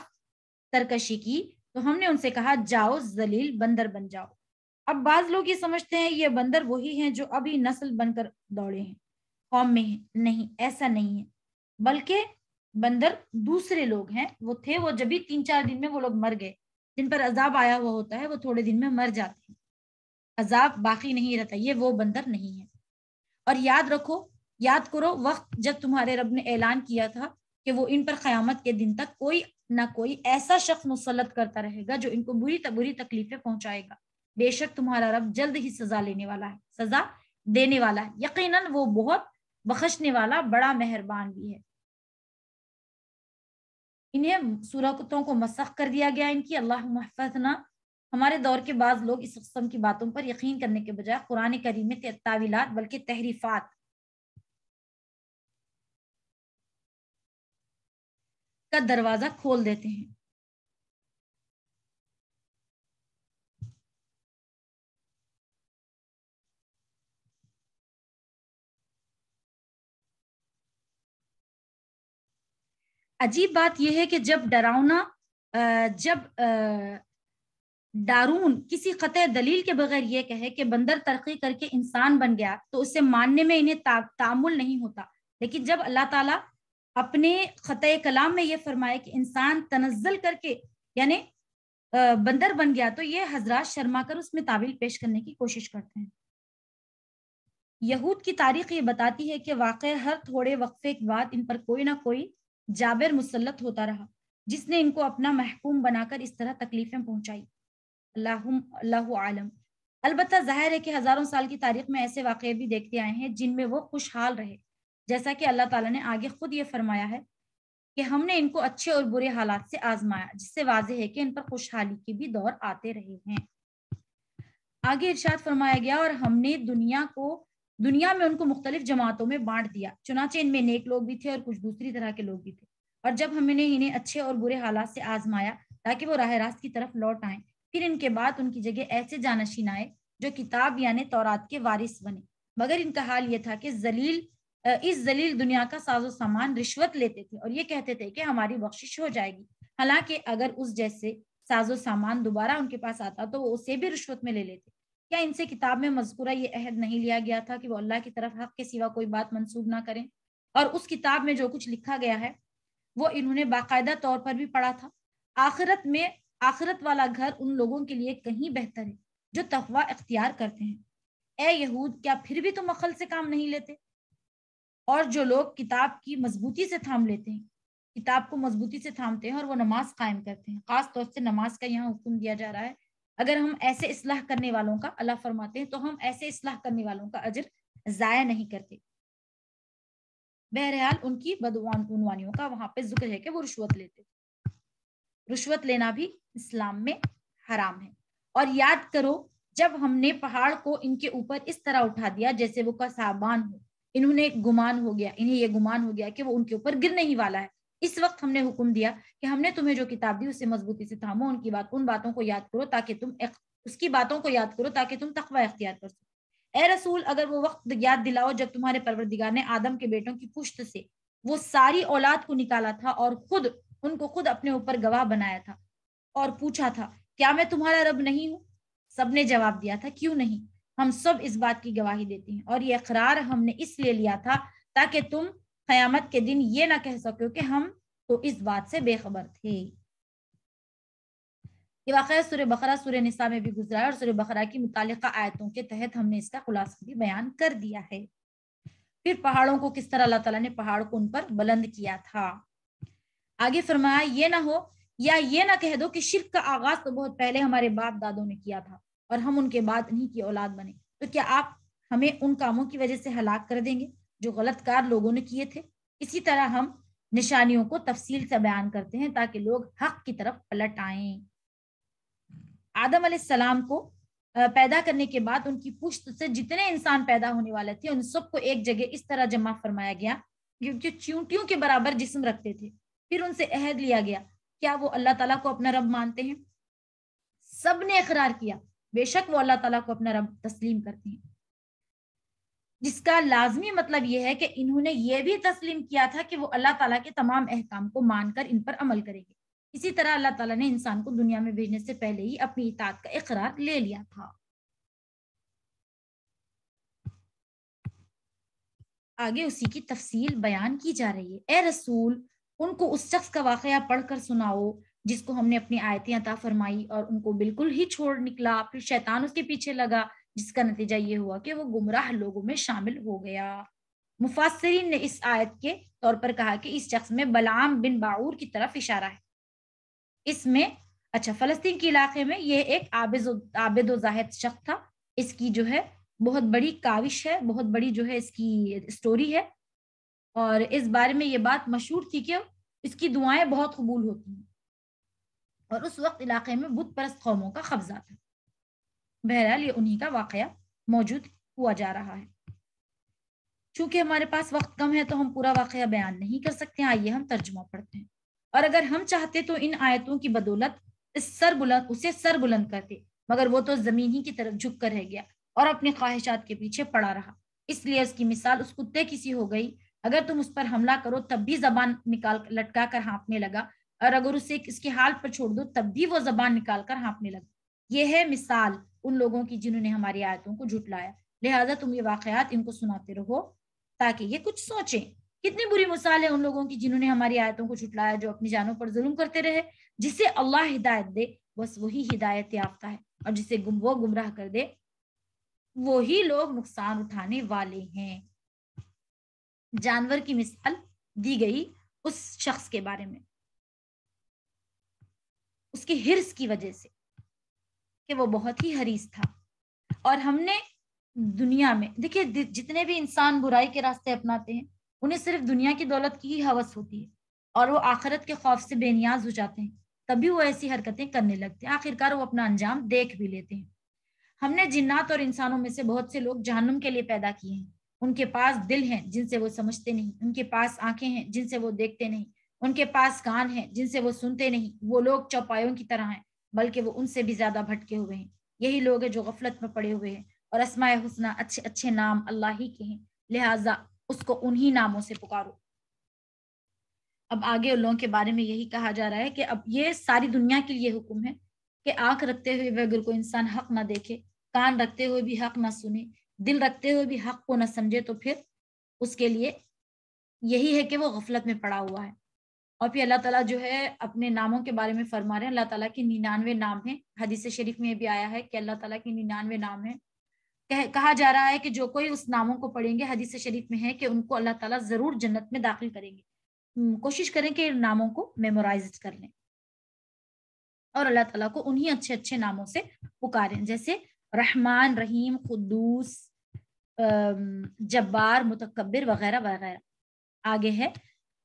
ترکشی کی تو ہم نے ان سے کہا جاؤ ذلیل بندر بن جاؤ. اب بعض لوگ یہ سمجھتے ہیں یہ بندر وہی ہیں جو ابھی نسل بن کر دوڑے ہیں قوم میں ہیں. نہیں، ایسا نہیں ہے، بلکہ بندر دوسرے لوگ ہیں. وہ تھے، وہ جب بھی 3-4 دن میں وہ لوگ مر گئے. جن پر عذاب آیا ہوا ہوتا ہے وہ تھوڑے دن میں مر جاتے ہیں، عذاب باقی نہیں رہتا. یہ وہ بندر نہیں ہے. اور یاد کرو وقت جب تمہارے رب نے اعلان کیا تھا کہ وہ ان پر قیامت کے دن تک کوئی نہ کوئی ایسا شخص مسلط کرتا رہے گا جو ان کو بری تکلیفیں پہنچائے گا. بے شک تمہارا رب جلد ہی سزا دینے والا ہے. یقیناً وہ بہت بخشنے والا بڑا مہربان بھی ہے. انہیں صورتوں کو مسخ کر دیا گیا ان کی. اللہم احفظنا. ہمارے دور کے بعض لوگ اس قسم کی باتوں پر یقین کرنے کے بجائے قرآن کریم میں تعویلات بلکہ تحریفات کا دروازہ کھول دیتے ہیں. عجیب بات یہ ہے کہ جب ڈارون کسی قطع دلیل کے بغیر یہ کہے کہ بندر ترقی کر کے انسان بن گیا تو اسے ماننے میں انہیں تعامل نہیں ہوتا. لیکن جب اللہ تعالیٰ اپنے خطۂ کلام میں یہ فرمائے کہ انسان تنزل کر کے یعنی بندر بن گیا تو یہ حضرات شرما کر اس میں تعویل پیش کرنے کی کوشش کرتے ہیں. یہود کی تاریخ یہ بتاتی ہے کہ واقع ہر تھوڑے وقفے کے بعد ان پر کوئی نہ کوئی جابر مسلط ہوتا رہا جس نے ان کو اپنا محکوم بنا کر اس طرح تکلیفیں پہنچائی. اللہ عالم. البتہ ظاہر ہے کہ ہزاروں سال کی تاریخ میں ایسے واقعے بھی دیکھتے آئے ہیں جن میں وہ خوشحال رہے، جیسا کہ اللہ تعالیٰ نے آگے خود یہ فرمایا ہے کہ ہم نے ان کو اچھے اور برے حالات سے آزمایا، جس سے واضح ہے کہ ان پر خوشحالی کے بھی دور آتے رہے ہیں. آگے ارشاد فرمایا گیا اور ہم نے دنیا میں ان کو مختلف جماعتوں میں بانٹ دیا، چنانچہ ان میں نیک لوگ بھی تھے اور کچھ دوسری طرح کے لوگ بھی تھے. اور جب ہم نے انہیں اچھے اور برے حالات سے آزمایا تاکہ وہ راہ راست کی طرف لوٹ آئیں، پھر ان کے بعد ان کی جگہ ایسے جانشین آئے جو کتاب یعنی تورات کے وارث بنے، مگر ان کا حال یہ تھا کہ اس ذلیل دنیا کا ساز و سامان رشوت لیتے تھے اور یہ کہتے تھے کہ ہماری بخشش ہو جائے گی، حالانکہ اگر اس جیسے ساز و سامان دوبارہ ان کے پاس آتا تو وہ اسے بھی رشوت میں لے لیتے. کیا ان سے کتاب میں مذکورہ یہ عہد نہیں لیا گیا تھا کہ وہ اللہ کی طرف حق کے سوا کوئی بات منسوب نہ کریں؟ اور اس کتاب میں جو کچھ لکھا گیا ہے وہ انہوں نے باقاعدہ طور پر بھی پڑھا تھا. آخرت والا گھر ان لوگوں کے لیے کہیں بہتر ہے جو تقوی اختیار کرتے ہیں. اے یہود، کیا پھر بھی تم عقل سے کام نہیں لیتے؟ اور جو لوگ کتاب کی مضبوطی سے تھام لیتے ہیں، کتاب کو مضبوطی سے تھامتے ہیں اور وہ نماز قائم کرتے ہیں، خاص طور سے نماز کا یہاں حکم دیا جا رہا ہے، اگر ہم ایسے اصلاح کرنے والوں کا، اللہ فرماتے ہیں، تو ہم ایسے اصلاح کرنے والوں کا اجر ضائع نہیں کرتے۔ بہرحال ان کی بدعنوانیوں کا وہاں پہ ذکر ہے کہ وہ رشوت لیتے، رشوت لینا بھی اسلام میں حرام ہے۔ اور یاد کرو جب ہم نے پہاڑ کو ان کے اوپر اس طرح اٹھا دیا جیسے وہ کسابان ہو، انہوں نے گمان ہو گیا، انہیں یہ گمان ہو گیا کہ وہ ان کے اوپر گرنے ہی والا ہے، اس وقت ہم نے حکم دیا کہ ہم نے تمہیں جو کتاب دی اسے مضبوطی سے تھامو، ان باتوں کو یاد کرو تاکہ تم اس کی باتوں کو یاد کرو تاکہ تم تقوی اختیار کر سکو۔ اے رسول اگر وہ وقت یاد دلاؤ جب تمہارے پروردگار نے آدم کے بیٹوں کی پشت سے وہ ساری اولاد کو نکالا تھا اور ان کو خود اپنے اوپر گواہ بنایا تھا اور پوچھا تھا کیا میں تمہارا رب نہیں ہوں؟ سب نے جواب دیا تھا کیوں نہیں، ہم سب اس بات کی گواہی دیتے ہیں، اور یہ اقرار ہم نے اس لیے لیا تھا تاکہ تم قیامت کے دن یہ نہ کہہ سکو کہ ہم تو اس بات سے بے خبر تھے۔ یہ واقعہ سورہ بقرہ سورہ نساء میں بھی گزرا ہے اور سورہ بقرہ کی متعلقہ آیتوں کے تحت ہم نے اس کا خلاصہ بھی بیان کر دیا ہے۔ پھر پہاڑوں کو کس طرح اللہ تعالیٰ نے پہاڑ کو ان پر بلند کیا تھا۔ آگے فرمایا یہ نہ ہو یا یہ نہ کہہ دو کہ شرک کا آغاز تو بہت پہلے ہمارے باپ دادوں نے کیا تھا اور ہم ان کے بعد انہی کی اولاد بنے، تو کیا آپ ہمیں ان کاموں کی وجہ سے ہلاک کر دیں گے جو غلط کار لوگوں نے کیے تھے؟ اسی طرح ہم نشانیوں کو تفصیل سے بیان کرتے ہیں تاکہ لوگ حق کی طرف پلٹ آئیں۔ آدم علیہ السلام کو پیدا کرنے کے بعد ان کی پشت سے جتنے انسان پیدا ہونے والے تھے ان سب کو ایک جگہ اس طرح جمع فرمایا گیا کیونکہ چیونٹیوں کے برابر جسم رکھتے تھے، پھر ان سے عہد لیا گیا کیا وہ اللہ تعالیٰ کو اپنا رب مانتے ہیں؟ سب نے اقرار کیا بے شک وہ اللہ تعالیٰ کو اپنا رب تسلیم کرتے ہیں، جس کا لازمی مطلب یہ ہے کہ انہوں نے یہ بھی تسلیم کیا تھا کہ وہ اللہ تعالیٰ کے تمام احکام کو مان کر ان پر عمل کریں گے۔ اسی طرح اللہ تعالیٰ نے انسان کو دنیا میں بھیجنے سے پہلے ہی اپنی اطاعت کا اقرار لے لیا تھا۔ آگے اسی کی تفصیل بیان کی جا رہی ہے۔ اے رسول ان کو اس شخص کا واقعہ پڑھ کر سناؤ جس کو ہم نے اپنی آیتیں عطا فرمائی اور ان کو بالکل ہی چھوڑ نکلا، پھر شیطان اس کے پیچھے لگا جس کا نتیجہ یہ ہوا کہ وہ گمراہ لوگوں میں شامل ہو گیا۔ مفسرین نے اس آیت کے طور پر کہا کہ اس شخص میں بلعام بن باعور کی طرف اشارہ ہے۔ اس میں فلسطین کے علاقے میں یہ ایک عابد و زاہد شخص تھا، اس کی جو ہے بہت بڑی کاوش ہے، بہت بڑی جو ہے اس کی سٹوری ہے، اور اس بارے میں یہ بات مشہور تھی کہ اس کی دعائیں بہت قبول ہوتی ہیں، اور اس وقت علاقے میں بت پرست قوموں کا قبضہ تھا۔ بہرحال یہ انہی کا واقعہ موجود ہوا جا رہا ہے۔ چونکہ ہمارے پاس وقت کم ہے تو ہم پورا واقعہ بیان نہیں کر سکتے، آئیے ہم ترجمہ پڑھتے ہیں، اور اگر ہم چاہتے تو ان آیتوں کی بدولت اسے سر بلند کرتے، مگر وہ تو زمین ہی کی طرف جھک کر رہ گیا اور اپنی خواہشات کے پیچھے پڑا رہا، اس لیے اس کی مثال اس کتے کی سی ہو گئی، اگر تم اس پر حملہ کرو تب بھی زبان نکال لٹکا کر ہانپنے لگا، اور اگر اسے اس کے حال پر چھوڑ دو تب بھی وہ زبان نکال کر ہانپنے لگا۔ یہ ہے مثال ان لوگوں کی جنہوں نے ہماری آیتوں کو جھٹلایا، لہٰذا تم یہ واقعات ان کو سناتے رہو تاکہ یہ کچھ سوچیں۔ کتنی بری مثال ہے ان لوگوں کی جنہوں نے ہماری آیتوں کو جھٹلایا، جو اپنی جانوں پر ظلم کرتے رہے۔ جسے اللہ ہدایت دے بس وہی ہدایت یافتہ ہے، اور جسے وہ گمراہ کر دے وہی لوگ نقصان اٹھانے والے ہیں۔ جانور کی مثال دی گئی اس شخص کے بارے میں اس کی ہرس کی وجہ سے کہ وہ بہت ہی حریص تھا، اور ہم نے دنیا میں دیکھیے جتنے بھی انسان برائی کے راستے اپناتے ہیں انہیں صرف دنیا کی دولت کی ہی ہوس ہوتی ہے، اور وہ آخرت کے خوف سے بے نیاز ہو جاتے ہیں، تبھی وہ ایسی حرکتیں کرنے لگتے ہیں، آخرکار وہ اپنا انجام دیکھ بھی لیتے ہیں۔ ہم نے جنات اور انسانوں میں سے بہت سے لوگ جہنم کے لیے پیدا کیے ہیں، ان کے پاس دل ہیں جن سے وہ سمجھتے نہیں، ان کے پاس آنکھیں ہیں جن سے وہ دیکھتے نہیں، ان کے پاس کان ہیں جن سے وہ سنتے نہیں، وہ لوگ چوپایوں کی طرح ہیں بلکہ وہ ان سے بھی زیادہ بھٹکے ہوئے ہیں۔ یہی لوگ ہیں جو غفلت میں پڑے ہوئے ہیں، اور اسماء حسنہ اچھے اچھے نام اللہ ہی کے ہیں، لہٰذا اس کو انہی ناموں سے پکارو۔ اب آگے ان لوگوں کے بارے میں یہی کہا جا رہا ہے کہ اب یہ ساری دنیا کے لیے حکم ہے کہ آنکھ رکھتے ہوئے بھی اگر کوئی انسان حق نہ دیکھے، کان رکھتے ہوئے بھی حق نہ سنے، دل رکھتے ہوئے بھی حق کو نہ سمجھے، تو پھر اس کے لیے یہی ہے کہ وہ غفلت میں پڑا ہوا ہے۔ اور پھر اللہ تعالیٰ جو ہے اپنے ناموں کے بارے میں فرما رہے ہیں، اللہ تعالیٰ کے 99 نام ہیں، حدیث شریف میں بھی آیا ہے کہ اللہ تعالیٰ کے 99 نام ہیں، کہا جا رہا ہے کہ جو کوئی اس ناموں کو پڑھیں گے، حدیث شریف میں ہے کہ ان کو اللہ تعالیٰ ضرور جنت میں داخل کریں گے۔ کوشش کریں کہ ان ناموں کو میمورائز کر لیں اور اللہ تعالیٰ کو انہی اچھے اچھے ناموں سے پکاریں، جیسے رحمان، رحیم، قدوس، جبار، متکبر وغیرہ وغیرہ۔ آگے ہے،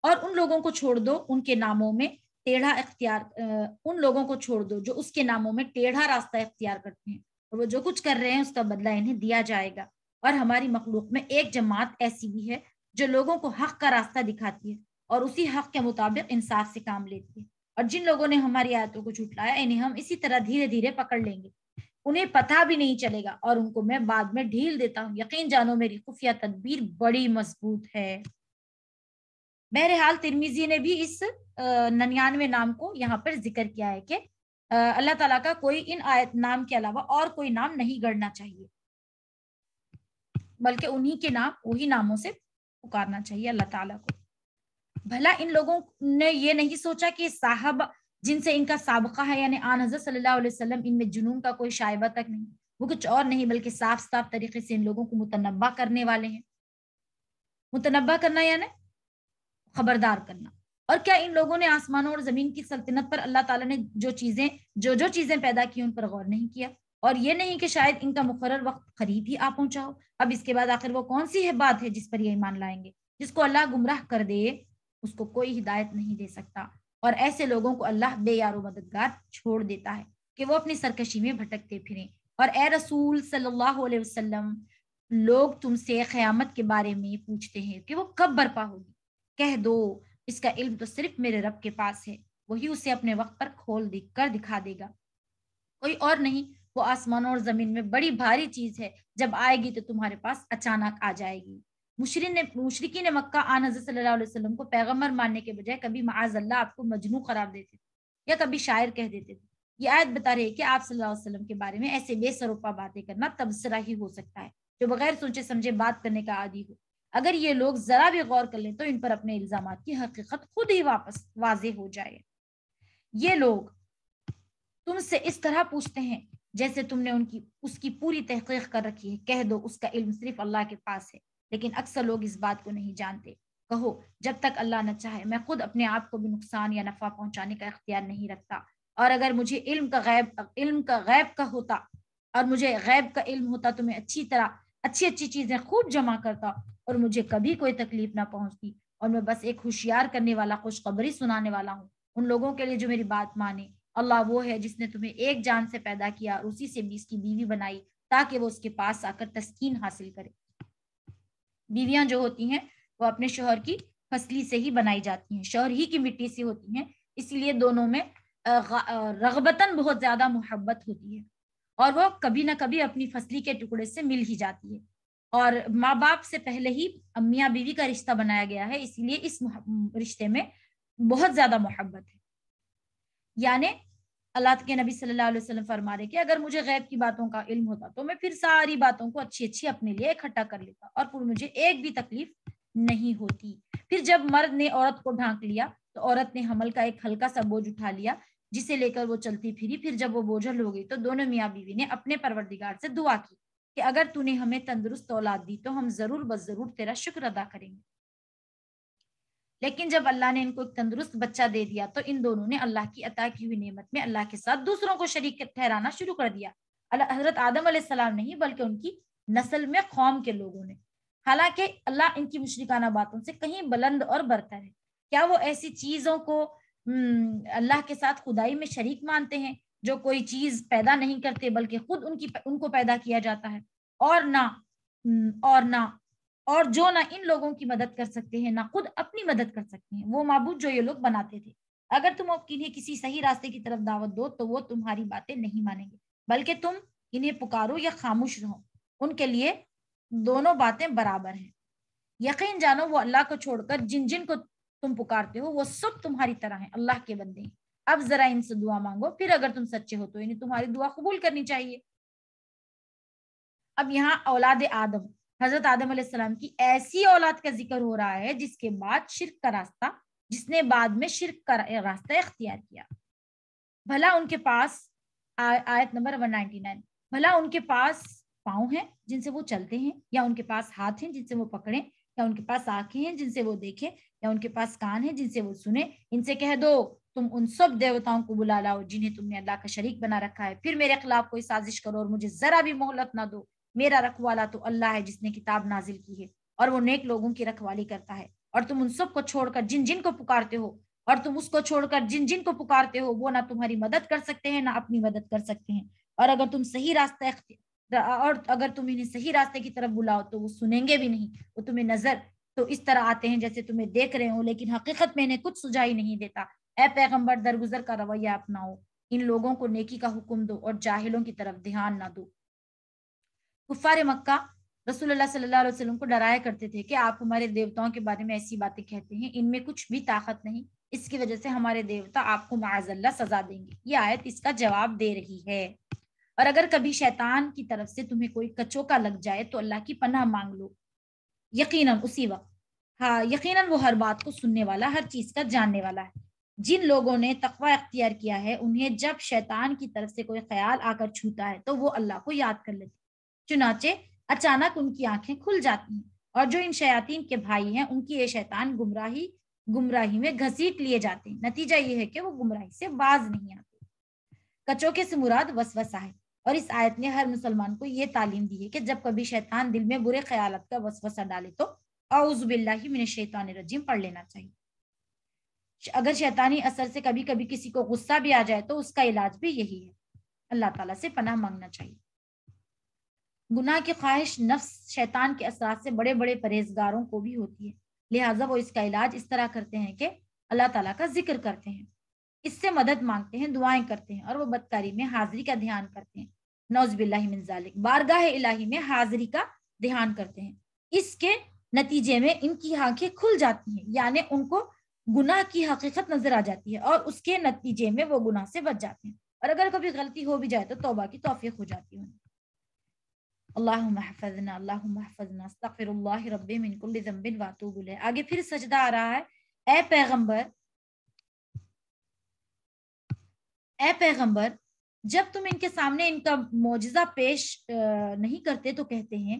اور ان لوگوں کو چھوڑ دو ان کے ناموں میں ٹیڑھا اختیار، ان لوگوں کو چھوڑ دو جو اس کے ناموں میں ٹیڑھا راستہ اختیار کرتے ہیں، اور وہ جو کچھ کر رہے ہیں اس کا بدلہ انہیں دیا جائے گا۔ اور ہماری مخلوق میں ایک جماعت ایسی بھی ہے جو لوگوں کو حق کا راستہ دکھاتی ہے اور اسی حق کے مطابق انصاف سے کام لیتی ہے، اور جن لوگوں نے ہماری آیتوں کو جھٹلایا انہیں ہم اسی طرح دھیرے دھیرے پکڑ لیں گے، انہیں پتہ بھی نہیں چلے گا، اور ان کو میں بعد میں ڈھیل دیتا ہوں، یقین جانو میری خفیہ تدبیر بڑی مضبوط ہے۔ بہرحال ترمذی نے بھی اس 99 نام کو یہاں پر ذکر کیا ہے کہ اللہ تعالیٰ کا کوئی ان آیت نام کے علاوہ اور کوئی نام نہیں گڑنا چاہیے، بلکہ انہی کے نام، وہی ناموں سے پکارنا چاہیے اللہ تعالیٰ کو۔ بھلا ان لوگوں نے یہ نہیں سوچا کہ صاحب جن سے ان کا سابقہ ہے، یعنی آن حضرت صلی اللہ علیہ وسلم، ان میں جنون کا کوئی شائبہ تک نہیں، وہ کچھ اور نہیں بلکہ صاف صاف طریقے سے ان لوگوں کو متنبہ کرنے والے ہیں۔ متنبہ کرنا یعنی خبردار کرنا۔ اور کیا ان لوگوں نے آسمانوں اور زمین کی سلطنت پر اللہ تعالیٰ نے جو چیزیں پیدا کی ان پر غور نہیں کیا، اور یہ نہیں کہ شاید ان کا مقرر وقت قریب ہی آ پہنچا ہو۔ اب اس کے بعد آخر وہ کون سی ہے بات ہے جس پر یہ ایمان لائیں گے؟ جس کو اللہ گمراہ کر دے اس کو کوئی ہدایت نہیں دے سکتا، اور ایسے لوگوں کو اللہ بے یار و مددگار چھوڑ دیتا ہے کہ وہ اپنی سرکشی میں بھٹکتے پھریں۔ اور اے رسول صلی اللہ علیہ وسلم، لوگ تم سے قیامت کے بارے میں پوچھتے ہیں کہ وہ کب برپا ہوگی، کہہ دو اس کا علم تو صرف میرے رب کے پاس ہے، وہی اسے اپنے وقت پر کھول کر دکھا دے گا، کوئی اور نہیں۔ وہ آسمانوں اور زمین میں بڑی بھاری چیز ہے، جب آئے گی تو تمہارے پاس اچانک آ جائے گی۔ مشرکین مکہ آن حضرت صلی اللہ علیہ وسلم کو پیغمبر ماننے کے بجائے کبھی معاذ اللہ آپ کو مجنون قرار دیتے تھے یا کبھی شاعر کہہ دیتے تھے۔ یہ آیت بتا رہی ہے کہ آپ صلی اللہ علیہ وسلم کے بارے میں ایسے بے سروپا باتیں کرنا تبصرہ ہی ہو سکتا ہے جو بغیر سوچے سمجھے بات کرنے کا عادی ہو۔ اگر یہ لوگ ذرا بھی غور کر لیں تو ان پر اپنے الزامات کی حقیقت خود ہی واپس واضح ہو جائے۔ یہ لوگ تم سے اس طرح پوچھتے ہیں جیسے تم نے اس کی پوری تحقیق کر رکھی ہے، کہہ دو اس کا علم صرف اللہ کے پاس ہے، لیکن اکثر لوگ اس بات کو نہیں جانتے۔ کہو جب تک اللہ نہ چاہے میں خود اپنے آپ کو بھی نقصان یا نفع پہنچانے کا اختیار نہیں رکھتا، اور اگر مجھے علم کا غیب کا ہوتا اور مجھے غیب کا علم ہوتا تو میں اچھی چیزیں خوب جمع کرتا اور مجھے کبھی کوئی تکلیف نہ پہنچتی، اور میں بس ایک ہوشیار کرنے والا، خوشخبری سنانے والا ہوں ان لوگوں کے لیے جو میری بات مانے۔ اللہ وہ ہے جس نے تمہیں ایک جان سے پیدا کیا اور اسی سے 20 کی بیوی بنائی تاکہ وہ اس کے پاس آ کر تسکین حاصل کرے۔ بیویاں جو ہوتی ہیں وہ اپنے شوہر کی فصلی سے ہی بنائی جاتی ہیں، شوہر ہی کی مٹی سے ہوتی ہیں، اس لیے دونوں میں رغبتاً بہت زیادہ محبت ہوتی ہے، اور وہ کبھی نہ کبھی اپنی فصلی کے ٹکڑے سے مل ہی جاتی ہے، اور ماں باپ سے پہلے ہی میاں بیوی کا رشتہ بنایا گیا ہے، اس لیے اس رشتے میں بہت زیادہ محبت ہے۔ یعنی اللہ کے نبی صلی اللہ علیہ وسلم فرما رہے کہ اگر مجھے غیب کی باتوں کا علم ہوتا تو میں پھر ساری باتوں کو اچھی اپنے لیے اکٹھا کر لیتا اور پھر مجھے ایک بھی تکلیف نہیں ہوتی۔ پھر جب مرد نے عورت کو ڈھانک لیا تو عورت نے حمل کا ایک ہلکا سا بوجھ اٹھا لیا جسے لے کر وہ چلتی پھری۔ پھر جب وہ بوجھل ہو گئی تو دونوں میاں بیوی نے اپنے پروردگار سے دعا کی کہ اگر تو نے ہمیں تندرست اولاد دی تو ہم ضرور بس ضرور تیرا شکر ادا کریں گے۔ لیکن جب اللہ نے ان کو ایک تندرست بچہ دے دیا تو ان دونوں نے اللہ کی عطا کی ہوئی نعمت میں اللہ کے ساتھ دوسروں کو شریک ٹھہرانا شروع کر دیا۔ حضرت آدم علیہ السلام نہیں بلکہ ان کی نسل میں قوم کے لوگوں نے، حالانکہ اللہ ان کی مشرکانہ باتوں سے کہیں بلند اور برتر ہے۔ کیا وہ ایسی چیزوں کو اللہ کے ساتھ خدائی میں شریک مانتے ہیں جو کوئی چیز پیدا نہیں کرتے بلکہ خود ان کو پیدا کیا جاتا ہے، اور جو نہ ان لوگوں کی مدد کر سکتے ہیں نہ خود اپنی مدد کر سکتے ہیں، وہ معبود جو یہ لوگ بناتے تھے۔ اگر تم انہیں کسی صحیح راستے کی طرف دعوت دو تو وہ تمہاری باتیں نہیں مانیں گے، بلکہ تم انہیں پکارو یا خاموش رہو، ان کے لیے دونوں باتیں برابر ہیں۔ یقین جانو وہ اللہ کو چھوڑ کر جن کو تم پکارتے ہو وہ سب تمہاری طرح ہیں، اللہ کے بندے ہیں۔ اب ذرا ان سے دعا مانگو، پھر اگر تم سچے ہو تو انہیں تمہاری دعا قبول کرنی چاہیے۔ اب یہاں اولاد آدم، حضرت آدم علیہ السلام کی ایسی اولاد کا ذکر ہو رہا ہے جس نے بعد میں شرک کا راستہ اختیار کیا۔ بھلا ان کے پاس آیت نمبر 199، بھلا ان کے پاس پاؤں ہیں جن سے وہ چلتے ہیں، یا ان کے پاس ہاتھ ہیں جن سے وہ پکڑیں، یا ان کے پاس آنکھیں ہیں جن سے وہ دیکھیں، یا ان کے پاس کان ہیں جن سے وہ سنیں؟ ان سے کہہ دو تم ان سب دیوتاؤں کو بلا لاؤ جنہیں تم نے اللہ کا شریک بنا رکھا ہے، پھر میرے خلاف کوئی سازش کرو اور مجھے ذرا بھی مہلت نہ دو۔ میرا رکھوالا تو اللہ ہے جس نے کتاب نازل کی ہے، اور وہ نیک لوگوں کی رکھوالی کرتا ہے۔ اور تم ان سب کو چھوڑ کر جن جن کو پکارتے ہو، اور تم اس کو چھوڑ کر جن جن کو پکارتے ہو، وہ نہ تمہاری مدد کر سکتے ہیں نہ اپنی مدد کر سکتے ہیں۔ اور اگر تم انہیں صحیح راستے کی طرف بلاؤ تو وہ سنیں گے بھی نہیں۔ وہ تمہیں نظر تو اس طرح آتے ہیں جیسے تمہیں دیکھ رہے ہوں، لیکن حقیقت میں انہیں کچھ سجائی نہیں دیتا۔ اے پیغمبر، درگزر کا رویہ اپناؤ، ان لوگوں کو نیکی کا حکم دو اور جاہلوں کی طرف دھیان نہ دو۔ کفار مکہ رسول اللہ صلی اللہ علیہ وسلم کو ڈرایا کرتے تھے کہ آپ ہمارے دیوتاؤں کے بارے میں ایسی باتیں کہتے ہیں، ان میں کچھ بھی طاقت نہیں، اس کی وجہ سے ہمارے دیوتا آپ کو معاذ اللہ سزا دیں گے۔ یہ آیت اس کا جواب دے رہی ہے۔ اور اگر کبھی شیطان کی طرف سے تمہیں کوئی کچوکا لگ جائے تو اللہ کی پناہ مانگ لو، یقیناً اسی وقت، ہاں یقیناً وہ ہر بات کو سننے والا، ہر چیز کا جاننے والا ہے۔ جن لوگوں نے تقوی اختیار کیا ہے انہیں جب شیطان کی طرف سے کوئی خیال آ کر چھوتا ہے تو وہ اللہ کو یاد کر لیتے، چنانچہ اچانک ان کی آنکھیں کھل جاتی ہیں، اور جو ان شیاطین کے بھائی ہیں ان کی یہ شیطان گمراہی میں گھسیٹ لیے جاتے ہیں۔ نتیجہ یہ ہے کہ وہ گمراہی سے باز نہیں آتے۔ کچوکے سے مراد وسوسہ ہے، اور اس آیت نے ہر مسلمان کو یہ تعلیم دی ہے کہ جب کبھی شیطان دل میں برے خیالات کا وسوسہ ڈالے تو اعوذ باللہ من الشیطان الرجیم پڑھ لینا چاہیے۔ اگر شیطانی اثر سے کبھی کبھی کسی کو غصہ بھی آ جائے تو اس کا علاج بھی یہی ہے، اللہ تعالیٰ سے پناہ مانگنا چاہیے۔ گناہ کی خواہش نفس شیطان کے اثرات سے بڑے بڑے پرہیزگاروں کو بھی ہوتی ہے، لہٰذا وہ اس کا علاج اس طرح کرتے ہیں کہ اللہ تعالیٰ کا ذکر کرتے ہیں، اس سے مدد مانگتے ہیں، دعائیں کرتے ہیں، اور وہ بدکاری میں حاضری کا دھیان کرتے ہیں، نعوذ باللہ من ذالک، بارگاہ الہی میں حاضری کا دھیان کرتے ہیں۔ اس کے نتیجے میں ان کی آنکھیں کھل جاتی ہیں، یعنی ان کو گناہ کی حقیقت نظر آ جاتی ہے، اور اس کے نتیجے میں وہ گناہ سے بچ جاتے ہیں، اور اگر کبھی غلطی ہو بھی جائے تو توبہ کی توفیق ہو جاتی ہے۔ اللہم احفظنا اللہم احفظنا استغفر اللہ ربی من کل ذنب واتوب الیہ۔ آگے پھر سجدہ آ رہا ہے۔ اے پیغمبر جب تم ان کے سامنے ان کا معجزہ پیش نہیں کرتے تو کہتے ہیں،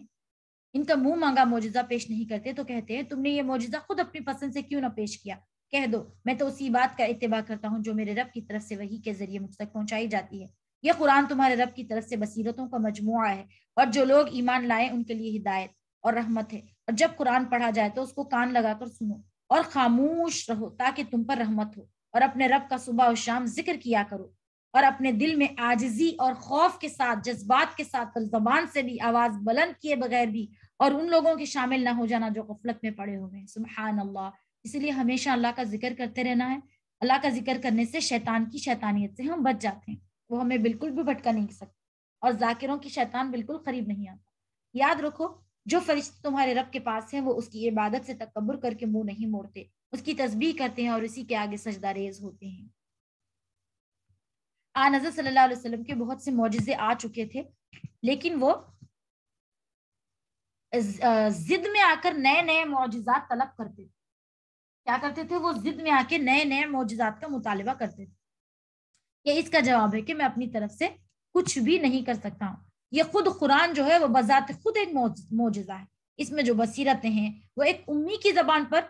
ان کا منہ مانگا معجزہ پیش نہیں کرتے تو کہتے ہیں تم نے یہ معجزہ خود اپنی پسند سے کیوں نہ پیش کیا؟ کہہ دو میں تو اسی بات کا اتباع کرتا ہوں جو میرے رب کی طرف سے وحی کے ذریعے مجھ تک پہنچائی جاتی ہے۔ یہ قرآن تمہارے رب کی طرف سے بصیرتوں کا مجموعہ ہے، اور جو لوگ ایمان لائے ان کے لیے ہدایت اور رحمت ہے۔ اور جب قرآن پڑھا جائے تو اس کو کان لگا کر سنو اور خاموش رہو تاکہ تم پر رحمت ہو، اور اپنے رب کا صبح و شام ذکر کیا کرو، اور اپنے دل میں عاجزی اور خوف کے ساتھ، جذبات کے ساتھ، اور زبان سے بھی آواز بلند کیے بغیر بھی، اور ان لوگوں کے شامل نہ ہو جانا جو غفلت میں پڑے ہوئے ہیں۔ سبحان اللہ۔ اس لیے ہمیشہ اللہ کا ذکر کرتے رہنا ہے۔ اللہ کا ذکر کرنے سے شیطان کی شیطانیت سے ہم بچ جاتے ہیں، وہ ہمیں بالکل بھی بھٹکا نہیں سکتا، اور ذاکروں کی شیطان بالکل قریب نہیں آتا۔ یاد رکھو جو فرشتے تمہارے رب کے پاس ہیں وہ اس کی عبادت سے تکبر کر کے منہ نہیں موڑتے، اس کی تسبیح کرتے ہیں اور اسی کے آگے سجدہ ریز ہوتے ہیں۔ آن حضرت صلی اللہ علیہ وسلم کے بہت سے معجزے آ چکے تھے، لیکن وہ ضد میں آ کر نئے نئے معجزات طلب کرتے تھے۔ کیا کرتے تھے؟ وہ ضد میں آ کے نئے نئے معجزات کا مطالبہ کرتے تھے۔ یہ اس کا جواب ہے کہ میں اپنی طرف سے کچھ بھی نہیں کر سکتا ہوں۔ یہ خود قرآن جو ہے وہ بذات خود ایک معجزہ ہے، اس میں جو بصیرتیں ہیں وہ ایک امی کی زبان پر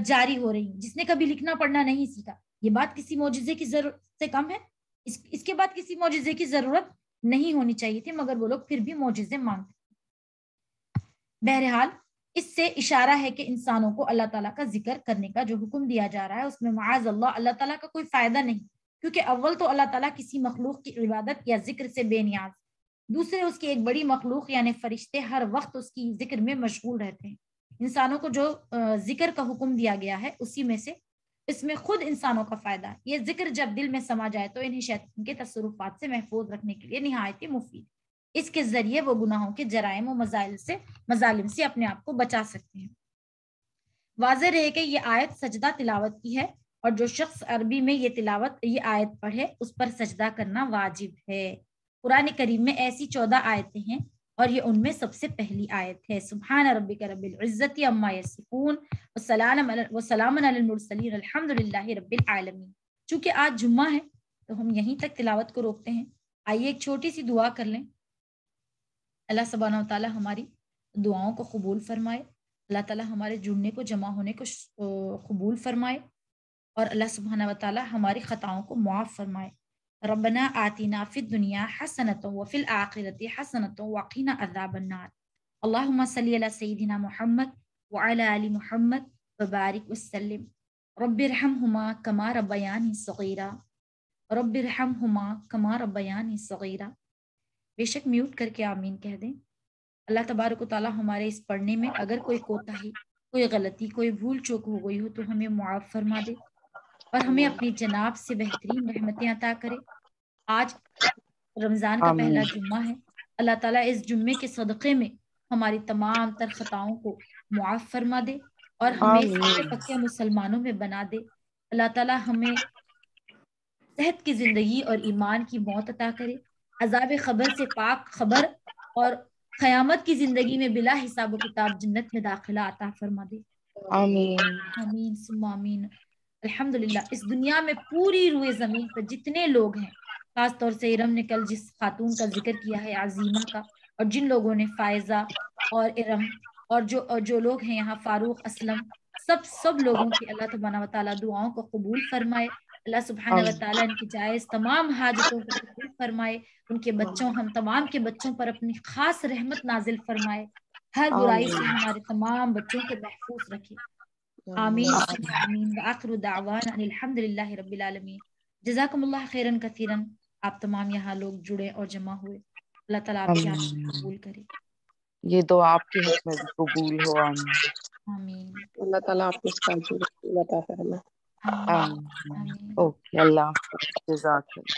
جاری ہو رہی ہیں جس نے کبھی لکھنا پڑھنا نہیں سیکھا۔ یہ بات کسی معجزے کی ضرورت سے کم ہے؟ اس کے بعد کسی معجزے کی ضرورت نہیں ہونی چاہیے تھی، مگر وہ لوگ پھر بھی معجزے مانگتے۔ بہرحال اس سے اشارہ ہے کہ انسانوں کو اللہ تعالیٰ کا ذکر کرنے کا جو حکم دیا جا رہا ہے اس میں معاذ اللہ تعالیٰ کا کوئی فائدہ نہیں، کیونکہ اول تو اللہ تعالیٰ کسی مخلوق کی عبادت یا ذکر سے بے نیاز، دوسرے اس کی ایک بڑی مخلوق یعنی فرشتے ہر وقت اس کی ذکر میں مشغول رہتے ہیں۔ انسانوں کو جو ذکر کا حکم دیا گیا ہے اسی میں سے اس میں خود انسانوں کا فائدہ ہے۔ یہ ذکر جب دل میں سما جائے تو انہیں شیطان کے تصرفات سے محفوظ رکھنے کے لیے نہایت ہی مفید، اس کے ذریعے وہ گناہوں کے جرائم و مظالم سے اپنے آپ کو بچا سکتے ہیں۔ واضح رہے کہ یہ آیت سجدہ تلاوت کی ہے، اور جو شخص عربی میں یہ آیت پڑھے اس پر سجدہ کرنا واجب ہے۔ قرآن کریم میں ایسی 14 آیتیں ہیں اور یہ ان میں سب سے پہلی آیت ہے۔ سبحان ربک رب العزت عما یصفون وسلام علی المرسلین الحمد للہ رب العالمین۔ چونکہ آج جمعہ ہے تو ہم یہیں تک تلاوت کو روکتے ہیں۔ آئیے ایک چھوٹی سی دعا کر لیں۔ اللہ سبحانہ و تعالیٰ ہماری دعاؤں کو قبول فرمائے، اللہ تعالیٰ ہمارے جڑنے کو جمع ہونے کو قبول فرمائے، اور اللہ سبحانہ و تعالیٰ ہماری خطاؤں کو معاف فرمائے۔ ربنا آتنا فی الدنیا حسنۃ وفی الآخرۃ حسنۃ وقنا عذاب النار۔ اللہم صلی علی سیدنا محمد وعلی آل محمد وبارک وسلم۔ رب ارحمہما کما ربیانی صغیرا، رب ارحمہما کما ربیانی صغیرا۔ بے شک میوٹ کر کے آمین کہہ دیں۔ اللہ تبارک و تعالیٰ ہمارے اس پڑھنے میں اگر کوئی کوتاہی، کوئی غلطی، کوئی بھول چوک ہو گئی ہو تو ہمیں معاف فرما دے، اور ہمیں اپنی جناب سے بہترین رحمتیں عطا کرے۔ آج رمضان کا آمین پہلا جمعہ ہے، اللہ تعالیٰ اس جمعے کے صدقے میں ہماری تمام تر خطاؤں کو معاف فرما دے اور ہمیں سچے آمین پکے مسلمانوں میں بنا دے۔ اللہ تعالیٰ ہمیں صحت کی زندگی اور ایمان کی موت عطا کرے، عذاب خبر سے پاک خبر، اور قیامت کی زندگی میں بلا حساب و کتاب جنت میں داخلہ عطا فرما دے۔ آمین آمین ثم آمین۔ الحمدللہ اس دنیا میں پوری روئے زمین پر جتنے لوگ ہیں، خاص طور سے ارم نے کل جس خاتون کا ذکر کیا ہے عظیمہ کا، اور جن لوگوں نے فائزہ اور ارم، اور جو لوگ ہیں یہاں فاروق اسلم، سب لوگوں کی اللہ تبارک و تعالیٰ دعاؤں کو قبول فرمائے۔ اللہ سبحانہ و تعالیٰ ان کی جائز تمام حاجتوں کو قبول فرمائے، ان کے بچوں، ہم تمام کے بچوں پر اپنی خاص رحمت نازل فرمائے، ہر برائی سے آمین ہمارے تمام بچوں کو محفوظ رکھے۔ آمین ثم آمین وآخر دعوانا ان الحمد للہ رب العالمین۔ جزاکم اللہ خیرن کثیرن۔ آپ تمام یہاں لوگ جڑے اور جمع ہوئے، اللہ تعالیٰ آپ کی آمین آمین۔ قبول کرے۔ یہ دعا آپ کے حق میں بھی قبول ہو، آمین آمین اللہ تعالیٰ آپ کو اس کا اجر عطا فرمائے۔ آمین آمین۔ آمین۔ اوکے، اللہ حافظ، جزاک اللہ۔